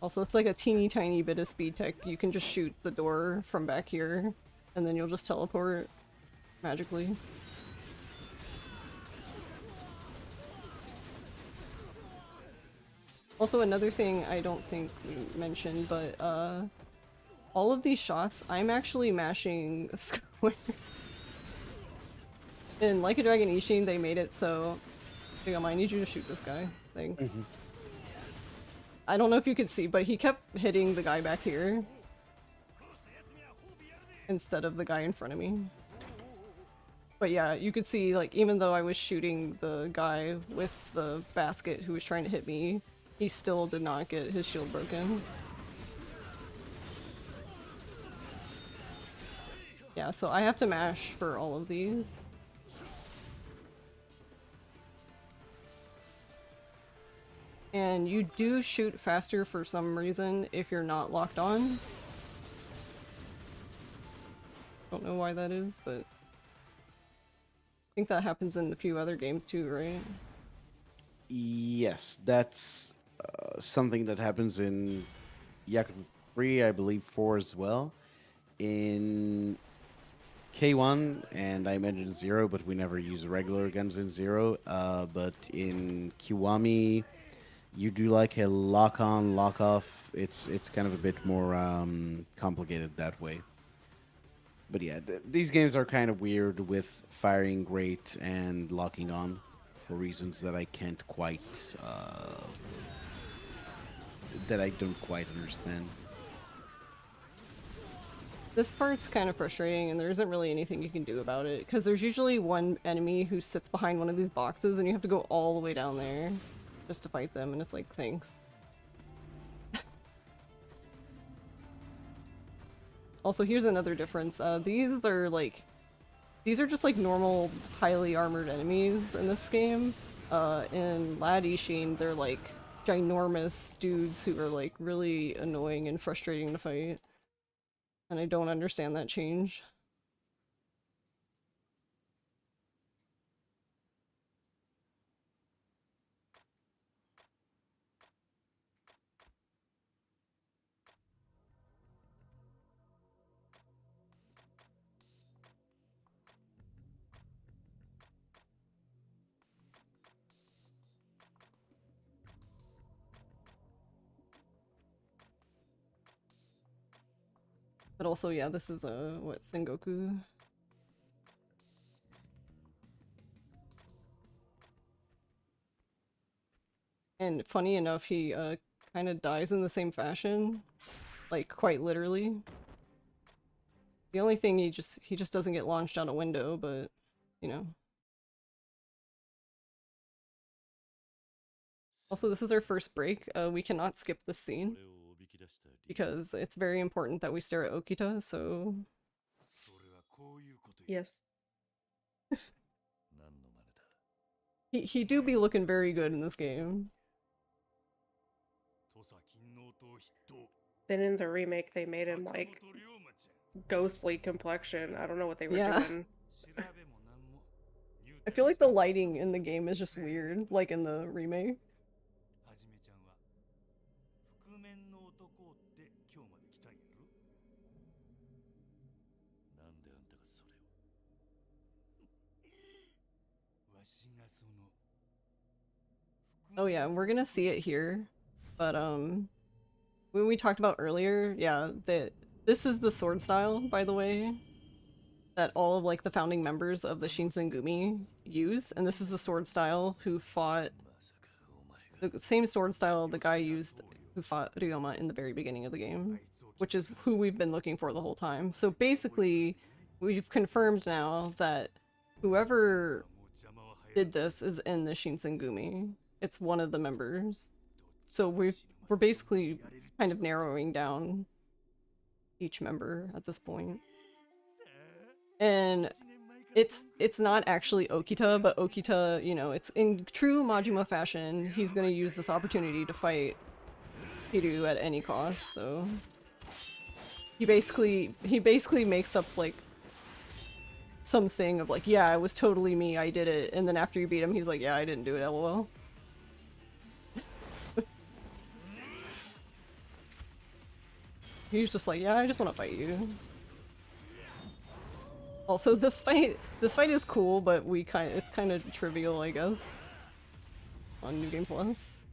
Also, it's like a teeny tiny bit of speed tech. You can just shoot the door from back here, and then you'll just teleport magically. Also, another thing I don't think we mentioned, but all of these shots, I'm actually mashing square. In Like a Dragon Ishin, they made it so... Hang I need you to shoot this guy. Thanks. I don't know if you could see, but he kept hitting the guy back here instead of the guy in front of me. But yeah, you could see, like, even though I was shooting the guy with the basket who was trying to hit me, he still did not get his shield broken. Yeah, so I have to mash for all of these. And you do shoot faster for some reason if you're not locked on. Don't know why that is, but I think that happens in a few other games too, right? Yes, that's something that happens in Yakuza 3, I believe 4 as well. In K1, and I mentioned 0, but we never use regular guns in 0. But in Kiwami, you do like a lock-on, lock-off. It's kind of a bit more complicated that way. But yeah, these games are kind of weird with firing great and locking on for reasons that I can't quite... that I don't quite understand. This part's kind of frustrating, and there isn't really anything you can do about it, because there's usually one enemy who sits behind one of these boxes, and you have to go all the way down there just to fight them, and it's like, thanks. Also, here's another difference. These are, like, these are just like normal, highly armored enemies in this game. In Lad Ishin, they're like ginormous dudes who are like really annoying and frustrating to fight. And I don't understand that change. But also, yeah, this is what, Sengoku? And funny enough, he kind of dies in the same fashion, like quite literally. The only thing he just doesn't get launched out a window, but you know. Also, this is our first break. We cannot skip this scene because it's very important that we stare at Okita, so Yes. he do be looking very good in this game. Then in the remake, they made him like ghostly complexion. I don't know what they were Yeah. doing. I feel like the lighting in the game is just weird, like in the remake. Oh yeah, we're gonna see it here. But when we talked about earlier, yeah, this is the sword style, by the way, that all of like the founding members of the Shinsengumi use, and this is the sword style who fought the same sword style the guy used who fought Ryoma in the very beginning of the game, which is who we've been looking for the whole time. So basically, we've confirmed now that whoever did this is in the Shinsengumi. It's one of the members. So we're basically kind of narrowing down each member at this point. And it's not actually Okita, but Okita, you know, it's in true Majima fashion, he's gonna use this opportunity to fight Kiryu at any cost, so he basically makes up like something of like, yeah, it was totally me, I did it, and then after you beat him, he's like, yeah, I didn't do it, lol. He's just like, yeah, I just want to fight you. Also, this fight is cool, but it's kind of trivial, I guess, on New Game Plus.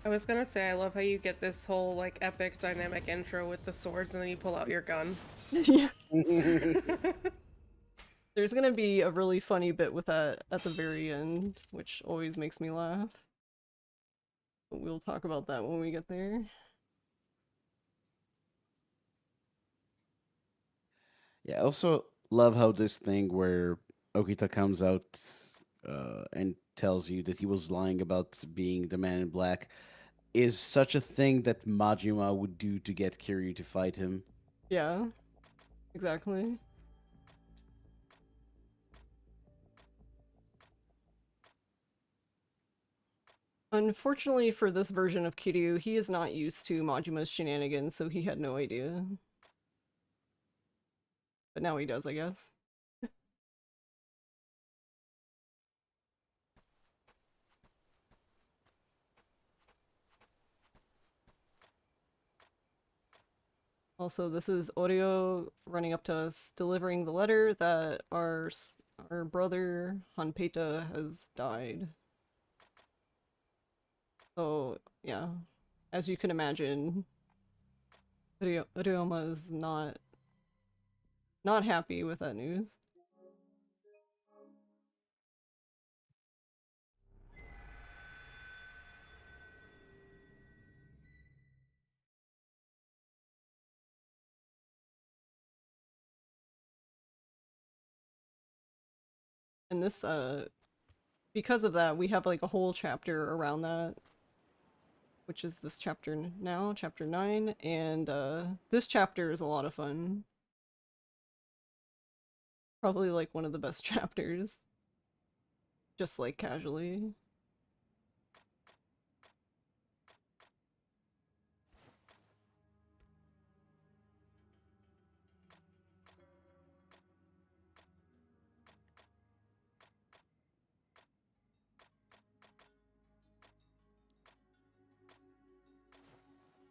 I was gonna say, I love how you get this whole like epic dynamic intro with the swords and then you pull out your gun. Yeah. There's gonna be a really funny bit with that at the very end, which always makes me laugh. But we'll talk about that when we get there. Yeah, I also love how this thing where Okita comes out and tells you that he was lying about being the man in black is such a thing that Majima would do to get Kiryu to fight him. Yeah, exactly. Unfortunately for this version of Kiryu, he is not used to Majima's shenanigans, so he had no idea. But now he does, I guess. Also, this is Oreo running up to us, delivering the letter that our brother Hanpeta has died. So, yeah, as you can imagine, Ryoma is not happy with that news. And this, because of that, we have like a whole chapter around that, which is this chapter now, chapter 9, and this chapter is a lot of fun. Probably like one of the best chapters. Just like casually.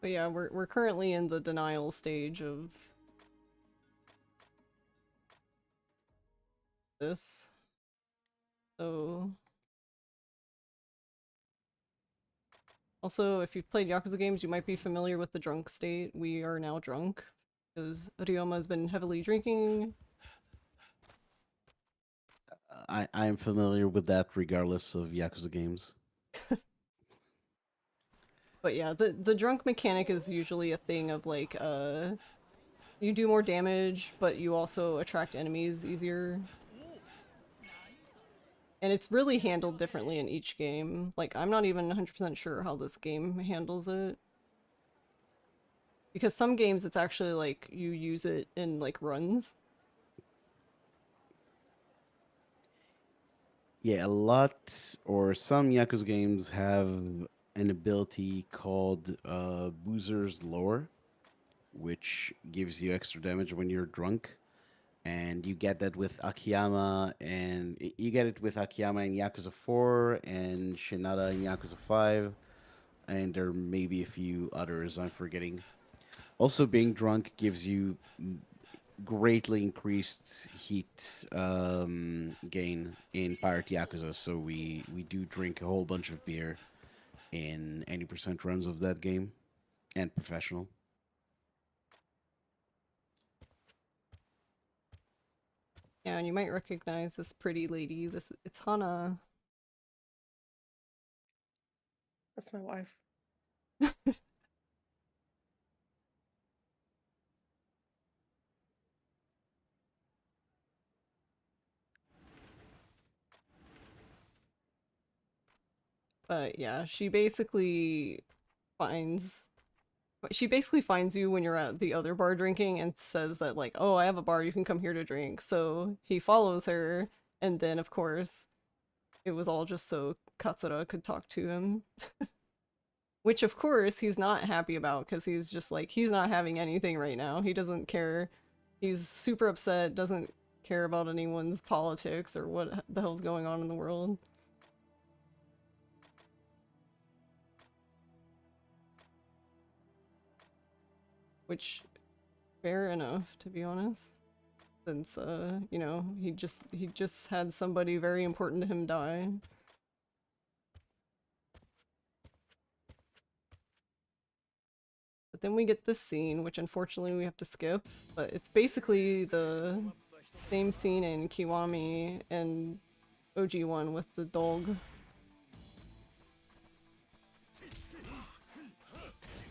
But yeah, we're currently in the denial stage of this. So also, if you've played Yakuza games, you might be familiar with the drunk state. We are now drunk because Ryoma has been heavily drinking. I am familiar with that regardless of Yakuza games. But yeah, the drunk mechanic is usually a thing of like, you do more damage, but you also attract enemies easier. And it's really handled differently in each game. Like, I'm not even 100% sure how this game handles it. Because some games it's actually like, you use it in like runs. Yeah, a lot or some Yakuza games have an ability called Boozer's Lore, which gives you extra damage when you're drunk. And you get that with Akiyama, and you get it with Akiyama in Yakuza 4 and Shinada in Yakuza 5, and there may be a few others I'm forgetting. Also, being drunk gives you greatly increased heat gain in Pirate Yakuza, so we do drink a whole bunch of beer in any percent runs of that game, and professional. Yeah, and you might recognize this pretty lady. It's Hana. That's my wife. But yeah, finds she basically finds you when you're at the other bar drinking and says that like, oh, I have a bar, you can come here to drink. So he follows her, and then of course it was all just so Katsura could talk to him. Which of course he's not happy about because he's just like, he's not having anything right now. He doesn't care. He's super upset, doesn't care about anyone's politics or what the hell's going on in the world. Which, fair enough, to be honest. Since, you know, he just had somebody very important to him die. But then we get this scene, which unfortunately we have to skip, but it's basically the same scene in Kiwami and OG1 with the dog.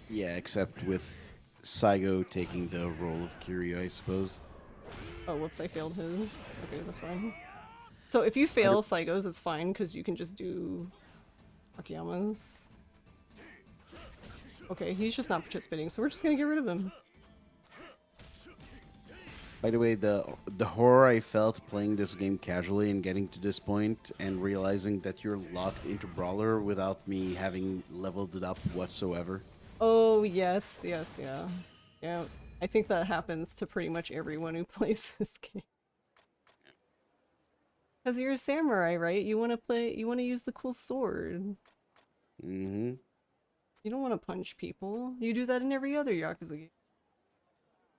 Yeah, except with Saigo taking the role of Kiryu, I suppose. Oh, whoops, I failed his. Okay, that's fine. So if you fail Saigo's, it's fine, because you can just do Akiyama's. Okay, he's just not participating, so we're just gonna get rid of him. By the way, the horror I felt playing this game casually and getting to this point and realizing that you're locked into Brawler without me having leveled it up whatsoever. Oh, yes, yes, yeah. Yeah, I think that happens to pretty much everyone who plays this game. Because you're a samurai, right? You want to use the cool sword. Mm-hmm. You don't want to punch people. You do that in every other Yakuza game.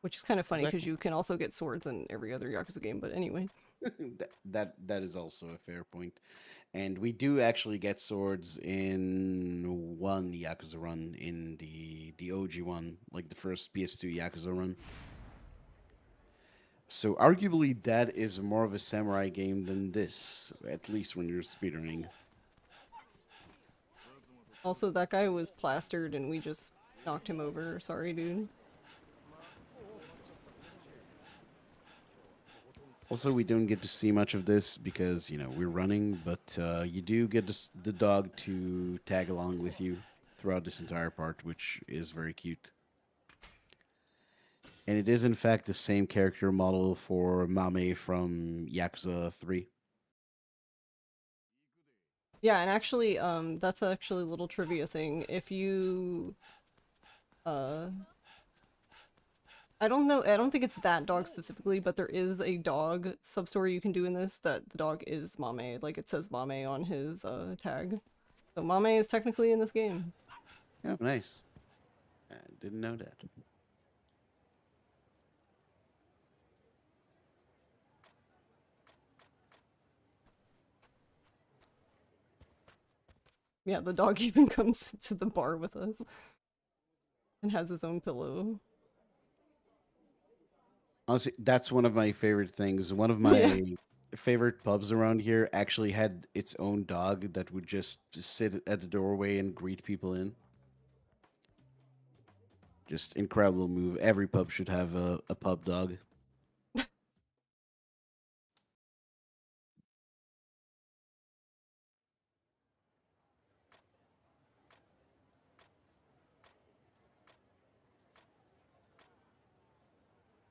Which is kind of funny, because Exactly. you can also get swords in every other Yakuza game, but anyway. that is also a fair point. And we do actually get swords in one Yakuza run, in the OG one, like the first PS2 Yakuza run. So arguably that is more of a samurai game than this, at least when you're speedrunning. Also, that guy was plastered and we just knocked him over. Sorry, dude. Also, we don't get to see much of this because, you know, we're running, but you do get the dog to tag along with you throughout this entire part, which is very cute. And it is in fact the same character model for Mame from Yakuza 3. Yeah, and actually, that's actually a little trivia thing. If you, uh, I don't know, I don't think it's that dog specifically, but there is a dog sub-story you can do in this that the dog is Mame, like it says Mame on his, tag. So Mame is technically in this game. Oh, nice. I didn't know that. Yeah, the dog even comes to the bar with us and has his own pillow. Honestly, that's one of my favorite things. One of Yeah. my favorite pubs around here actually had its own dog that would just sit at the doorway and greet people in. Just incredible move. Every pub should have a pub dog.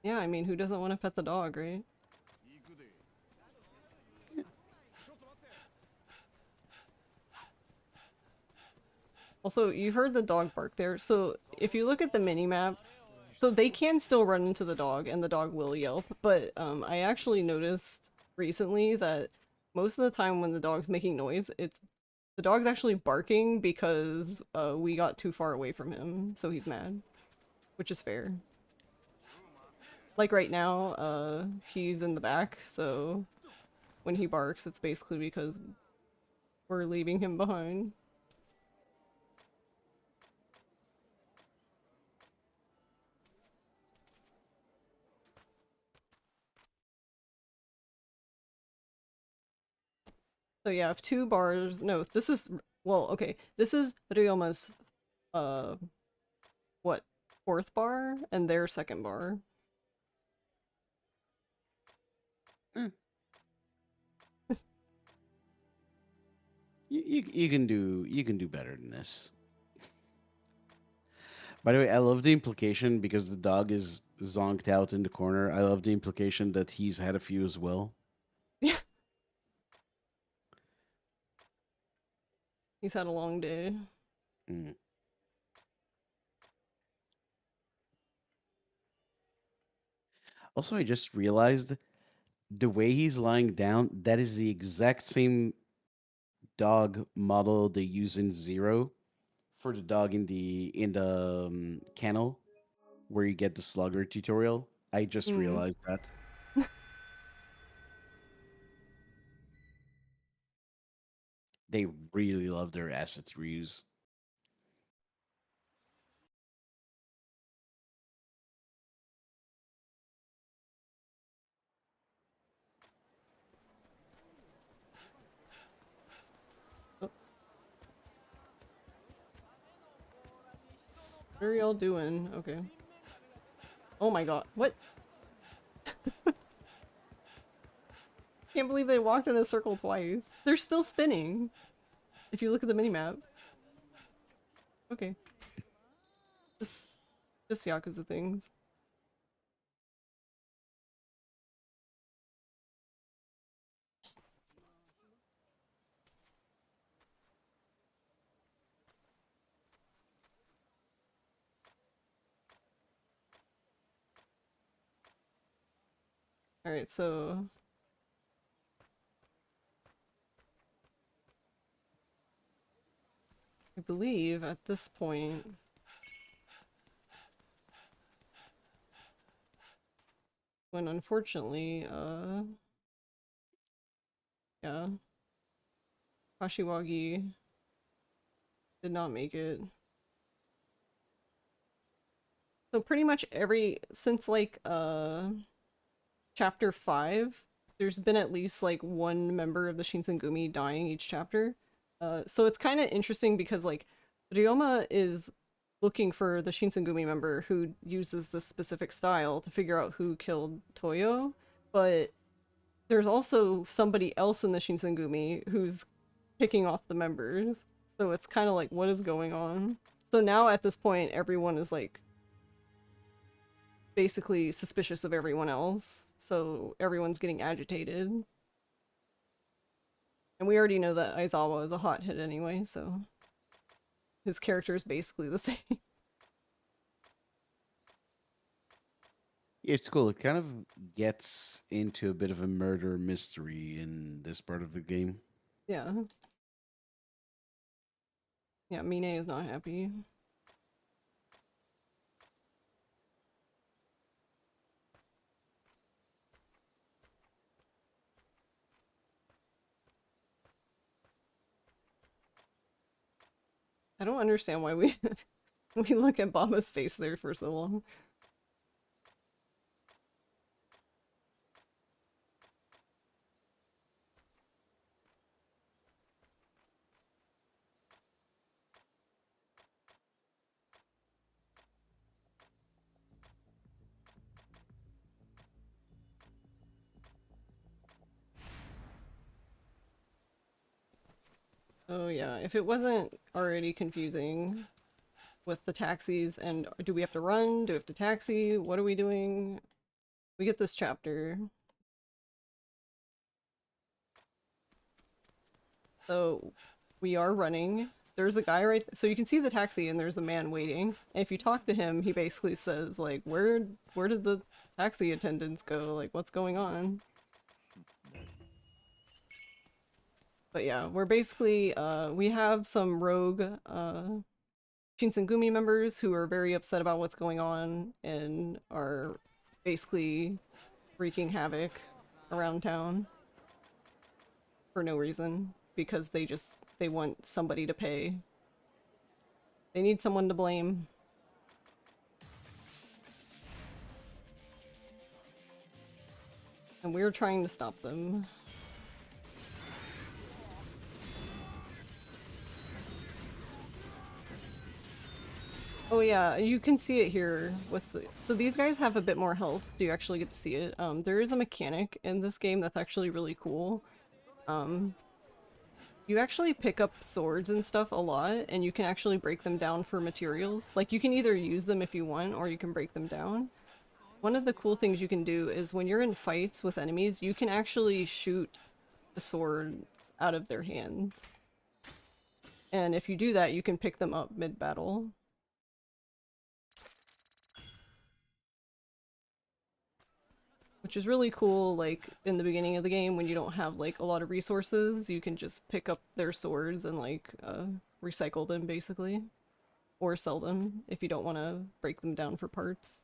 Yeah, I mean, who doesn't want to pet the dog, right? Also, you heard the dog bark there, so if you look at the mini-map, so they can still run into the dog and the dog will yelp, but I actually noticed recently that most of the time when the dog's making noise, the dog's actually barking because we got too far away from him, so he's mad, which is fair. Like right now, he's in the back, so when he barks, it's basically because we're leaving him behind. So yeah, if two bars, no, this is, well, okay, this is Ryoma's, uh, what, fourth bar, and their second bar. Eh. You can do better than this. By the way, I love the implication because the dog is zonked out in the corner. I love the implication that he's had a few as well. Yeah. He's had a long day. Mm. Also, I just realized the way he's lying down, that is the exact same dog model they use in Zero for the dog in the kennel where you get the slugger tutorial. I just Mm. realized that. They really love their asset reuse. Oh, what are y'all doing? Okay. Oh my god, what? Can't believe they walked in a circle twice. They're still spinning. If you look at the minimap. Okay. Just, just Yakuza things. Alright, so I believe at this point when unfortunately, yeah, Kashiwagi did not make it. So pretty much since like, chapter 5, there's been at least like one member of the Shinsengumi dying each chapter. So it's kind of interesting because like Ryoma is looking for the Shinsengumi member who uses this specific style to figure out who killed Toyo, but there's also somebody else in the Shinsengumi who's picking off the members. So it's kind of like, what is going on? So now at this point, everyone is like basically suspicious of everyone else, so everyone's getting agitated. And we already know that Aizawa is a hothead anyway, so his character is basically the same. It's cool. It kind of gets into a bit of a murder mystery in this part of the game. Yeah. Yeah, Mine is not happy. I don't understand why we we look at Bama's face there for so long. Oh yeah, if it wasn't already confusing with the taxis and do we have to run? Do we have to taxi? What are we doing? We get this chapter. So we are running. There's a guy so you can see the taxi and there's a man waiting. And if you talk to him, he basically says like, where did the taxi attendants go? Like, what's going on? But yeah, we're basically we have some rogue Shinsengumi members who are very upset about what's going on and are basically wreaking havoc around town for no reason because they want somebody to pay. They need someone to blame. And we're trying to stop them. Oh yeah, you can see it here with so these guys have a bit more health, so you actually get to see it. There is a mechanic in this game that's actually really cool. You actually pick up swords and stuff a lot, and you can actually break them down for materials. Like, you can either use them if you want, or you can break them down. One of the cool things you can do is when you're in fights with enemies, you can actually shoot the swords out of their hands. And if you do that, you can pick them up mid-battle. Which is really cool, like, in the beginning of the game when you don't have, like, a lot of resources, you can just pick up their swords and, like, recycle them, basically. Or sell them if you don't want to break them down for parts.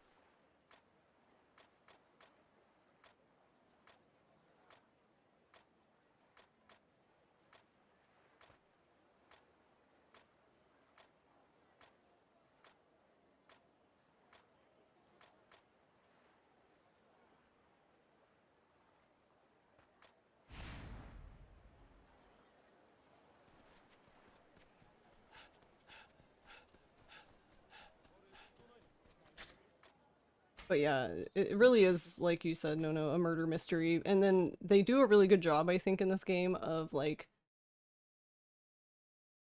But yeah, it really is, like you said, no, a murder mystery. And then they do a really good job, I think, in this game of, like,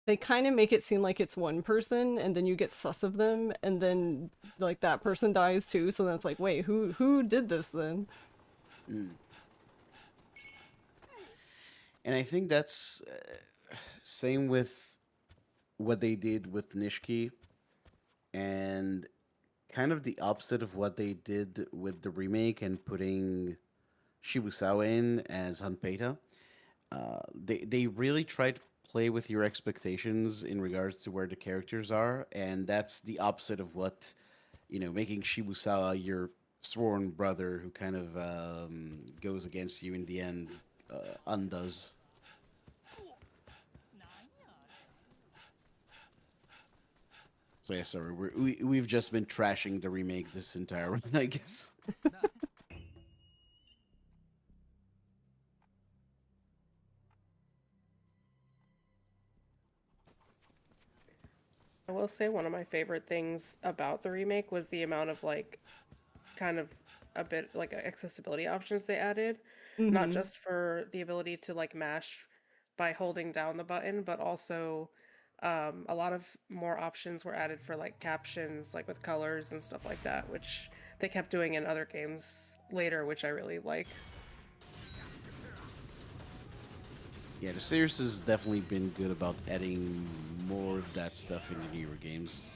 they kind of make it seem like it's one person, and then you get sus of them, and then, like, that person dies too, so then it's like, wait, who did this then? Mm. And I think that's same with what they did with Nishiki, and kind of the opposite of what they did with the remake and putting Shibusawa in as Hunpeta. They really try to play with your expectations in regards to where the characters are, and that's the opposite of what making Shibusawa your sworn brother who kind of goes against you in the end undoes. So yeah, sorry, we've just been trashing the remake this entire run, I guess. I will say one of my favorite things about the remake was the amount of like kind of a bit like accessibility options they added, not Mm-hmm. just for the ability to like mash by holding down the button, but also a lot of more options were added for like captions, like with colors and stuff like that, which they kept doing in other games later, which I really like. Yeah, the series has definitely been good about adding more of that stuff into newer games.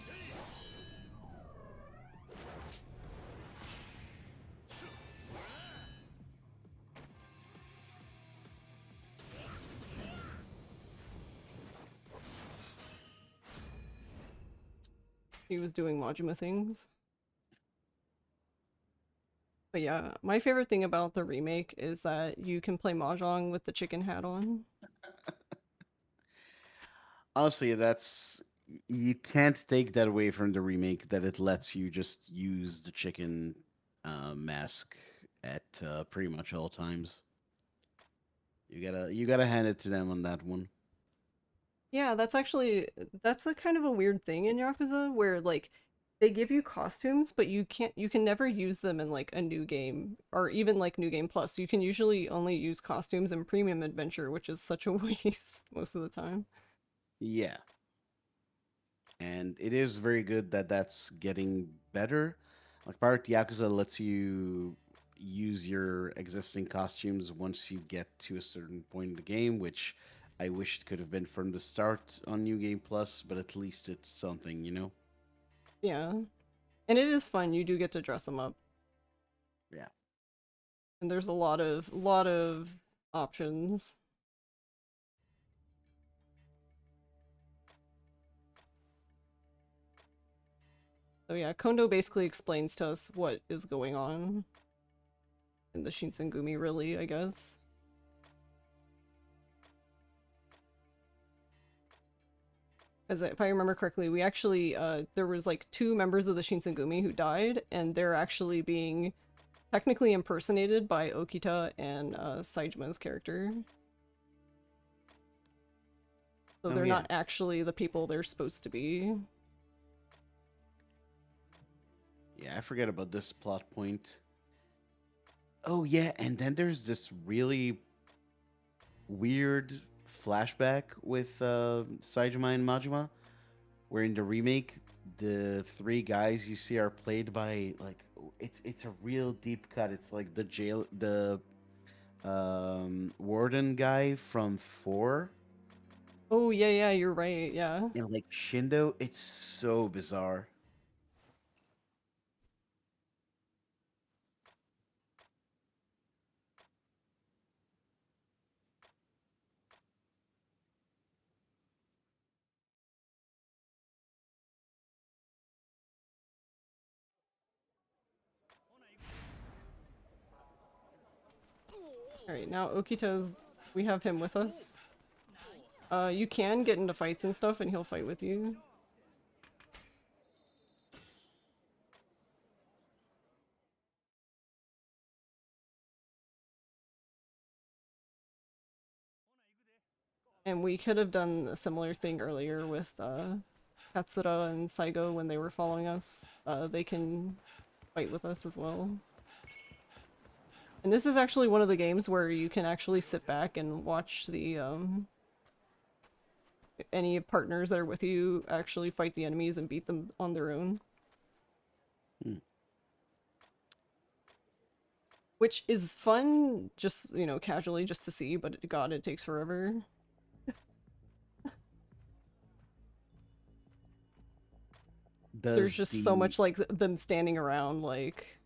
He was doing Majima things. But yeah, my favorite thing about the remake is that you can play Mahjong with the chicken hat on. Honestly, you can't take that away from the remake that it lets you just use the chicken mask at pretty much all times. You gotta hand it to them on that one. Yeah, that's a kind of a weird thing in Yakuza where like they give you costumes, but you can never use them in like a new game or even like New Game Plus. You can usually only use costumes in Premium Adventure, which is such a waste most of the time. Yeah, and it is very good that that's getting better. Like Pirate Yakuza lets you use your existing costumes once you get to a certain point in the game, which I wish it could have been from the start on New Game Plus, but at least it's something, you know? Yeah. And it is fun. You do get to dress them up. Yeah. And there's a lot of options. So yeah, Kondo basically explains to us what is going on in the Shinsengumi, really, I guess. As if I remember correctly, we actually there was like 2 members of the Shinsengumi who died, and they're actually being technically impersonated by Okita and Saijima's character. So Oh, they're yeah. not actually the people they're supposed to be. Yeah, I forget about this plot point. Oh, yeah, and then there's this really weird flashback with Saijima and Majima, where in the remake, the 3 guys you see are played by like it's a real deep cut. It's like the warden guy from 4 Oh yeah, yeah, you're right, yeah. and like Shindo. It's so bizarre. Alright, now Okita's... we have him with us. You can get into fights and stuff, and he'll fight with you. And we could have done a similar thing earlier with Katsura and Saigo when they were following us. They can fight with us as well. And this is actually one of the games where you can actually sit back and watch the any partners that are with you actually fight the enemies and beat them on their own. Hmm. Which is fun, just, you know, casually just to see, but god, it takes forever. There's Does just so the much, like, them standing around, like...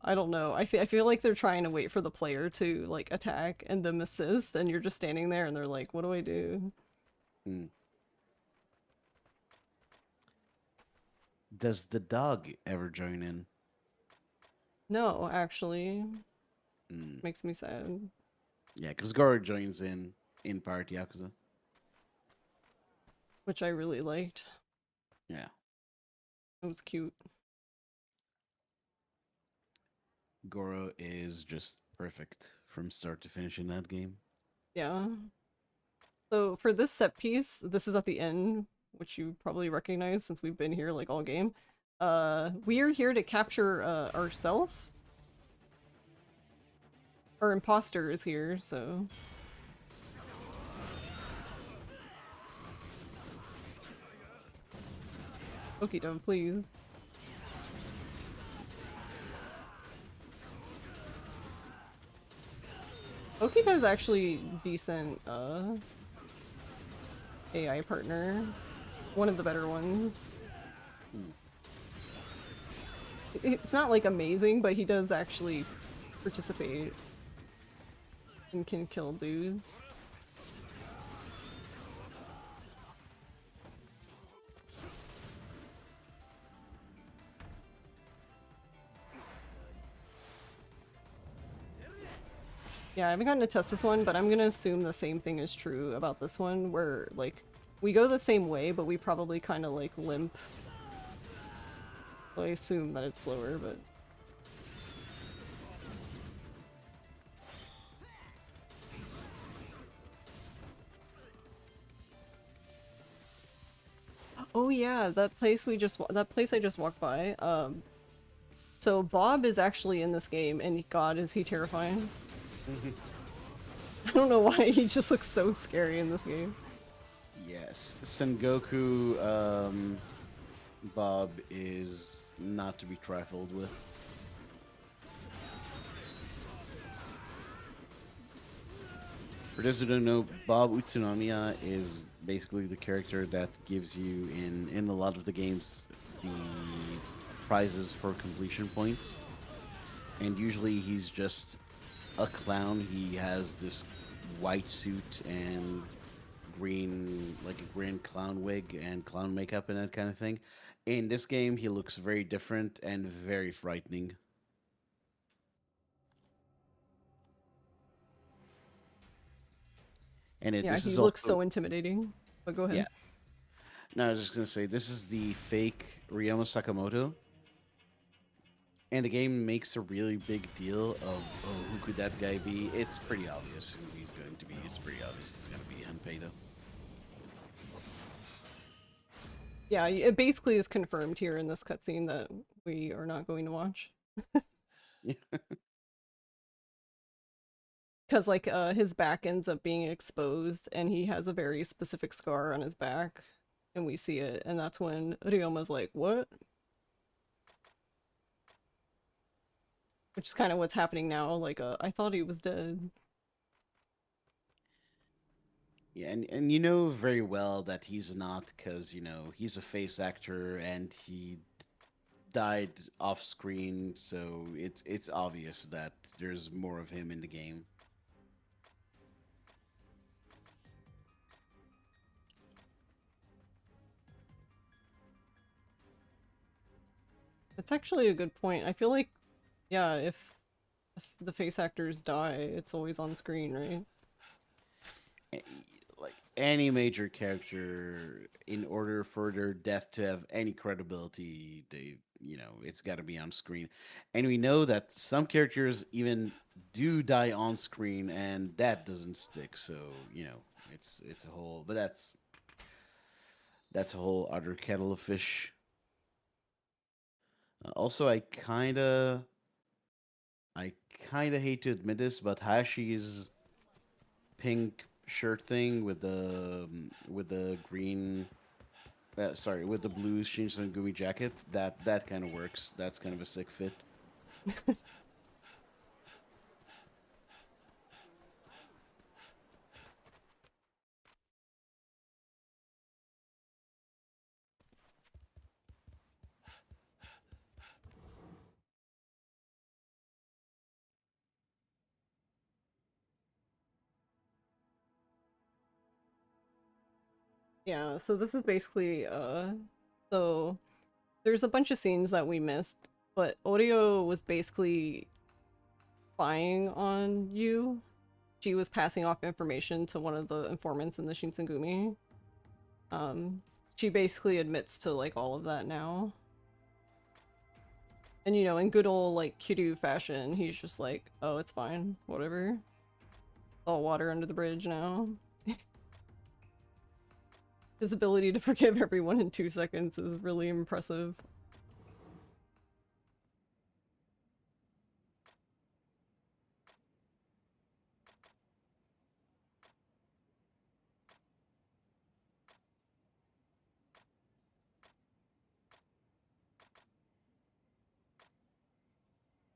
I don't know. I feel like they're trying to wait for the player to, like, attack and them assist, and you're just standing there and they're like, what do I do? hmm. Does the dog ever join in? No, actually. Hmm. Makes me sad. Yeah, because Goro joins in Pirate Yakuza. Which I really liked. Yeah. It was cute. Goro is just perfect from start to finish in that game. Yeah. So for this set piece, this is at the end, which you probably recognize since we've been here like all game. We are here to capture ourself. Our imposter is here, so... Okito, please. Okita's actually decent, AI partner. One of the better ones. It's not like amazing, but he does actually participate and can kill dudes. Yeah, I haven't gotten to test this one, but I'm gonna assume the same thing is true about this one, where, like, we go the same way, but we probably kind of, like, limp. So I assume that it's slower, but... Oh yeah, that place I just walked by, so Bob is actually in this game, and god, is he terrifying. I don't know why, he just looks so scary in this game. Yes, Sengoku Bob is not to be trifled with. For those who don't know, Bob Utsunomiya is basically the character that gives you in a lot of the games the prizes for completion points. And usually he's just a clown. He has this white suit and green, like a green clown wig and clown makeup and that kind of thing. In this game, he looks very different and very frightening. And Yeah, this he is looks also so intimidating, but go ahead. yeah. No, I was just gonna say this is the fake Ryoma Sakamoto, and the game makes a really big deal of who could that guy be. It's pretty obvious who he's going to be. It's pretty obvious it's gonna be Henpei though. Yeah, it basically is confirmed here in this cutscene that we are not going to watch. Because, like, his back ends up being exposed, and he has a very specific scar on his back, and we see it, and that's when Ryoma's like, what? Which is kind of what's happening now, like, I thought he was dead. Yeah, and you know very well that he's not, because you know he's a face actor and he died off screen, so it's obvious that there's more of him in the game. It's actually a good point. I feel like, yeah, if the face actors die, it's always on screen, right? A- Like any major character, in order for their death to have any credibility, they you know it's got to be on screen, and we know that some characters even do die on screen, and that doesn't stick. So you know it's a whole, but that's a whole other kettle of fish. Also, I kind of hate to admit this, but Hashi's pink shirt thing with the green, sorry, with the blue Shinsengumi jacket, that kind of works. That's kind of a sick fit. Yeah, so this is basically, so there's a bunch of scenes that we missed, but Oreo was basically spying on you. She was passing off information to one of the informants in the Shinsengumi. Um, she basically admits to, like, all of that now. And, you know, in good old, like, Kiryu fashion, he's just like, oh, it's fine, whatever. All water under the bridge now. His ability to forgive everyone in 2 seconds is really impressive.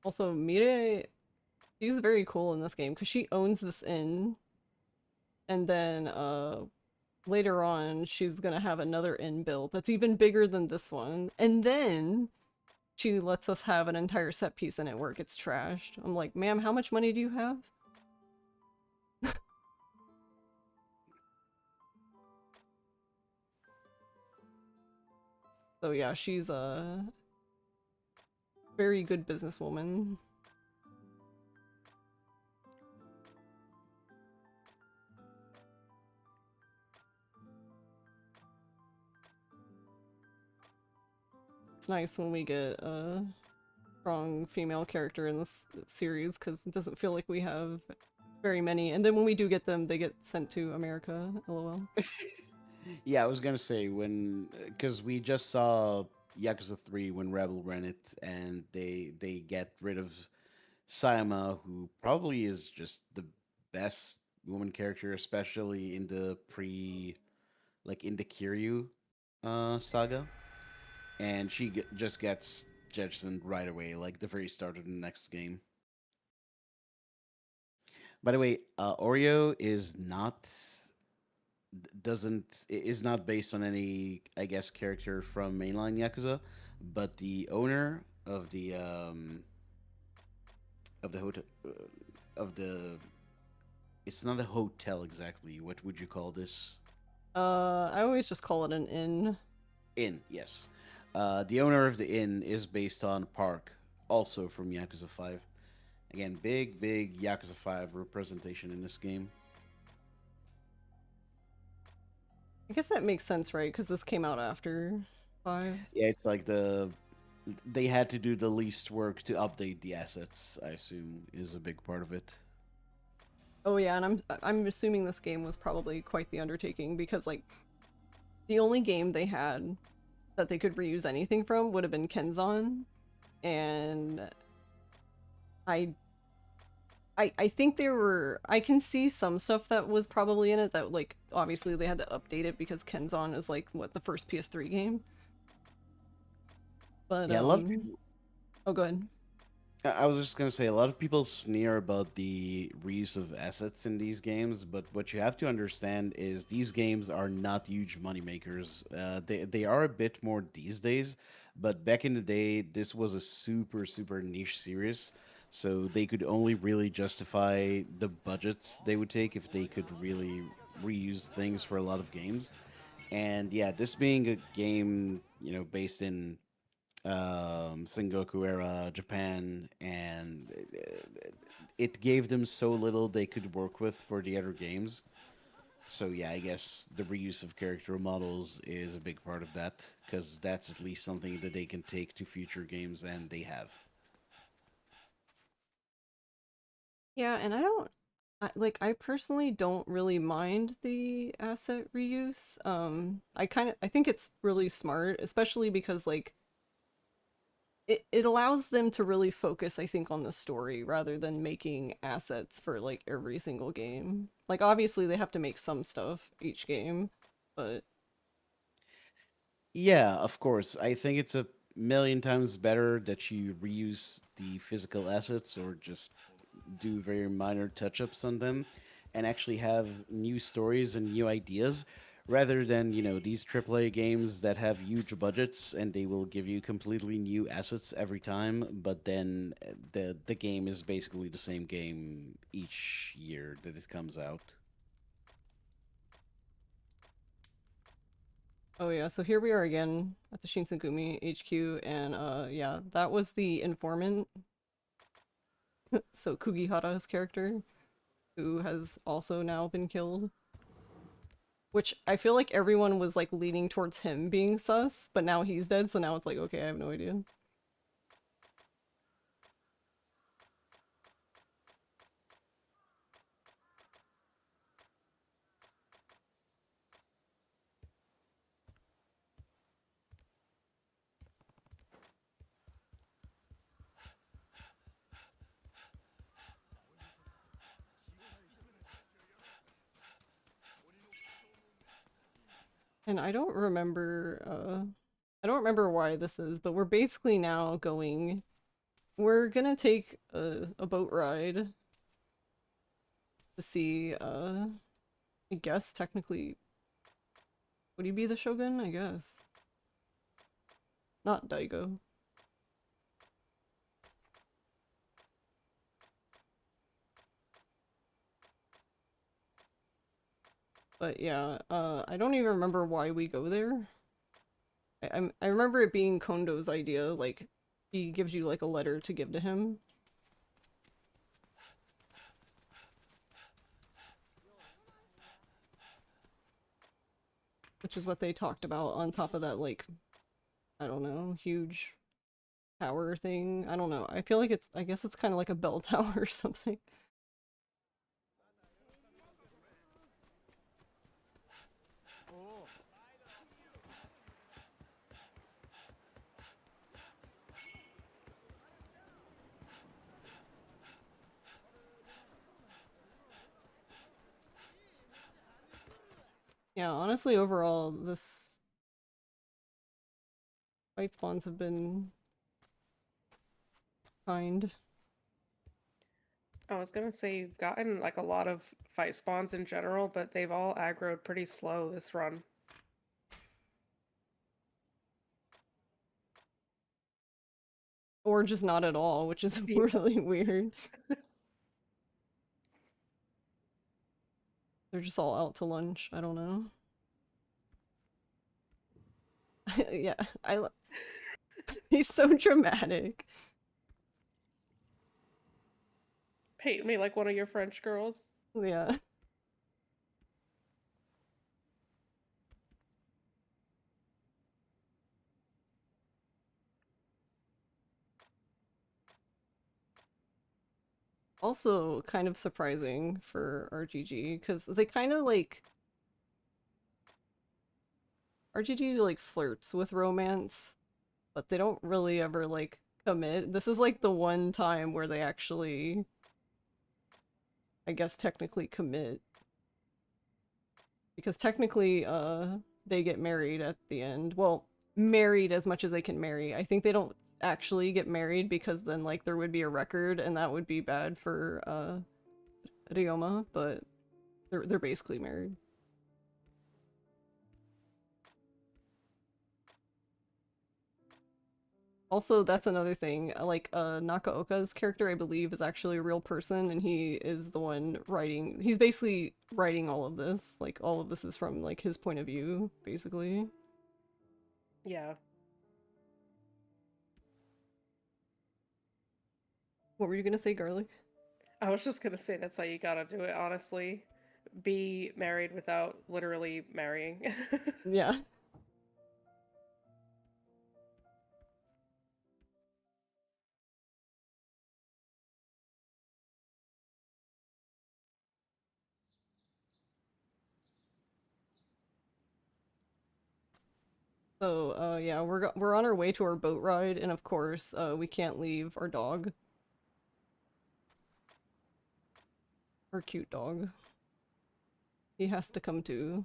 Also, Mire She's very cool in this game because she owns this inn, and then later on she's gonna have another inn built that's even bigger than this one, and then she lets us have an entire set piece in it where it gets trashed. I'm like, ma'am, how much money do you have? So yeah, she's a very good businesswoman. It's nice when we get a strong female character in this series because it doesn't feel like we have very many. And then when we do get them, they get sent to America. LOL. Yeah, I was gonna say when, because we just saw Yakuza 3 when Rebel ran it, and they get rid of Sayama, who probably is just the best woman character, especially in the like in the Kiryu saga, and just gets jettisoned right away, like the very start of the next game. By the way, Oreo is not doesn't is not based on any, I guess, character from mainline Yakuza, but the owner of the hotel of the it's not a hotel exactly. What would you call this? I always just call it an inn. Inn, yes. The owner of the inn is based on Park, also from Yakuza 5. Again, big Yakuza 5 representation in this game. I guess that makes sense, right? Because this came out after 5. Yeah, it's like they had to do the least work to update the assets, I assume, is a big part of it. Oh yeah, and I'm assuming this game was probably quite the undertaking because like the only game they had that they could reuse anything from would have been Kenzan, and I I think there were I can see some stuff that was probably in it that like obviously they had to update it because Kenzan is like what the first PS3 game. But Yeah, a lot of people, oh go ahead. I was just gonna say a lot of people sneer about the reuse of assets in these games, but what you have to understand is these games are not huge money makers. They are a bit more these days, but back in the day, this was a super niche series, so they could only really justify the budgets they would take if they could really reuse things for a lot of games. And yeah, this being a game, based in Sengoku era Japan, and it gave them so little they could work with for the other games. So yeah, I guess the reuse of character models is a big part of that because that's at least something that they can take to future games, and they have. Yeah, and I don't I personally don't really mind the asset reuse. I think it's really smart, especially because like it allows them to really focus, I think, on the story rather than making assets for like every single game. Like obviously they have to make some stuff each game, but Yeah, of course. I think it's a million times better that you reuse the physical assets or just do very minor touch ups on them and actually have new stories and new ideas rather than, these AAA games that have huge budgets and they will give you completely new assets every time, but then the game is basically the same game each year that it comes out. oh yeah, so here we are again at the Shinsengumi HQ, and yeah, that was the informant. So Kugihara's character, who has also now been killed. Which I feel like everyone was like leaning towards him being sus, but now he's dead, so now it's like, okay, I have no idea. And I don't remember why this is, but we're basically now going we're gonna take a boat ride to see, I guess technically, would he be the Shogun? I guess. Not Daigo. But yeah, I don't even remember why we go there. I remember it being Kondo's idea, like, he gives you like a letter to give to him. Which is what they talked about on top of that, like, I don't know, huge tower thing. I don't know. I feel like I guess it's kind of like a bell tower or something. Yeah, honestly, overall, this fight spawns have been kind. I was gonna say you've gotten like a lot of fight spawns in general, but they've all aggroed pretty slow this run. Or just not at all, which is Yeah. really weird. They're just all out to lunch. I don't know. Yeah, he's so dramatic. Paint me like one of your French girls. Yeah. Also kind of surprising for RGG, because they kind of like RGG like flirts with romance, but they don't really ever like commit. This is like the one time where they actually, I guess, technically commit. Because technically, they get married at the end. Well, married as much as they can marry. I think they don't actually get married because then like there would be a record and that would be bad for Ryoma, but they're basically married. Also, that's another thing. Like, Nakaoka's character, I believe, is actually a real person, and he is the one writing. He's basically writing all of this. Like, all of this is from like his point of view, basically. Yeah. What were you gonna say, Garlic? I was just gonna say that's how you gotta do it, honestly. Be married without literally marrying. Yeah. So, yeah, we're on our way to our boat ride, and of course, we can't leave our dog. Our cute dog. He has to come too.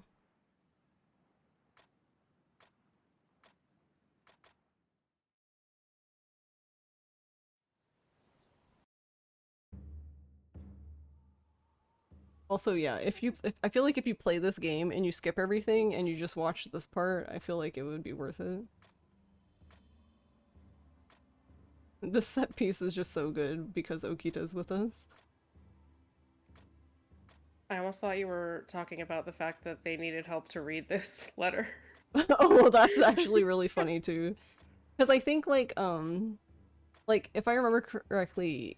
Also, yeah, I feel like if you play this game and you skip everything and you just watch this part, I feel like it would be worth it. This set piece is just so good because Okita's with us. I almost thought you were talking about the fact that they needed help to read this letter. Oh, well, that's actually really funny too. Because I think like if I remember correctly,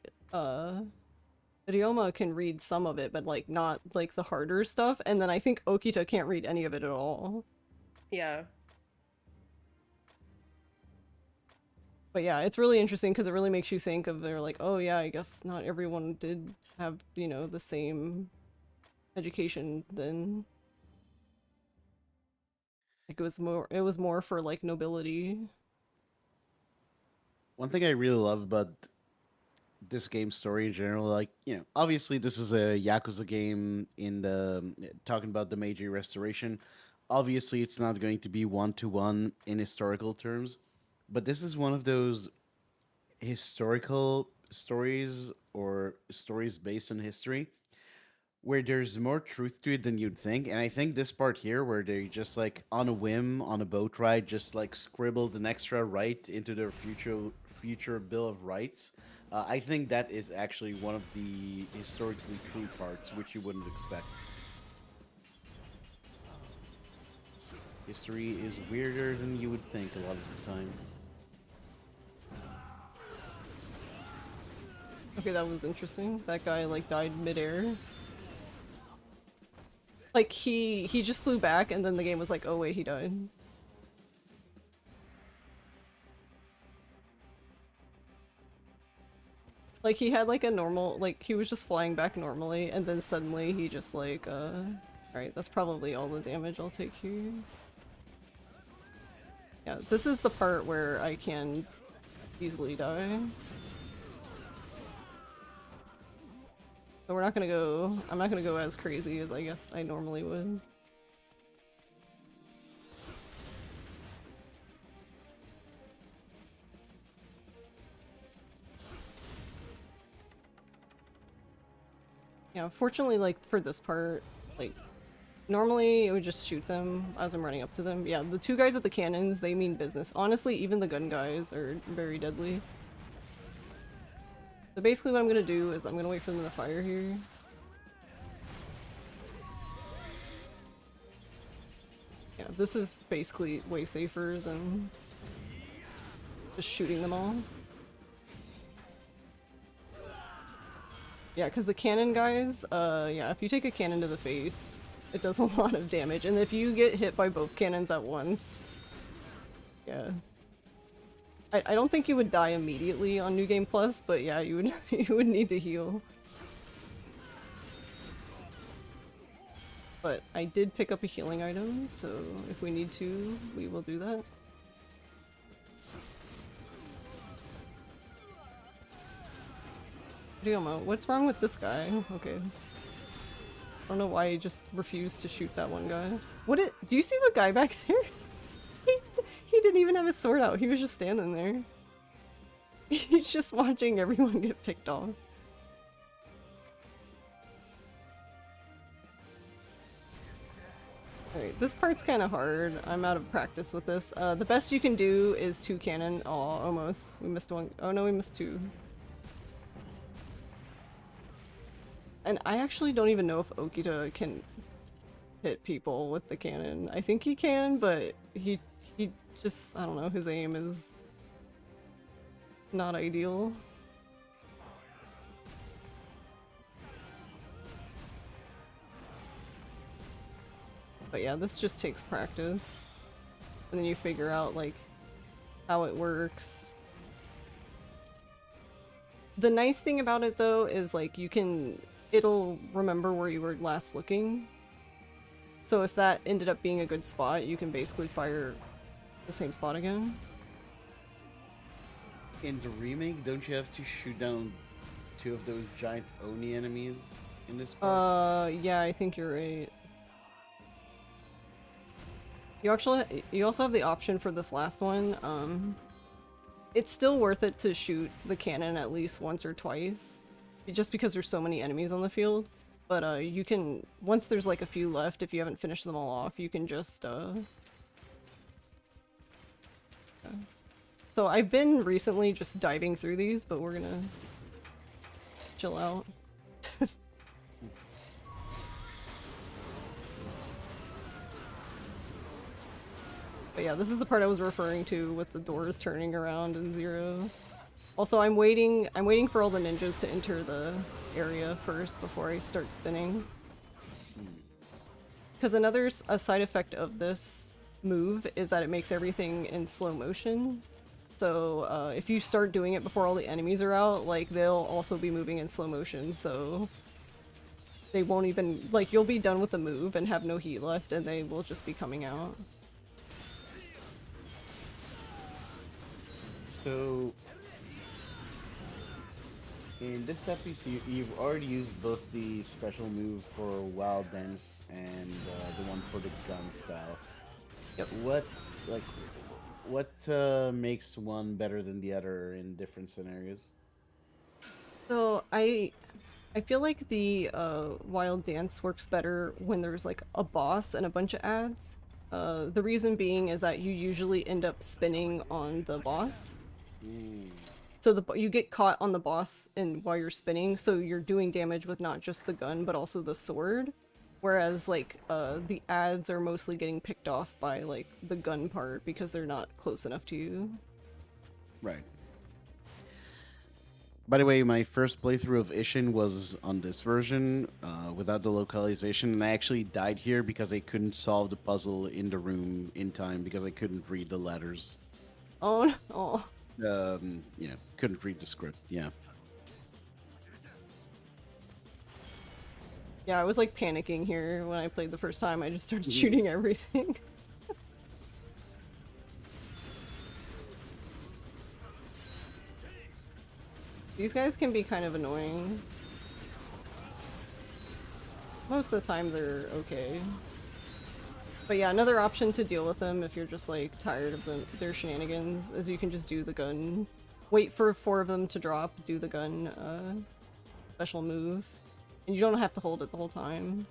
Ryoma can read some of it, but like not like the harder stuff, and then I think Okita can't read any of it at all. Yeah. But yeah, it's really interesting because it really makes you think of they're like, oh yeah, I guess not everyone did have, you know, the same education then. Like it was more for like nobility. One thing I really love about this game story in general, like, obviously this is a Yakuza game in the talking about the Meiji Restoration. Obviously, it's not going to be one to one in historical terms, but this is one of those historical stories or stories based on history where there's more truth to it than you'd think. And I think this part here, where they just like on a whim on a boat ride, just like scribbled an extra right into their future Bill of Rights. I think that is actually one of the historically true parts, which you wouldn't expect. History is weirder than you would think a lot of the time. Okay, that was interesting. That guy like died midair. Like he just flew back and then the game was like, oh wait, he died. Like he had like a normal, like he was just flying back normally and then suddenly he just like, alright, that's probably all the damage I'll take here. Yeah, this is the part where I can easily die. So we're not gonna go, I'm not gonna go as crazy as I guess I normally would. Yeah, fortunately, like, for this part, like, normally it would just shoot them as I'm running up to them. Yeah, the two guys with the cannons, they mean business. Honestly, even the gun guys are very deadly. So basically what I'm gonna do is I'm gonna wait for them to fire here. Yeah, this is basically way safer than just shooting them all. Yeah, because the cannon guys, yeah, if you take a cannon to the face, it does a lot of damage. And if you get hit by both cannons at once, yeah. I don't think you would die immediately on New Game Plus, but yeah, you would you would need to heal. But I did pick up a healing item, so if we need to, we will do that. Ryomo, what's wrong with this guy? Okay. I don't know why he just refused to shoot that one guy. Do you see the guy back there? He didn't even have his sword out, he was just standing there. He's just watching everyone get picked off. Alright, this part's kind of hard. I'm out of practice with this. The best you can do is 2 cannon. Oh, almost. We missed one. Oh no, we missed 2. And I actually don't even know if Okita can hit people with the cannon. I think he can, but he just, I don't know, his aim is not ideal. But yeah, this just takes practice. And then you figure out, like, how it works. The nice thing about it, though, is, like, it'll remember where you were last looking. So if that ended up being a good spot, you can basically fire the same spot again. In the remake, don't you have to shoot down 2 of those giant Oni enemies in this part? Yeah, I think you're right. You also have the option for this last one. It's still worth it to shoot the cannon at least once or twice, just because there's so many enemies on the field. But you can, once there's like a few left, if you haven't finished them all off, you can just So I've been recently just diving through these, but we're gonna chill out. But yeah, this is the part I was referring to with the doors turning around in Zero. Also, I'm waiting for all the ninjas to enter the area first before I start spinning. Because a side effect of this move is that it makes everything in slow motion. So if you start doing it before all the enemies are out, like, they'll also be moving in slow motion, so they won't even, like, you'll be done with the move and have no heat left, and they will just be coming out. So, in this episode, you've already used both the special move for Wild Dance and the one for the gun style. Yep. What, like, what makes one better than the other in different scenarios? So I feel like the wild dance works better when there's like a boss and a bunch of ads. The reason being is that you usually end up spinning on the boss. Mm. So you get caught on the boss and while you're spinning, so you're doing damage with not just the gun but also the sword. Whereas like the ads are mostly getting picked off by like the gun part because they're not close enough to you. Right. By the way, my first playthrough of Ishin was on this version without the localization, and I actually died here because I couldn't solve the puzzle in the room in time because I couldn't read the letters. Oh, oh. Couldn't read the script. Yeah. Yeah, I was like panicking here when I played the first time. I just started shooting everything. These guys can be kind of annoying. Most of the time they're okay. But yeah, another option to deal with them if you're just like tired of their shenanigans is you can just do the gun. Wait for 4 of them to drop, do the gun special move. And you don't have to hold it the whole time.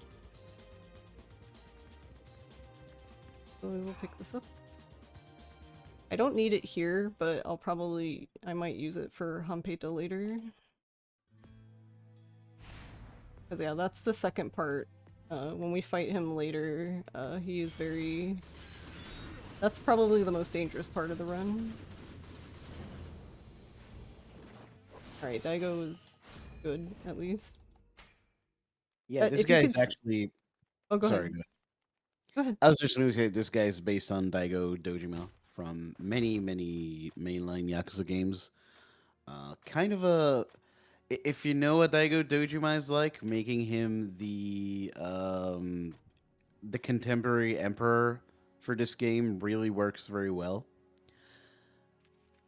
So we will pick this up. I don't need it here, but I might use it for Hampeta later. Because yeah, that's the second part. When we fight him later, he is very... That's probably the most dangerous part of the run. Alright, Daigo is good, at least. Yeah, this guy is could actually... Oh, go Sorry, ahead. go ahead. Go ahead. I was just going to say this guy is based on Daigo Dojima from many, many mainline Yakuza games. Kind of a... If you know what Daigo Dojima is like, making him the contemporary emperor for this game really works very well.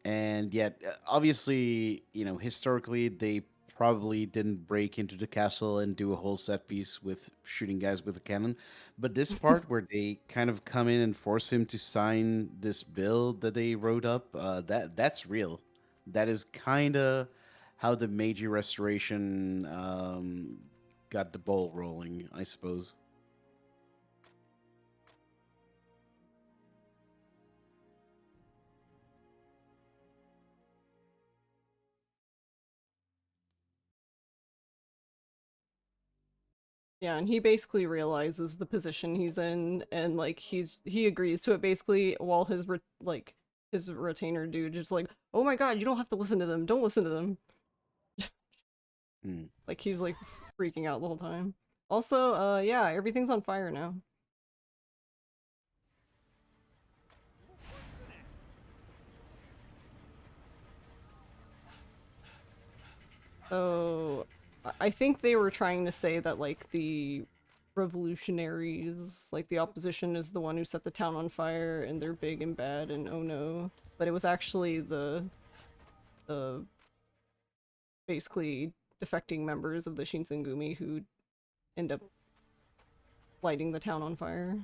And yet, obviously, historically, they probably didn't break into the castle and do a whole set piece with shooting guys with a cannon. But this part where they kind of come in and force him to sign this bill that they wrote up, that's real. That is kind of how the Meiji Restoration got the ball rolling, I suppose. Yeah, and he basically realizes the position he's in, and like he agrees to it basically, while his retainer dude just like, oh my god, you don't have to listen to them, don't listen to them. Like he's like freaking out the whole time. Also, yeah, everything's on fire now. So I think they were trying to say that like the revolutionaries, like the opposition is the one who set the town on fire and they're big and bad and oh no. But it was actually the basically defecting members of the Shinsengumi who end up lighting the town on fire.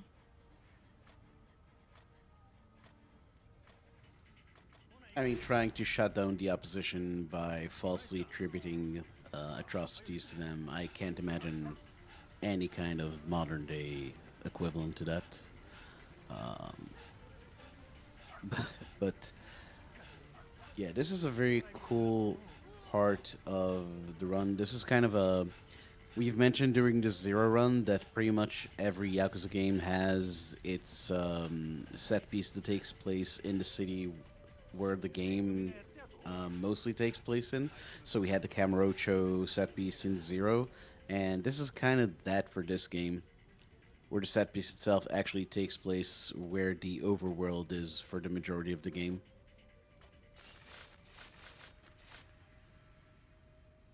I mean, trying to shut down the opposition by falsely attributing atrocities to them, I can't imagine any kind of modern day equivalent to that. But yeah, this is a very cool part of the run. This is kind of a... We've mentioned during the Zero run that pretty much every Yakuza game has its set piece that takes place in the city where the game mostly takes place in. So we had the Kamurocho set piece in Zero, and this is kind of that for this game, where the set piece itself actually takes place where the overworld is for the majority of the game.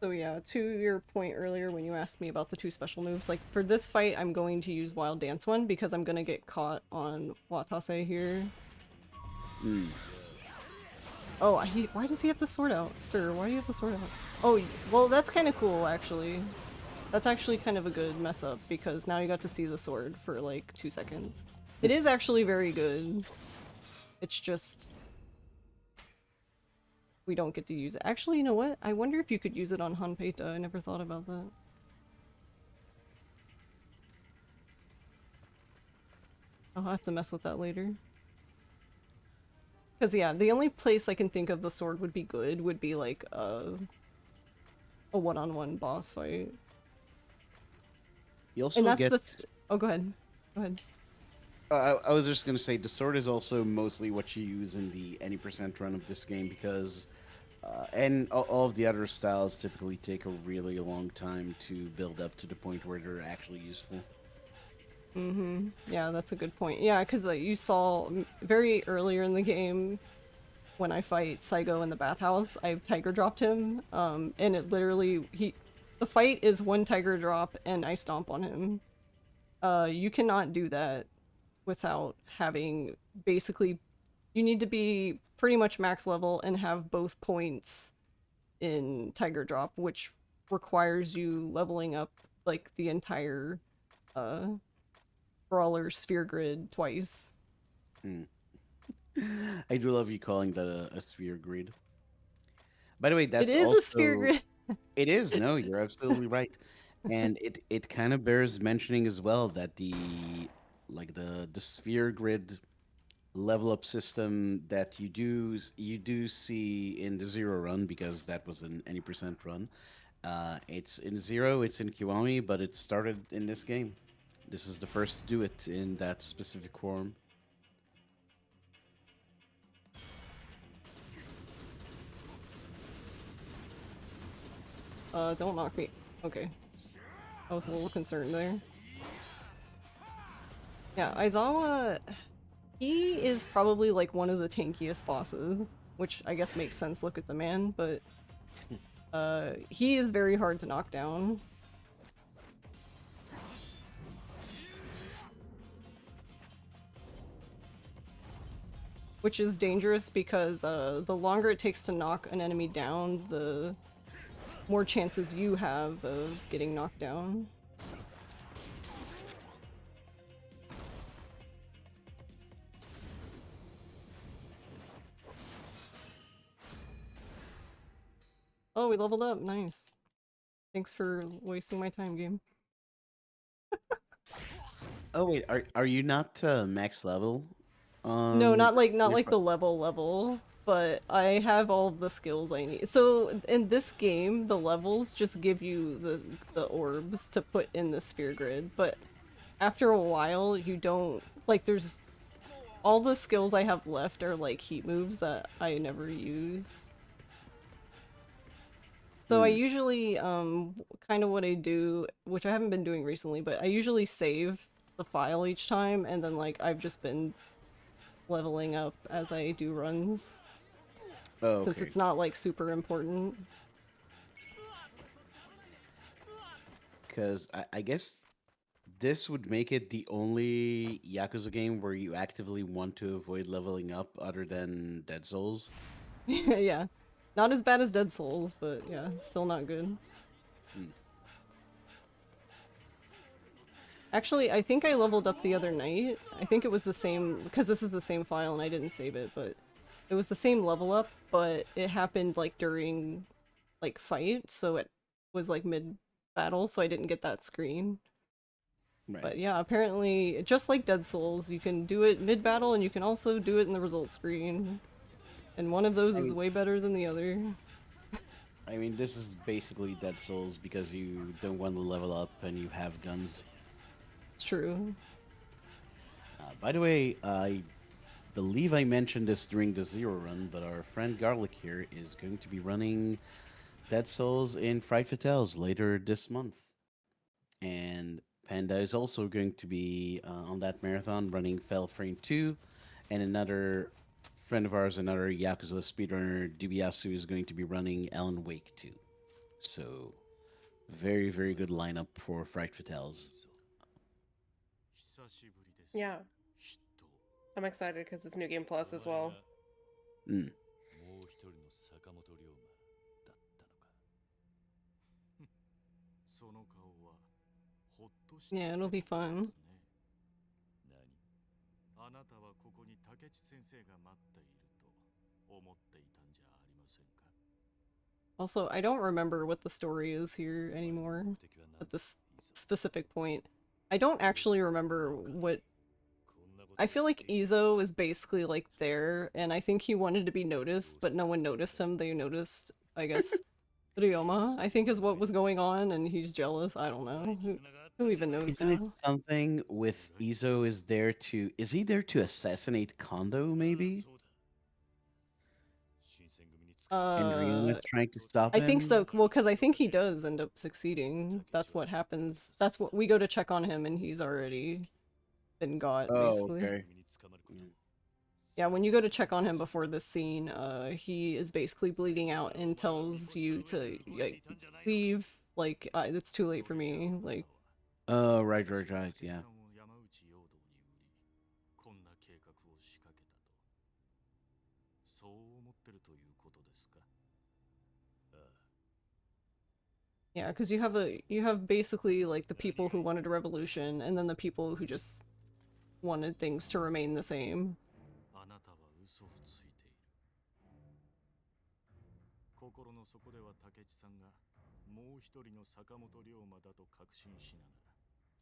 So yeah, to your point earlier when you asked me about the 2 special moves, like for this fight I'm going to use Wild Dance one because I'm gonna get caught on Watase here. Oh, why does he have the sword out? Sir, why do you have the sword out? Oh, well that's kind of cool actually. That's actually kind of a good mess up because now you got to see the sword for like 2 seconds. It is actually very good. It's just we don't get to use it. Actually, you know what? I wonder if you could use it on Hanpeita. I never thought about that. I'll have to mess with that later. Because, yeah, the only place I can think of the sword would be good would be, like, a one-on-one boss fight. You And also that's get. the... Oh, go ahead. Go ahead. I was just gonna say the sword is also mostly what you use in the any percent run of this game because, and all of the other styles typically take a really long time to build up to the point where they're actually useful. Mm-hmm. Yeah, that's a good point. Yeah, because you saw very earlier in the game when I fight Saigo in the bathhouse, I tiger dropped him, and it literally the fight is one tiger drop and I stomp on him. You cannot do that without having basically you need to be pretty much max level and have both points in tiger drop, which requires you leveling up like the entire brawler sphere grid twice. Hmm. I do love you calling that a sphere grid. By the way, It that's is a sphere also grid. it is. No, you're absolutely right, and it kind of bears mentioning as well that the sphere grid level up system that you do see in the zero run because that was an any percent run. It's in zero, it's in Kiwami, but it started in this game. This is the first to do it in that specific form. Don't knock me. Okay. I was a little concerned there. Yeah, Aizawa, he is probably like one of the tankiest bosses, which I guess makes sense, look at the man, but he is very hard to knock down. Which is dangerous because the longer it takes to knock an enemy down, the more chances you have of getting knocked down. Oh, we leveled up. Nice. Thanks for wasting my time, game. Oh wait, are you not max level? No, not like Your the level, but I have all of the skills I need. So in this game, the levels just give you the orbs to put in the sphere grid, but after a while, you don't like there's all the skills I have left are like heat moves that I never use. So I usually kind of what I do, which I haven't been doing recently, but I usually save the file each time and then like I've just been leveling up as I do runs. Oh, Since okay. it's not like super important. Because I guess this would make it the only Yakuza game where you actively want to avoid leveling up other than Dead Souls. Yeah. Not as bad as Dead Souls, but yeah, still not good. Hmm. Actually, I think I leveled up the other night. I think it was the same, because this is the same file and I didn't save it, but it was the same level up, but it happened like during like fight, so it was like mid-battle, so I didn't get that screen. Right. But yeah, apparently, just like Dead Souls, you can do it mid-battle and you can also do it in the result screen. And one of those is way better than the other. I mean, this is basically Dead Souls because you don't want to level up and you have guns. It's true. By the way, I believe I mentioned this during the Zero run, but our friend Garlic here is going to be running Dead Souls in Fright Fatales later this month. And Panda is also going to be on that marathon running Fell Frame 2, and another friend of ours, another Yakuza speedrunner, Dubiasu, is going to be running Alan Wake 2. So, very, very good lineup for Fright Fatales. Yeah. I'm excited because it's New Game Plus as well. Mm. Yeah, it'll be fun. あなたはここに竹地先生が待っていると思っていたんじゃありませんか。 Also, I don't remember what the story is here anymore at this specific point. I don't actually remember what... I feel like Izo is basically like there, and I think he wanted to be noticed, but no one noticed him. They noticed, I guess, Ryoma, I think is what was going on, and he's jealous. I don't know. Who even knows Isn't it now? something with Izo is there to... Is he there to assassinate Kondo, maybe? And Ryona's trying to stop I him? think so. Well, because I think he does end up succeeding. That's what happens. That's what we go to check on him, and he's already been got, Oh, basically. okay. Yeah, when you go to check on him before this scene, he is basically bleeding out and tells you to like leave. Like it's too late for me. Like, Oh, right, yeah. こんな計画を仕掛けたと。そう思ってるということですか。 yeah, because you have basically like the people who wanted a revolution, and then the people who just wanted things to remain the same. あなたは嘘をついている。心の底では竹地さんがもう一人の坂本龍馬だと確信しながら、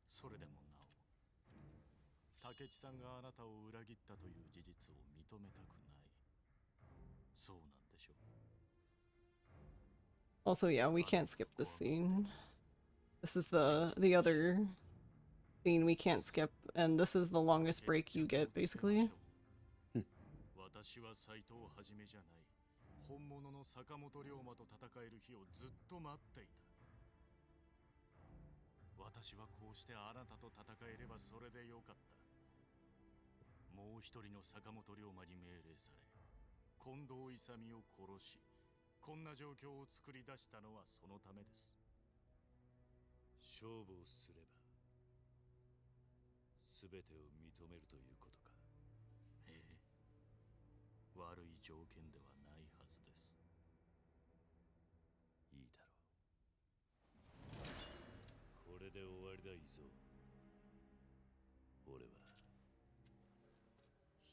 それでもなお竹地さんがあなたを裏切ったという事実を認めたくない。そうなんでしょう。 Also, yeah, we can't skip this scene. This is the other scene we can't skip, and this is the longest break you get, basically. 私は斎藤はじめじゃない。本物の坂本龍馬と戦える日をずっと待っていた。私はこうしてあなたと戦えればそれでよかった。もう一人の坂本龍馬に命令され、近藤勇を殺し、こんな状況を作り出したのはそのためです。勝負をすれば、すべてを認めるということか。ええ、悪い条件ではないはずです。いいだろう。これで終わりだいぞ。俺は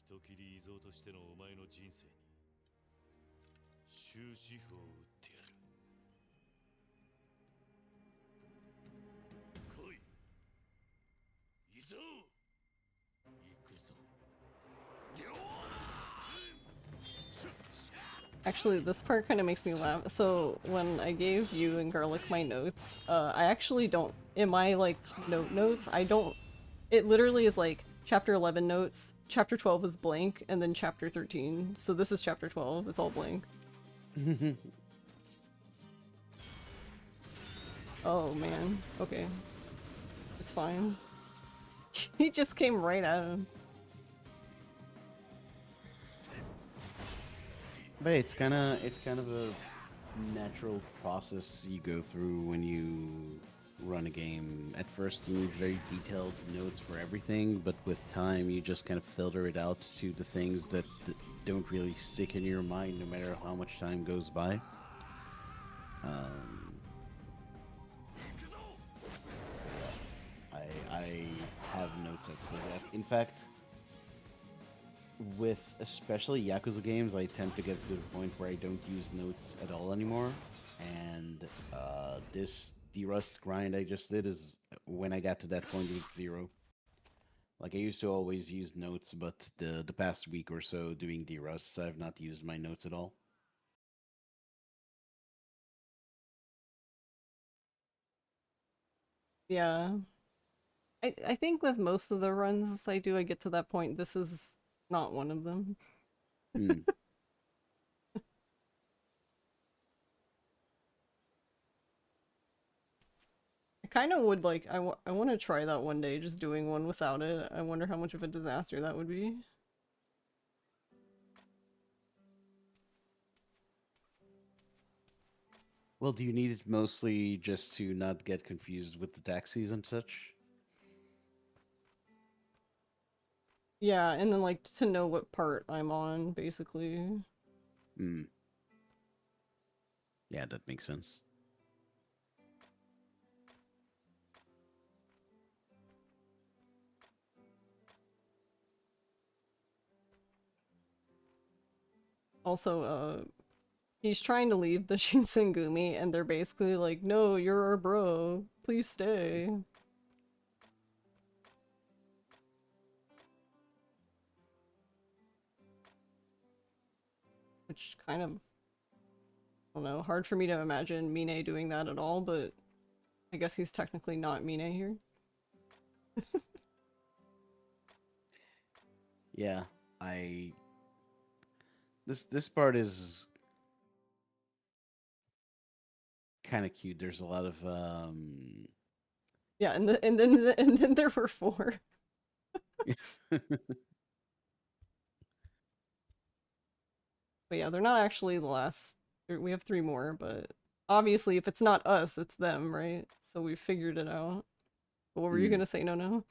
人斬り依蔵としてのお前の人生に終止符を打ってやる。来い、依蔵。行くぞ。 Actually, this part kind of makes me laugh. So when I gave you and Garlic my notes, I actually don't, in my like notes, I don't, it literally is like chapter 11 notes, chapter 12 is blank, and then chapter 13. So this is chapter 12, it's all blank. Oh man, okay. It's fine. He just came right at him. But it's kind of a natural process you go through when you run a game. At first you need very detailed notes for everything, but with time you just kind of filter it out to the things that don't really stick in your mind no matter how much time goes by. So yeah, I have notes that say that. In fact, with especially Yakuza games, I tend to get to the point where I don't use notes at all anymore. And this D-Rust grind I just did is when I got to that point with 0. Like I used to always use notes, but the past week or so doing D-Rust, I've not used my notes at all. Yeah. I think with most of the runs I do, I get to that point. This is not one of them. Hmm. I kind of would like, I want to try that one day, just doing one without it. I wonder how much of a disaster that would be. Well, do you need it mostly just to not get confused with the taxis and such? Yeah, and then like to know what part I'm on, basically. Hmm. Yeah, that makes sense. Also, he's trying to leave the Shinsengumi, and they're basically like, no, you're our bro. Please stay. Which kind of, I don't know, hard for me to imagine Mine doing that at all, but I guess he's technically not Mine here. Yeah, I. This part is kind of cute. There's a lot of Yeah, and then there were 4. But yeah, they're not actually the last. We have 3 more, but obviously if it's not us, it's them, right? So we figured it out. But what were you gonna say, no?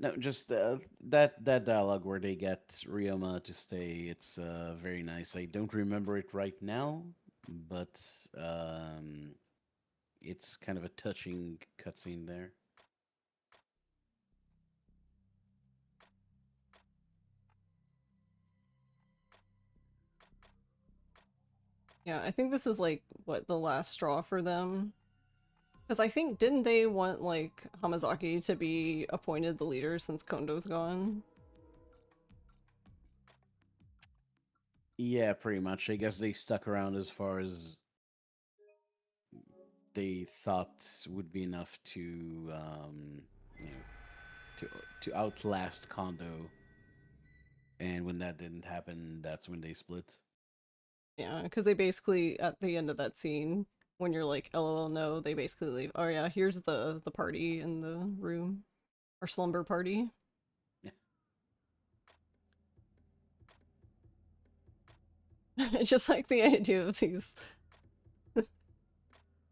No, just that dialogue where they get Ryoma to stay. It's very nice. I don't remember it right now, but it's kind of a touching cutscene there. Yeah, I think this is like what the last straw for them. Because I think didn't they want like Hamazaki to be appointed the leader since Kondo's gone? Yeah, pretty much. I guess they stuck around as far as they thought would be enough to, you know, to outlast Kondo. And when that didn't happen, that's when they split. Yeah, because they basically at the end of that scene, when you're like, "LOL, no," they basically leave. Oh yeah, here's the party in the room, our slumber party. Yeah. It's just like the idea of these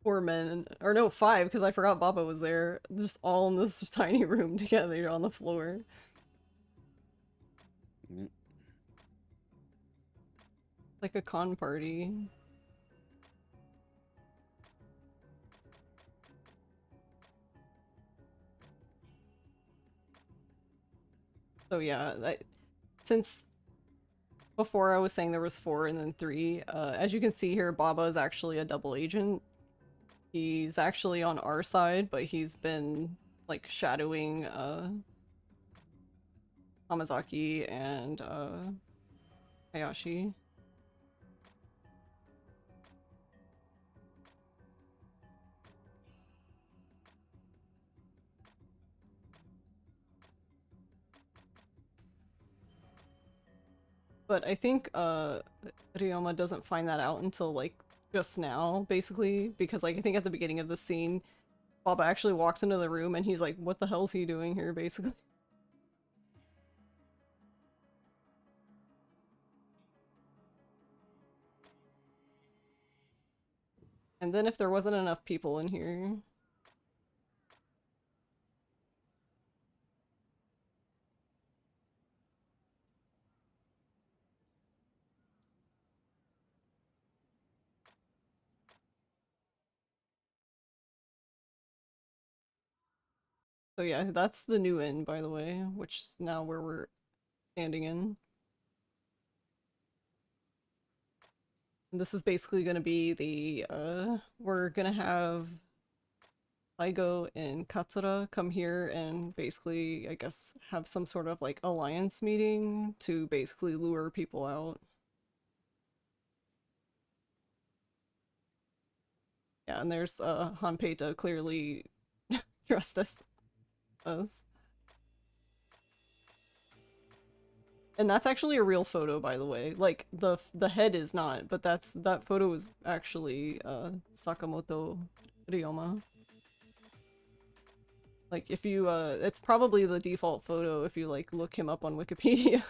4 men, or no, 5, because I forgot Baba was there, just all in this tiny room together on the floor. Mm. Like a con party. So yeah, since before I was saying there was 4 and then 3, as you can see here, Baba is actually a double agent. He's actually on our side, but he's been like shadowing Hamazaki and Hayashi. But I think Ryoma doesn't find that out until like just now, basically, because like I think at the beginning of the scene, Baba actually walks into the room and he's like, "What the hell's he doing here?" basically. And then if there wasn't enough people in here, so yeah, that's the new inn, by the way, which is now where we're standing in. And this is basically gonna be the, we're gonna have Saigo and Katsura come here and basically, I guess, have some sort of like alliance meeting to basically lure people out. Yeah, and there's Hanpei to clearly dressed as us. And that's actually a real photo, by the way. Like the head is not, but that photo is actually Sakamoto Ryoma. Like if you it's probably the default photo if you like look him up on Wikipedia.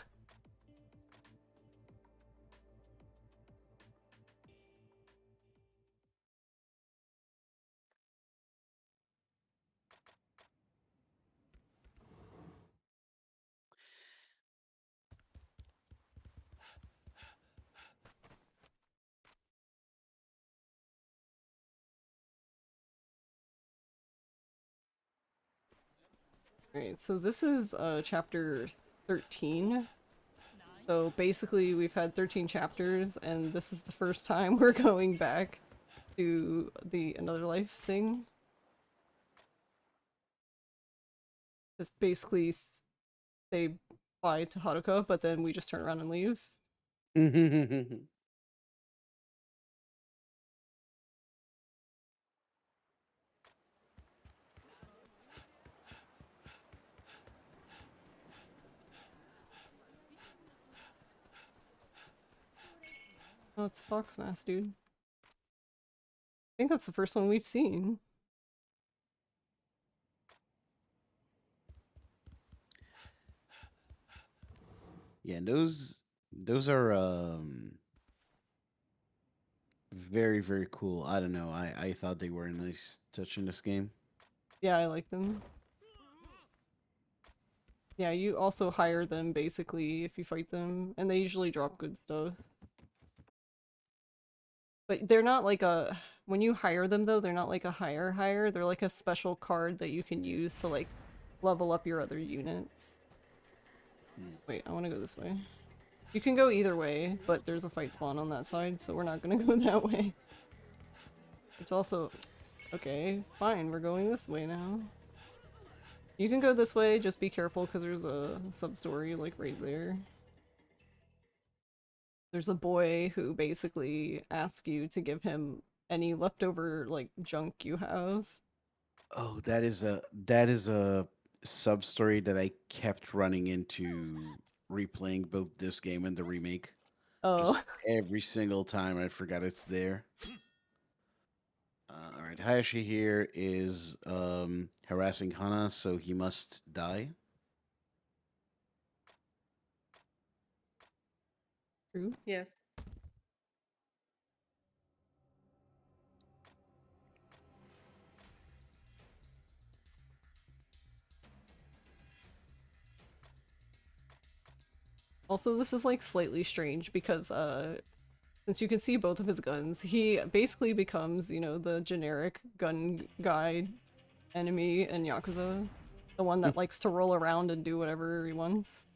Alright, so this is chapter 13. So basically, we've had 13 chapters, and this is the first time we're going back to the Another Life thing. Just basically say bye to Haruka, but then we just turn around and leave. Oh, it's Foxmass, dude. I think that's the first one we've seen. Yeah, and those are very, very cool. I don't know. I thought they were a nice touch in this game. Yeah, I like them. Yeah, you also hire them basically if you fight them, and they usually drop good stuff. But they're not like a... When you hire them though, they're not like a hire. They're like a special card that you can use to like level up your other units. Wait, I want to go this way. You can go either way, but there's a fight spawn on that side, so we're not gonna go that way. It's also... Okay, fine, we're going this way now. You can go this way, just be careful because there's a sub-story like right there. There's a boy who basically asks you to give him any leftover like junk you have. Oh, that is a sub story that I kept running into replaying both this game and the remake. Just Oh, every single time I forgot it's there. All right, Hayashi here is harassing Hana, so he must die. true. Yes. Also, this is like slightly strange because since you can see both of his guns, he basically becomes, you know, the generic gun guy enemy in Yakuza. The one that likes to roll around and do whatever he wants.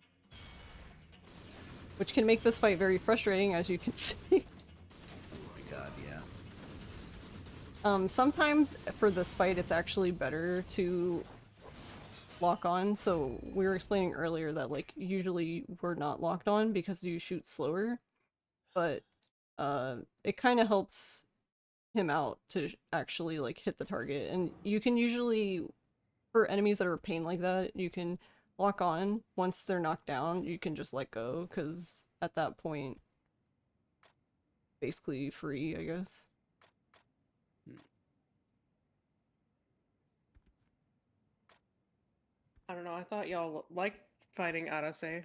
Which can make this fight very frustrating, as you can see. Oh my god, yeah. Sometimes for this fight, it's actually better to lock on. So we were explaining earlier that like usually we're not locked on because you shoot slower, but it kind of helps him out to actually like hit the target. And you can usually, for enemies that are a pain like that, you can lock on. Once they're knocked down, you can just let go because at that point, basically free, I guess. I don't know. I thought y'all liked fighting Arase.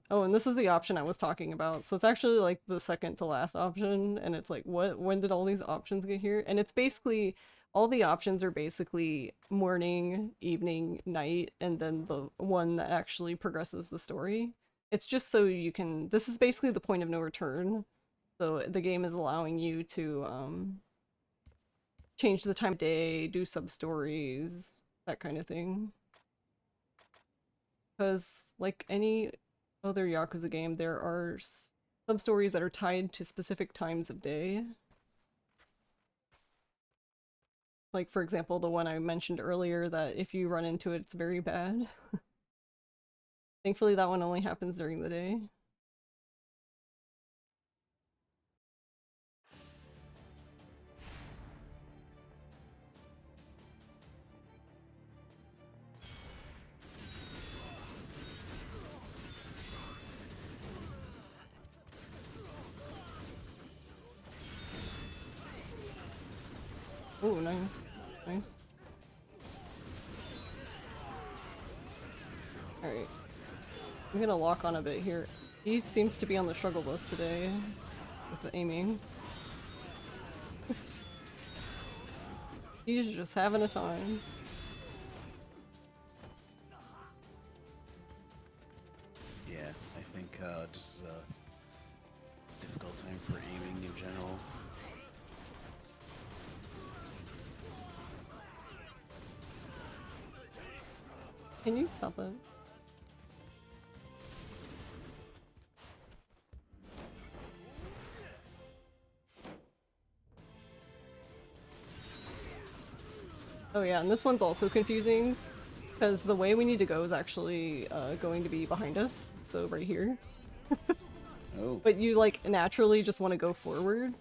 Oh, and this is the option I was talking about. So it's actually like the second to last option, and it's like, what? When did all these options get here? And it's basically all the options are basically morning, evening, night, and then the one that actually progresses the story. It's just so you can. This is basically the point of no return. So the game is allowing you to change the time of day, do sub stories, that kind of thing. Because like any other Yakuza game, there are sub-stories that are tied to specific times of day. Like, for example, the one I mentioned earlier that if you run into it, it's very bad. Thankfully, that one only happens during the day. Oh, nice. Nice. Alright. I'm gonna lock on a bit here. He seems to be on the struggle bus today with the aiming. He's just having a time. Yeah, I think just a difficult time for aiming in general. Can you stop that? Oh yeah, and this one's also confusing because the way we need to go is actually going to be behind us, so right here. Oh. But you like naturally just want to go forward.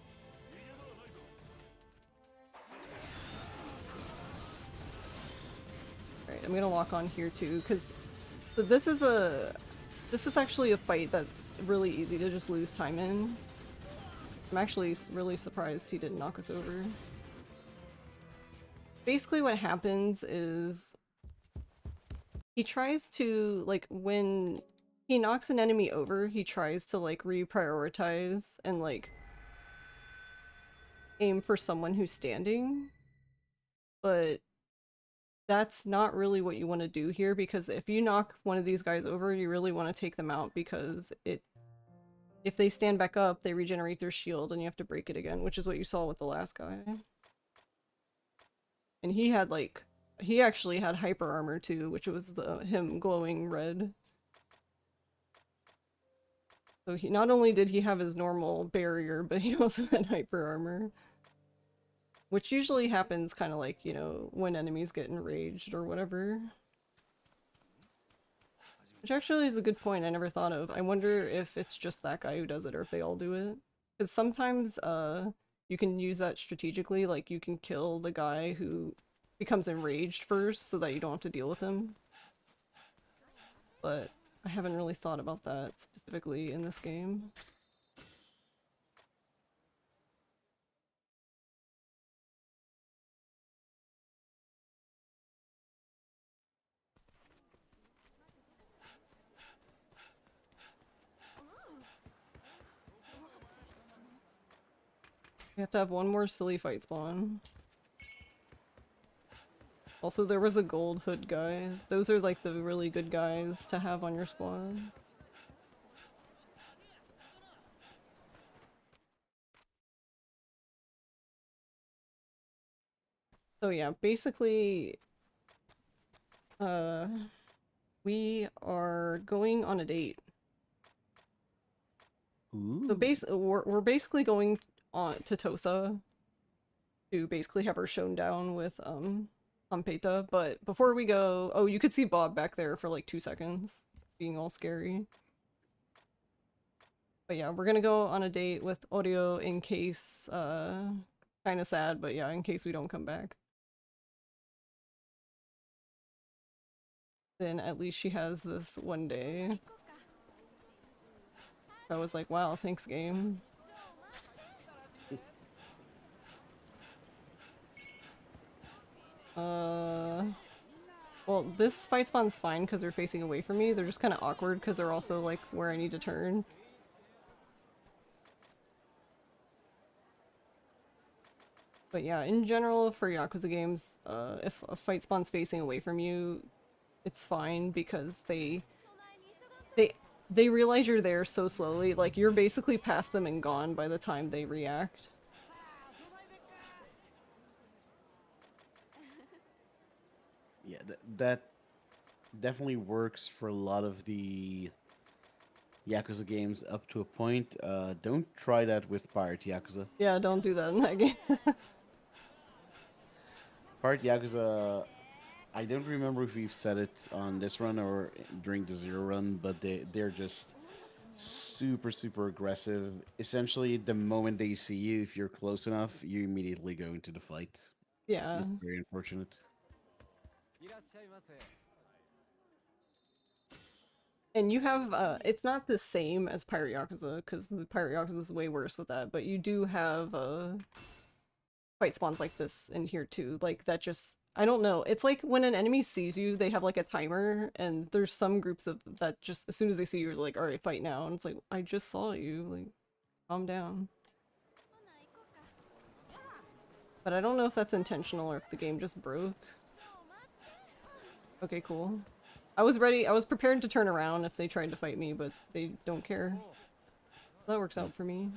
Alright, I'm gonna lock on here too, because this is actually a fight that's really easy to just lose time in. I'm actually really surprised he didn't knock us over. Basically what happens is he tries to, like, when he knocks an enemy over, he tries to, like, reprioritize and, like, aim for someone who's standing. But that's not really what you want to do here, because if you knock one of these guys over, you really want to take them out, because if they stand back up, they regenerate their shield and you have to break it again, which is what you saw with the last guy. And he had, like, he actually had hyper armor too, which was him glowing red. So he not only did he have his normal barrier, but he also had hyper armor. Which usually happens kind of like, you know, when enemies get enraged or whatever. Which actually is a good point I never thought of. I wonder if it's just that guy who does it or if they all do it. Because sometimes you can use that strategically, like you can kill the guy who becomes enraged first so that you don't have to deal with him. But I haven't really thought about that specifically in this game. We have to have one more silly fight spawn. Also, there was a gold hood guy. Those are like the really good guys to have on your squad. So yeah, basically, we are going on a date. Ooh. So we're basically going on to Tosa to basically have her shown down with Ampeta. But before we go, oh, you could see Bob back there for like 2 seconds, being all scary. But yeah, we're gonna go on a date with Oreo in case, kind of sad, but yeah, in case we don't come back. Then at least she has this one day. I was like, wow, thanks game. Well, this fight spawn's fine because they're facing away from me. They're just kind of awkward because they're also like where I need to turn. But yeah, in general, for Yakuza games, if a fight spawn's facing away from you, it's fine because they realize you're there so slowly. Like, you're basically past them and gone by the time they react. Yeah, that definitely works for a lot of the Yakuza games up to a point. Don't try that with Pirate Yakuza. Yeah, don't do that in that game. Pirate Yakuza, I don't remember if we've said it on this run or during the Zero run, but they're just super aggressive. Essentially, the moment they see you, if you're close enough, you immediately go into the fight. Yeah. It's very unfortunate. And you have, it's not the same as Pirate Yakuza, because the Pirate Yakuza is way worse with that, but you do have, fight spawns like this in here too. Like, that just, I don't know, it's like when an enemy sees you, they have like a timer, and there's some groups of that just, as soon as they see you, you're like, alright, fight now, and it's like, I just saw you, like, calm down. But I don't know if that's intentional or if the game just broke. Okay, cool. I was prepared to turn around if they tried to fight me, but they don't care. That works out for me.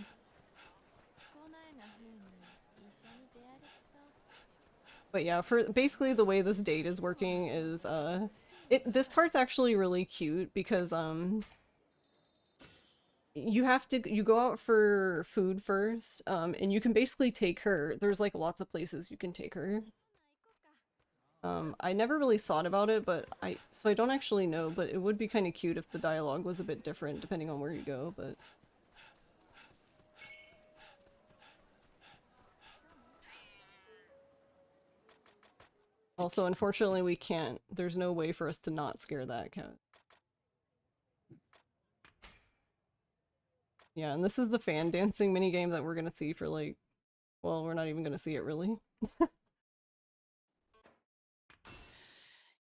But yeah, for basically the way this date is working is, This part's actually really cute because you go out for food first, and you can basically take her. There's like lots of places you can take her. I never really thought about it, but I don't actually know, but it would be kind of cute if the dialogue was a bit different depending on where you go, but also unfortunately we can't. There's no way for us to not scare that cat. Yeah, and this is the fan dancing minigame that we're gonna see for like, well, we're not even gonna see it really.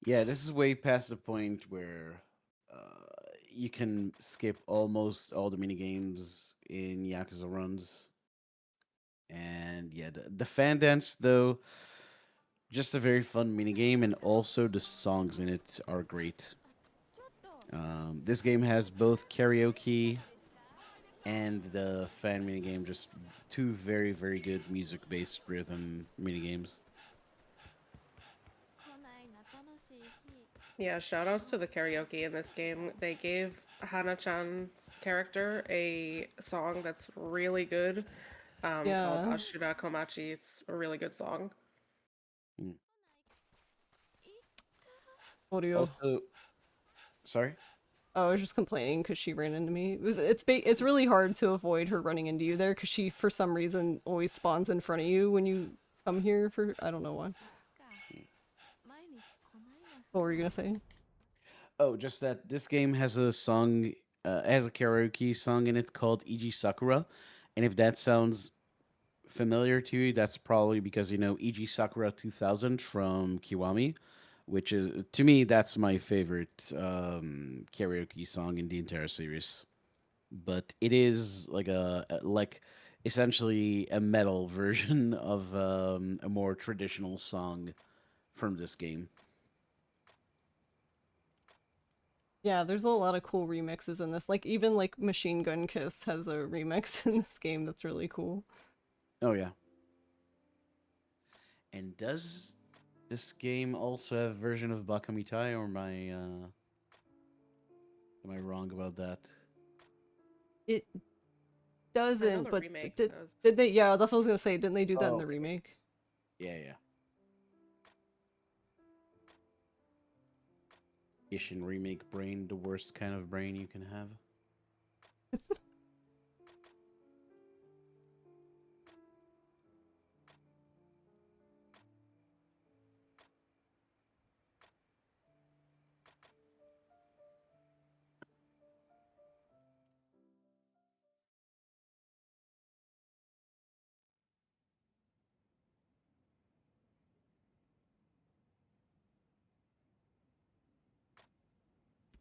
Yeah, this is way past the point where you can skip almost all the mini games in Yakuza runs. And yeah, the fan dance though, just a very fun mini game, and also the songs in it are great. This game has both karaoke and the fan mini game, just two very very good music based rhythm mini games. Yeah, shout outs to the karaoke in this game. They gave Hana-chan's character a song that's really good called Yeah. Ashura Komachi. It's a really good song. Audio. Also, sorry. Oh, I was just complaining because she ran into me. It's really hard to avoid her running into you there because she, for some reason, always spawns in front of you when you come here for I don't know why. What were you gonna say? Oh, just that this game has a song, has a karaoke song in it called Iji Sakura, and if that sounds familiar to you, that's probably because you know Iji Sakura 2000 from Kiwami, which is to me that's my favorite karaoke song in the entire series. But it is like like essentially a metal version of a more traditional song from this game. Yeah, there's a lot of cool remixes in this. Like even like Machine Gun Kiss has a remix in this game that's really cool. Oh yeah. And does this game also have a version of Bakamitai, or am I wrong about that? It I know doesn't, the but remake did does. they? Yeah, that's what I was gonna say. Didn't they do that in Oh, the okay. remake? Yeah, yeah. Ishin remake brain, the worst kind of brain you can have.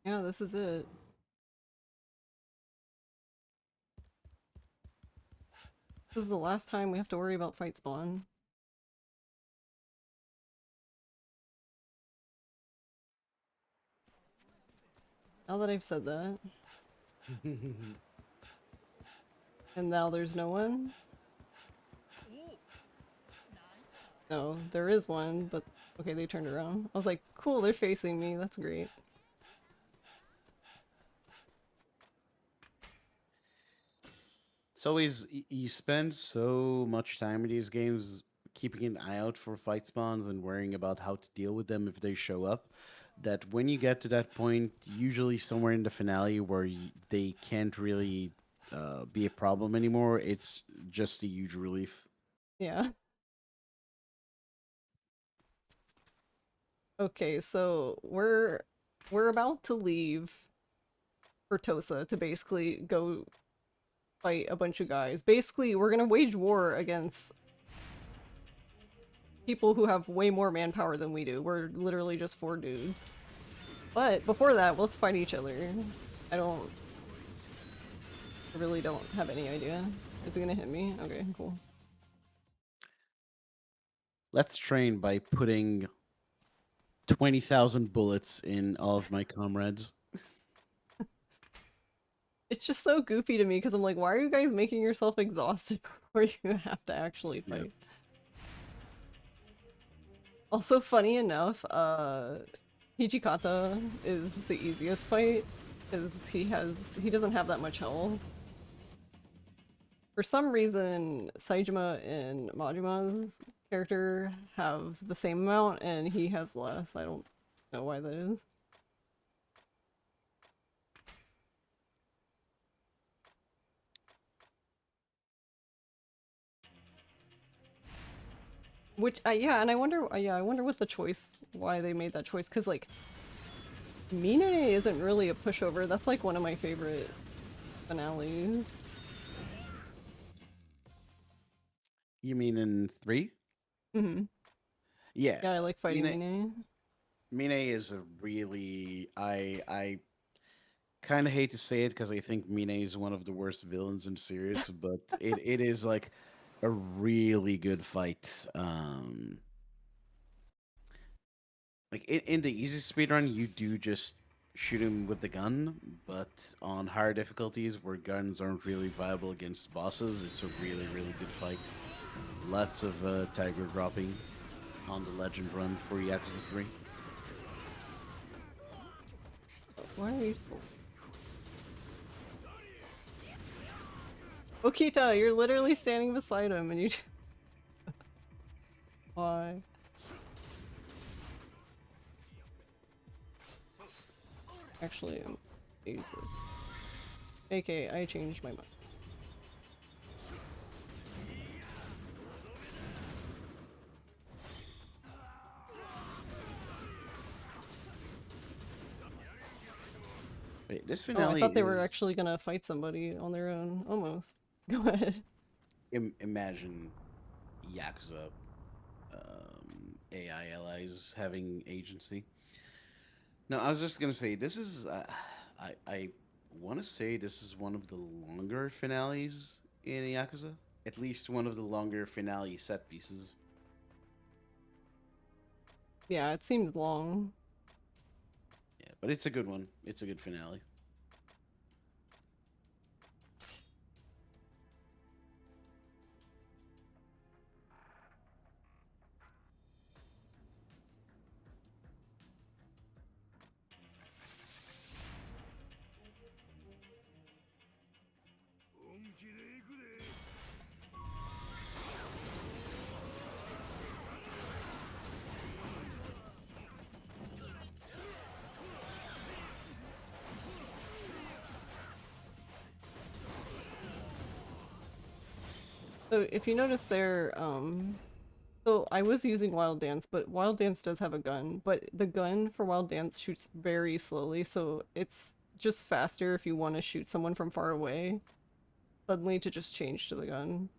Yeah, this is it. This is the last time we have to worry about fight spawn. Now that I've said that, and now there's no one. No, there is one, but okay, they turned around. I was like, cool, they're facing me. That's great. It's always you spend so much time in these games keeping an eye out for fight spawns and worrying about how to deal with them if they show up, that when you get to that point, usually somewhere in the finale where they can't really be a problem anymore, it's just a huge relief. Yeah. Okay, so we're about to leave for Tosa to basically go fight a bunch of guys. Basically, we're gonna wage war against people who have way more manpower than we do. We're literally just 4 dudes. But before that, let's fight each other. I really don't have any idea. Is he gonna hit me? Okay, cool. Let's train by putting 20,000 bullets in all of my comrades. It's just so goofy to me because I'm like, why are you guys making yourself exhausted before you have to actually fight? Yeah. Also, funny enough, Hijikata is the easiest fight because he doesn't have that much health. For some reason, Saejima and Majima's character have the same amount and he has less. I don't know why that is. Which, yeah, and I wonder what the choice, why they made that choice, because, like, Mine isn't really a pushover. That's, like, one of my favorite finales. You mean in 3? Mm-hmm. Yeah. Yeah, I like fighting Mine. Mine is a really I kind of hate to say it because I think Mine is one of the worst villains in the series, but it is like a really good fight. Like in the easy speedrun, you do just shoot him with the gun, but on higher difficulties where guns aren't really viable against bosses, it's a really good fight. Lots of tiger dropping on the legend run for Yakuza 3. Why are you so... Okita, you're literally standing beside him and you... Why? Actually, I'm gonna use this. AK, I changed my mind. Wait, this Oh, finale I thought they were is- actually gonna fight somebody on their own. Almost. Go ahead. imagine Yakuza AI allies having agency. No, I was just gonna say this is I want to say this is one of the longer finales in Yakuza. At least one of the longer finale set pieces. Yeah, it seems long. Yeah, but it's a good one. It's a good finale. So if you notice there, so I was using Wild Dance, but Wild Dance does have a gun, but the gun for Wild Dance shoots very slowly, so it's just faster if you want to shoot someone from far away, suddenly to just change to the gun.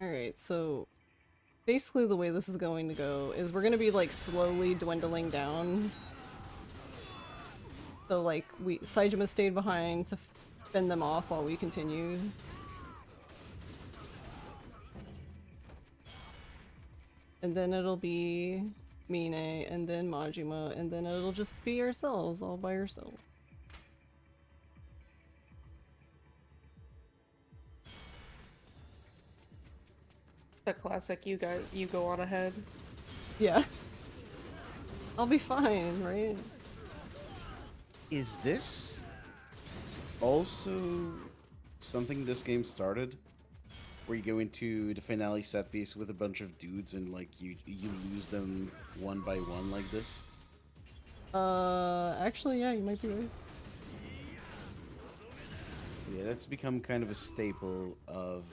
Alright, so basically the way this is going to go is we're gonna be like slowly dwindling down. So like Saejima stayed behind to fend them off while we continued. And then it'll be Mine, and then Majima, and then it'll just be ourselves, all by ourselves. The classic you go on ahead. Yeah. I'll be fine, right? Is this also something this game started? Where you go into the finale set piece with a bunch of dudes and like you lose them one by one like this? Actually, yeah, you might be right. Yeah, that's become kind of a staple of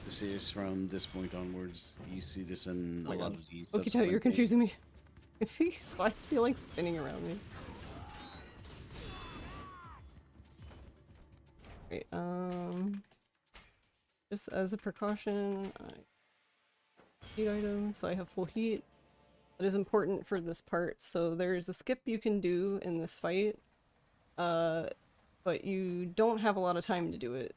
the series from this point onwards. You see this in a lot of these. Okita, subsequent you're games. confusing me. Why is he like spinning around me? Wait, just as a precaution, heat item, so I have full heat. That is important for this part. So there's a skip you can do in this fight, but you don't have a lot of time to do it.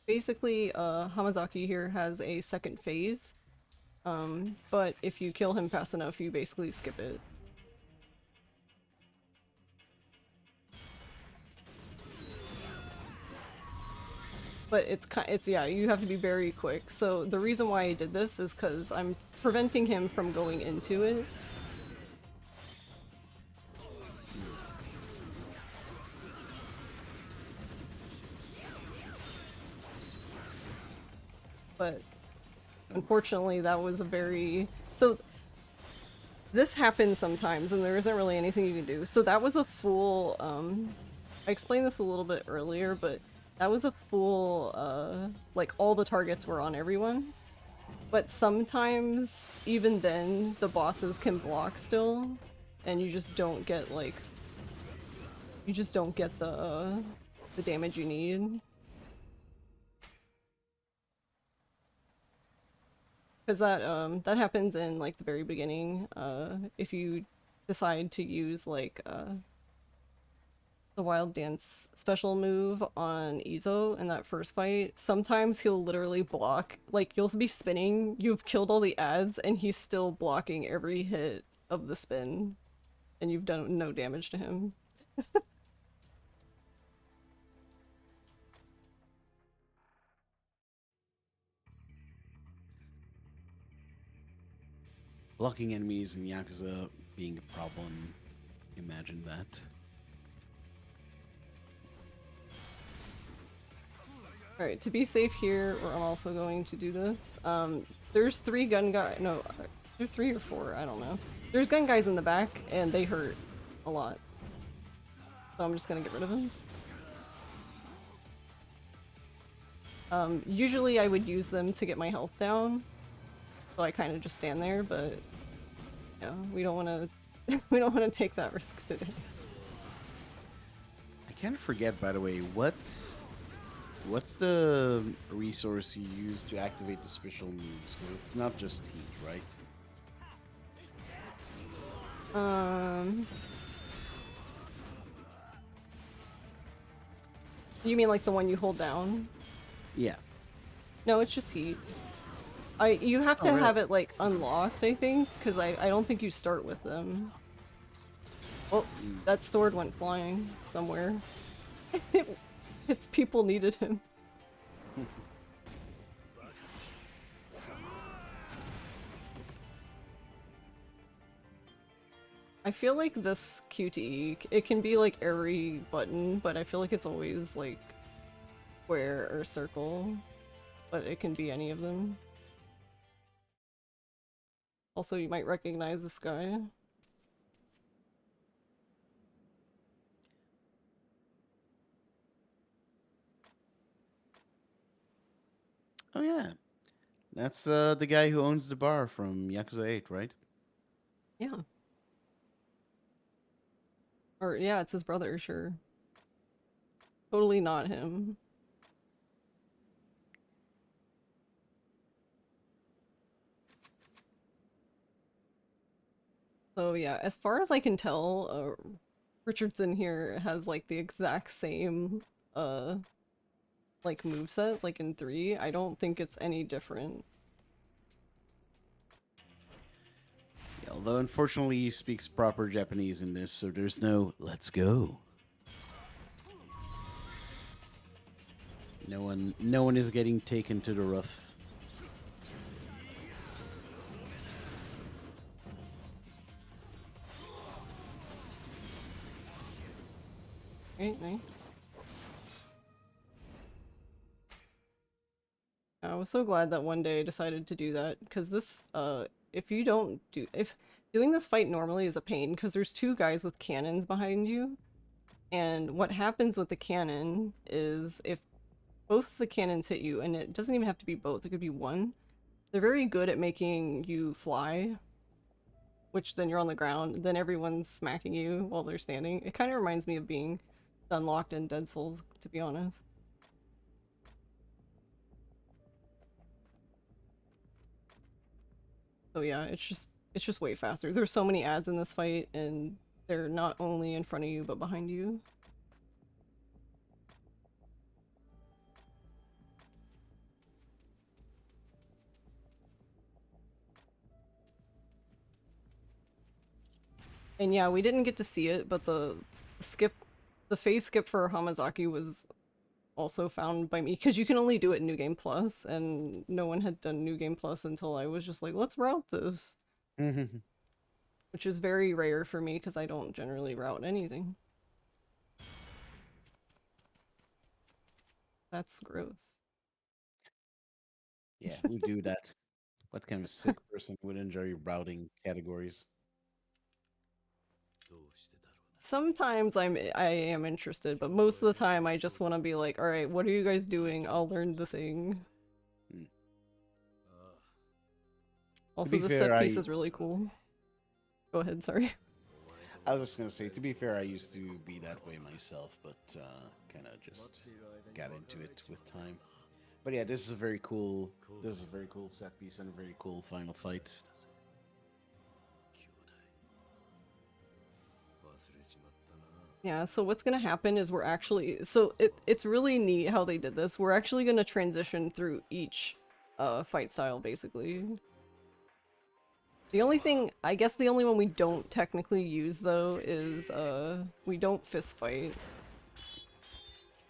Basically, Hamazaki here has a second phase, but if you kill him fast enough, you basically skip it. But it's yeah, you have to be very quick. So the reason why I did this is because I'm preventing him from going into it. But unfortunately, that was a very... So this happens sometimes, and there isn't really anything you can do. So that was a full... I explained this a little bit earlier, but that was a full... like, all the targets were on everyone. But sometimes, even then, the bosses can block still, and you just don't get, like... You just don't get the damage you need. Because that happens in, like, the very beginning, if you decide to use, like, the Wild Dance special move on Izo in that first fight, sometimes he'll literally block, like, you'll be spinning, you've killed all the ads, and he's still blocking every hit of the spin, and you've done no damage to him. Blocking enemies in Yakuza being a problem. Imagine that. Alright, to be safe here, I'm also going to do this. There's 3 gun guys. No, there's 3 or 4, I don't know. There's gun guys in the back, and they hurt a lot. So I'm just gonna get rid of them. Usually I would use them to get my health down. So I kind of just stand there, but yeah, we don't want to we don't want to take that risk today. I can't forget, by the way, what's the resource you use to activate the special moves? Because it's not just heat, right? You mean like the one you hold down? Yeah. No, it's just heat. You have to Oh, really? have it like unlocked, I think, because I don't think you start with them. Oh, that sword went flying somewhere. Its people needed him. I feel like this QTE, it can be like every button, but I feel like it's always like square or circle, but it can be any of them. Also, you might recognize this guy. Oh yeah. That's the guy who owns the bar from Yakuza 8, right? Yeah. Or, yeah, it's his brother, sure. Totally not him. So yeah, as far as I can tell, Richardson here has like the exact same like moveset like in 3. I don't think it's any different. Yeah, although unfortunately he speaks proper Japanese in this, so there's no "let's go." No one is getting taken to the rough. Right, nice. I was so glad that one day I decided to do that, because this, if doing this fight normally is a pain, because there's 2 guys with cannons behind you, and what happens with the cannon is if both the cannons hit you, and it doesn't even have to be both, it could be one, they're very good at making you fly, which then you're on the ground, then everyone's smacking you while they're standing. It kind of reminds me of being unlocked in Dead Souls, to be honest. So yeah, it's just way faster. There's so many ads in this fight, and they're not only in front of you, but behind you. And yeah, we didn't get to see it, but the phase skip for Hamazaki was also found by me, because you can only do it in New Game Plus, and no one had done New Game Plus until I was just like, let's route this. Which is very rare for me, because I don't generally route anything. That's gross. Yeah, who do that? What kind of sick person would enjoy routing categories? Sometimes I am interested, but most of the time I just want to be like, all right, what are you guys doing? I'll learn the thing. Also, the set piece is really cool. Go ahead, sorry. I was just gonna say, to be fair, I used to be that way myself, but kind of just got into it with time. But yeah, this is a very cool. This is a very cool set piece and a very cool final fight. Yeah, so what's gonna happen is we're actually, it's really neat how they did this. We're actually gonna transition through each fight style, basically. The only thing, I guess the only one we don't technically use though is we don't fist fight,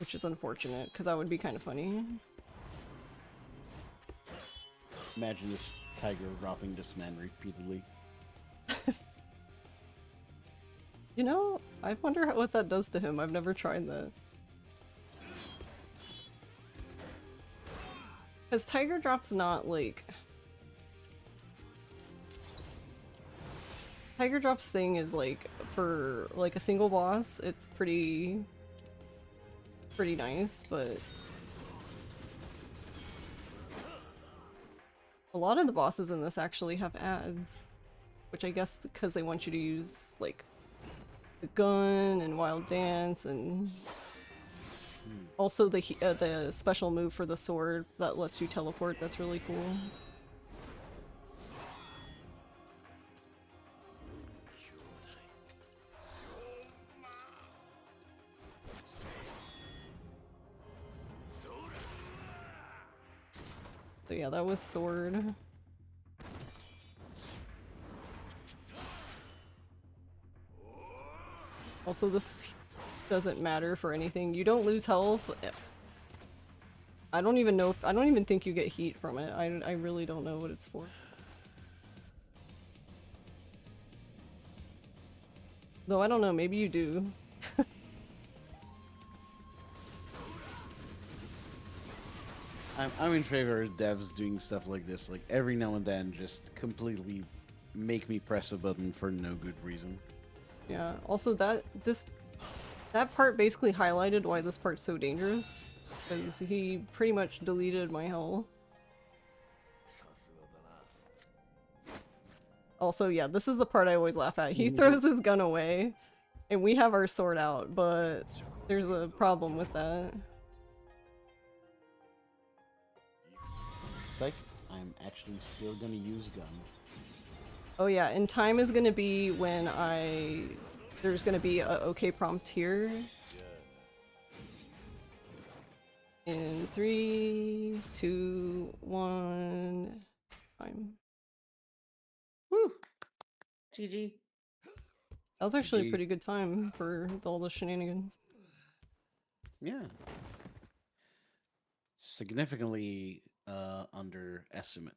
which is unfortunate because that would be kind of funny. Imagine this tiger dropping this man repeatedly. You know, I wonder what that does to him. I've never tried that. Because Tiger Drop's not like... Tiger Drop's thing is like, for like a single boss, it's pretty nice, but... A lot of the bosses in this actually have ads. Which I guess because they want you to use, like, the gun and Wild Dance, and also the special move for the sword that lets you teleport. That's really cool. So yeah, that was sword. Also, this doesn't matter for anything. You don't lose health. I don't even know if, I don't even think you get heat from it. I really don't know what it's for. Though I don't know, maybe you do. I'm in favor of devs doing stuff like this, like every now and then just completely make me press a button for no good reason. Yeah, also that part basically highlighted why this part's so dangerous, because he pretty much deleted my health. Also, yeah, this is the part I always laugh at. He throws his gun away, and we have our sword out, but there's a problem with that. Psych, I'm actually still gonna use gun. Oh yeah, and time is gonna be when there's gonna be a okay prompt here. In 3, 2, 1, time. Woo! GG. That was actually a GG. pretty good time for all the shenanigans. Yeah. Significantly underestimate.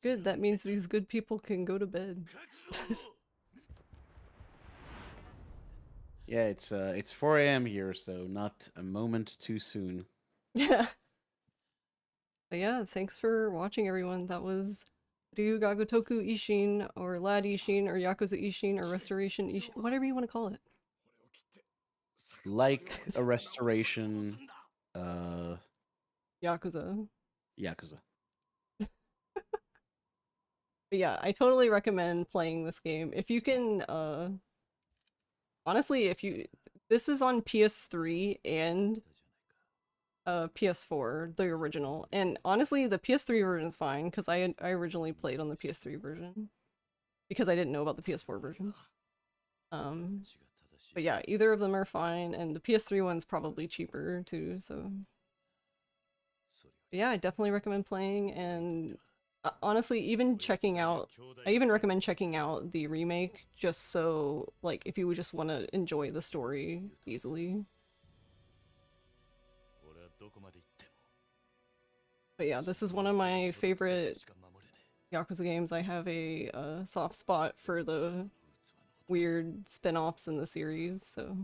Good, that means these good people can go to bed. Yeah, it's 4 a.m. here, so not a moment too soon. Yeah. But yeah, thanks for watching, everyone. That was Ryu ga Gotoku Ishin, or Lad Ishin, or Yakuza Ishin, or Restoration Ishin, whatever you want to call it. Like a restoration, Yakuza. Yakuza. But yeah, I totally recommend playing this game. If you can, honestly, this is on PS3 and PS4, the original. And honestly, the PS3 version is fine because I originally played on the PS3 version because I didn't know about the PS4 version. But yeah, either of them are fine, and the PS3 one's probably cheaper too. So but yeah, I definitely recommend playing. And honestly, even checking out, I even recommend checking out the remake just so like if you just want to enjoy the story easily. But yeah, this is one of my favorite Yakuza games. I have a soft spot for the weird spin-offs in the series, so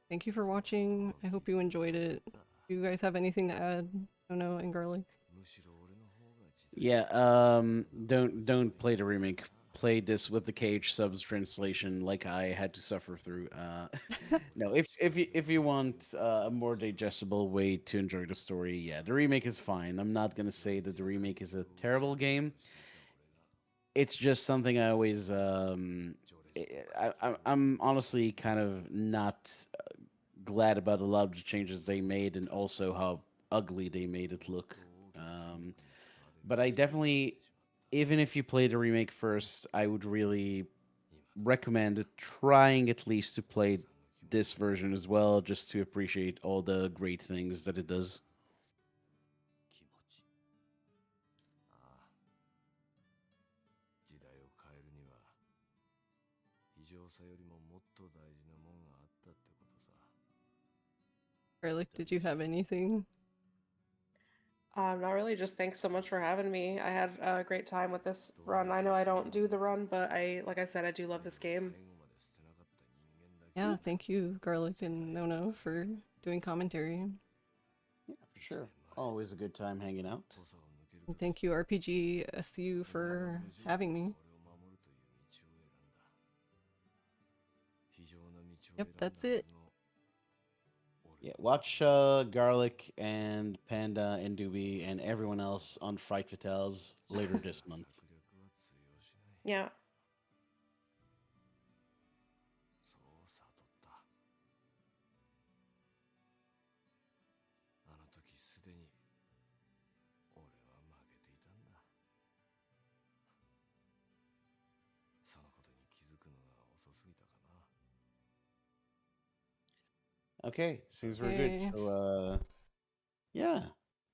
thank you for watching. I hope you enjoyed it. Do you guys have anything to add? Oh no, and Garlic? Yeah, don't play the remake. Play this with the KH subs translation like I had to suffer through. No, if you want a more digestible way to enjoy the story, yeah, the remake is fine. I'm not gonna say that the remake is a terrible game. It's just something I always I'm honestly kind of not glad about a lot of the changes they made and also how ugly they made it look. But I definitely, even if you play the remake first, I would really recommend trying at least to play this version as well, just to appreciate all the great things that it does. Garlic, did you have anything? Not really. Just thanks so much for having me. I had a great time with this run. I know I don't do the run, but like I said, I do love this game. Yeah, thank you, Garlic and Nono, for doing commentary. Yeah, for sure. Always a good time hanging out. And thank you, RPGSU, for having me. Yep, that's it. Yeah, watch Garlic and Panda and Doobie and everyone else on Fright Fatales later this month. Yeah. Okay, seems we're good. Okay. So, yeah,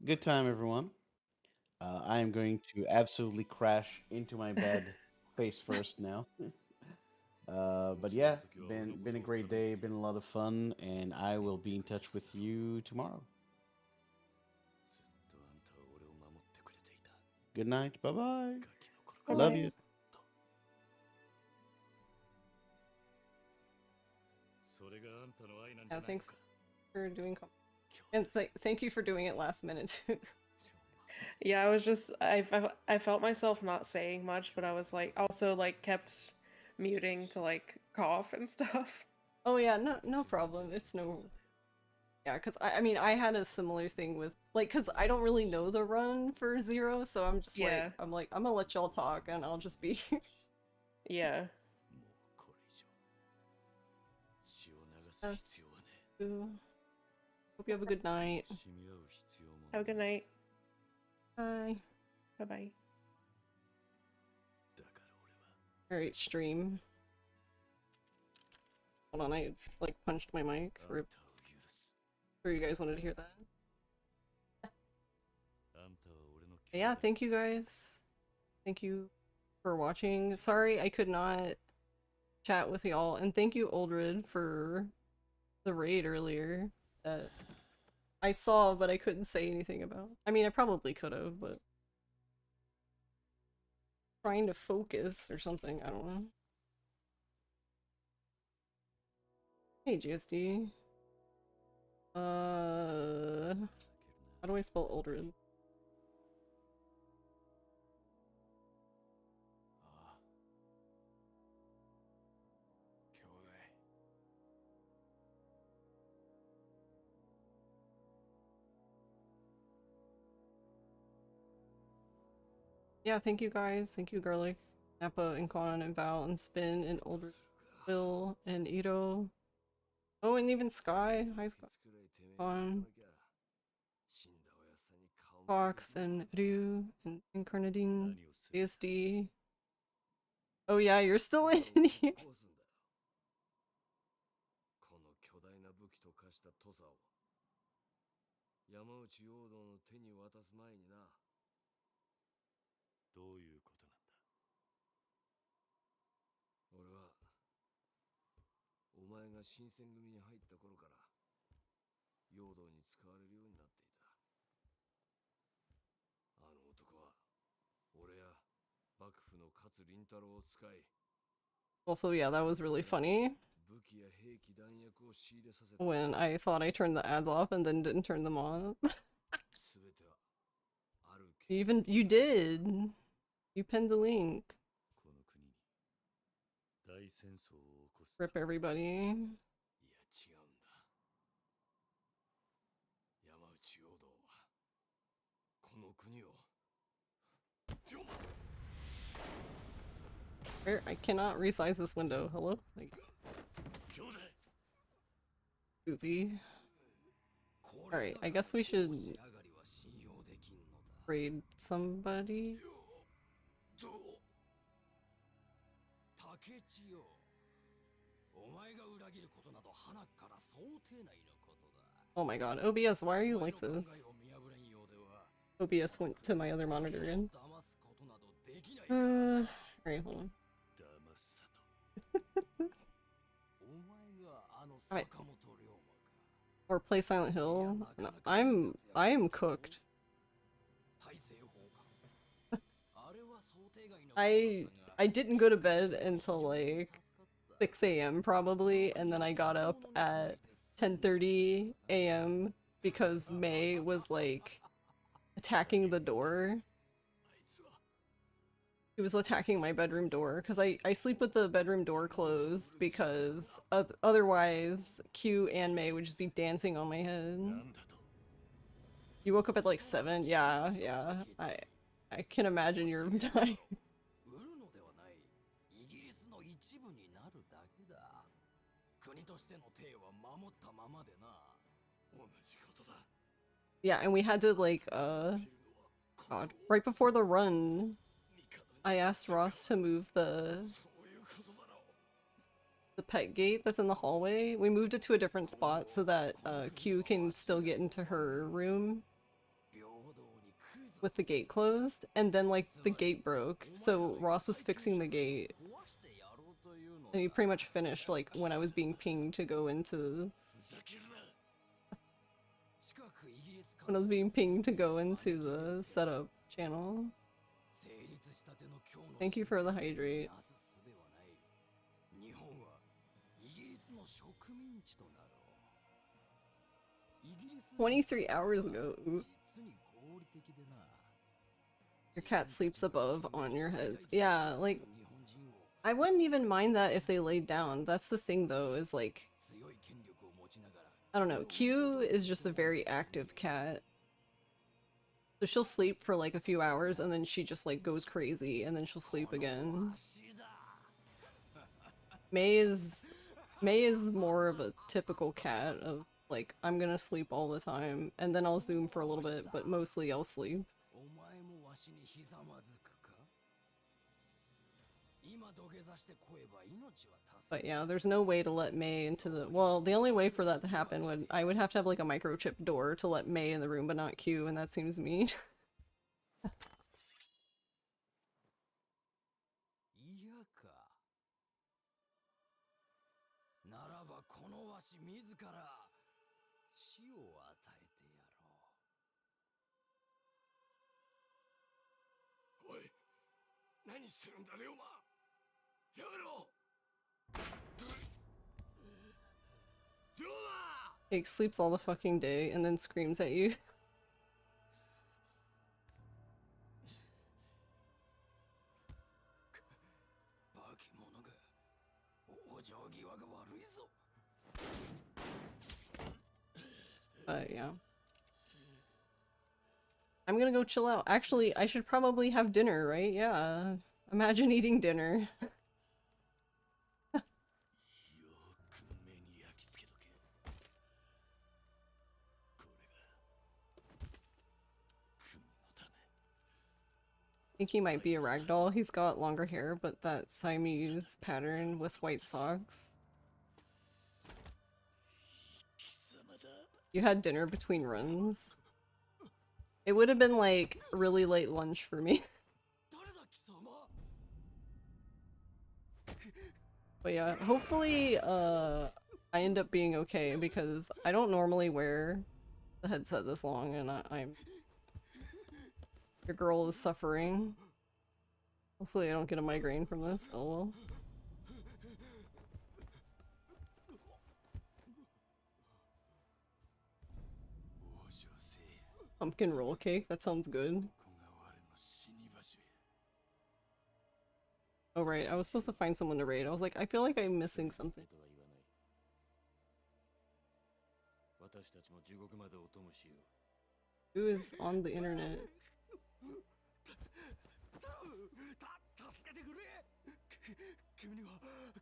good time, everyone. I am going to absolutely crash into my bed face first now. But yeah, been a great day, been a lot of fun, and I will be in touch with you tomorrow. Good night. Bye bye. Love you. Bye-bye. Yeah, thanks for doing and thank you for doing it last minute too. Yeah, I felt myself not saying much, but I was like also like kept muting to like cough and stuff. Oh yeah, no problem. It's no. Yeah, because I mean I had a similar thing with like because I don't really know the run for Zero, so I'm just Yeah. I'm gonna let y'all talk and I'll just be. Yeah. Hope you have a good night. Have a good night. Bye. Bye-bye. Alright, stream. Hold on, I like punched my mic. Rip. Sure you guys wanted to hear that. But yeah, thank you guys. Thank you for watching. Sorry I could not chat with y'all, and thank you Oldred for the raid earlier that I saw but I couldn't say anything about. I mean I probably could have, but trying to focus or something, I don't know. Hey GSD. How do I spell Oldred? Yeah, thank you guys. Thank you, Garlic, Nappa, and Conan, and Val, and Spin, and Older Bill, and Ito. Oh, and even Sky. Hi, Sky. Con, Fox, and Ryu, and Incarnadine, ASD. Oh yeah, you're still in here. この巨大な武器と化した土佐を山内陽道の手に渡す前にな。どういうことなんだ。俺はお前が新選組に入った頃から陽道に使われるようになっていた。あの男は俺や幕府の勝麟太郎を使い。 Also, yeah, that was really funny when I thought I turned the ads off and then didn't turn them on. You did. You pinned the link. Rip everybody. I cannot resize this window. Hello? Like, goofy. Alright, I guess we should raid somebody. Oh my god, OBS, why are you like this? OBS went to my other monitor again. Alright, hold on. Alright. Or play Silent Hill. No, I am cooked. I didn't go to bed until like 6 a.m. probably, and then I got up at 10:30 a.m. because May was like attacking the door. He was attacking my bedroom door because I sleep with the bedroom door closed because otherwise Q and May would just be dancing on my head. You woke up at like 7? Yeah. I can imagine you're dying. Yeah, and we had to like God, right before the run, I asked Ross to move the pet gate that's in the hallway. We moved it to a different spot so that Q can still get into her room with the gate closed, and then like the gate broke, so Ross was fixing the gate. And he pretty much finished like when I was being pinged to go into the setup channel. Thank you for the hydrate. 23 hours ago. Ooh. Your cat sleeps above on your heads. Yeah, like, I wouldn't even mind that if they laid down. That's the thing though, is like, I don't know, Q is just a very active cat. So she'll sleep for like a few hours and then she just like goes crazy and then she'll sleep again. May is more of a typical cat of like, I'm gonna sleep all the time and then I'll zoom for a little bit, but mostly I'll sleep. But yeah, there's no way to let May into the— well, the only way for that to happen would— I would have to have like a microchip door to let May in the room but not Q, and that seems mean. Jake sleeps all the fucking day and then screams at you. Yeah. I'm gonna go chill out. Actually, I should probably have dinner, right? Yeah. Imagine eating dinner. よく目に焼き付けとけ。これが国のため。 I think he might be a ragdoll. He's got longer hair, but that Siamese pattern with white socks. 貴様だ。 You had dinner between runs. It would have been like really late lunch for me. 誰だ貴様。 But yeah, hopefully I end up being okay because I don't normally wear the headset this long and I'm your girl is suffering. Hopefully I don't get a migraine from this. Oh well. Pumpkin roll cake, that sounds good. Oh right, I was supposed to find someone to raid. I was like, I feel like I'm missing something. Who is on the internet? 助けてくれ。君には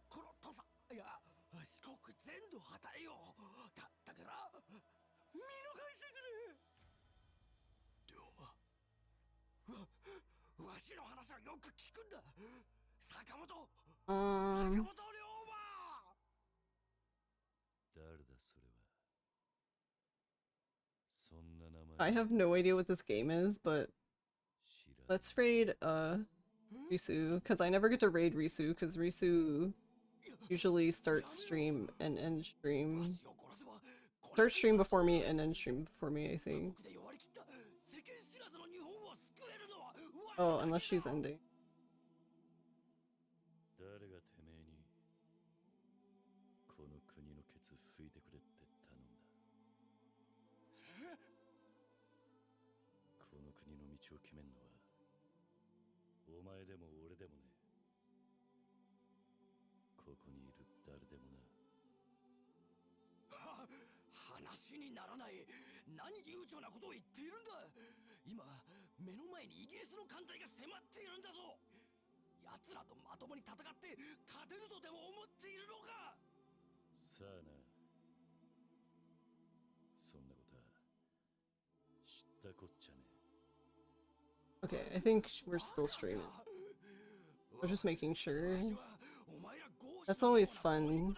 この土佐いや四国全土果たえよ。だから見逃してくれ。龍馬。わしの話はよく聞くんだ。坂本。坂本龍馬。誰だそれは。そんな名前。 I have no idea what this game is, but let's raid Risu, because I never get to raid Risu, because Risu usually starts stream and ends stream. Start stream before me and end stream before me, I think. Oh, unless she's ending. 誰がてめえにこの国のケツ拭いてくれって頼んだ。この国の道を決めんのはお前でも俺でもね。ここにいる誰でもな。話にならない。何悠長なことを言っているんだ。今目の前にイギリスの艦隊が迫っているんだぞ。奴らとまともに戦って勝てるとでも思っているのか。さあな。そんなことは知ったこっちゃね。 Okay, I think we're still streaming. We're just making sure. That's always fun.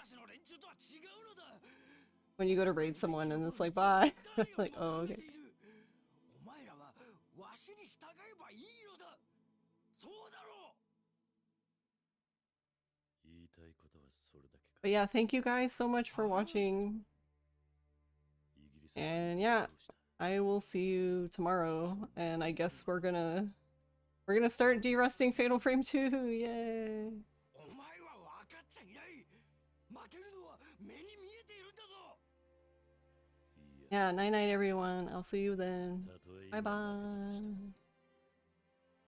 When you go to raid someone and it's like, bye. Like, oh, okay. But yeah, thank you guys so much for watching. And yeah, I will see you tomorrow. And I guess we're gonna start de-rusting Fatal Frame 2. Yay! Yeah, night night everyone. I'll see you then. Bye bye.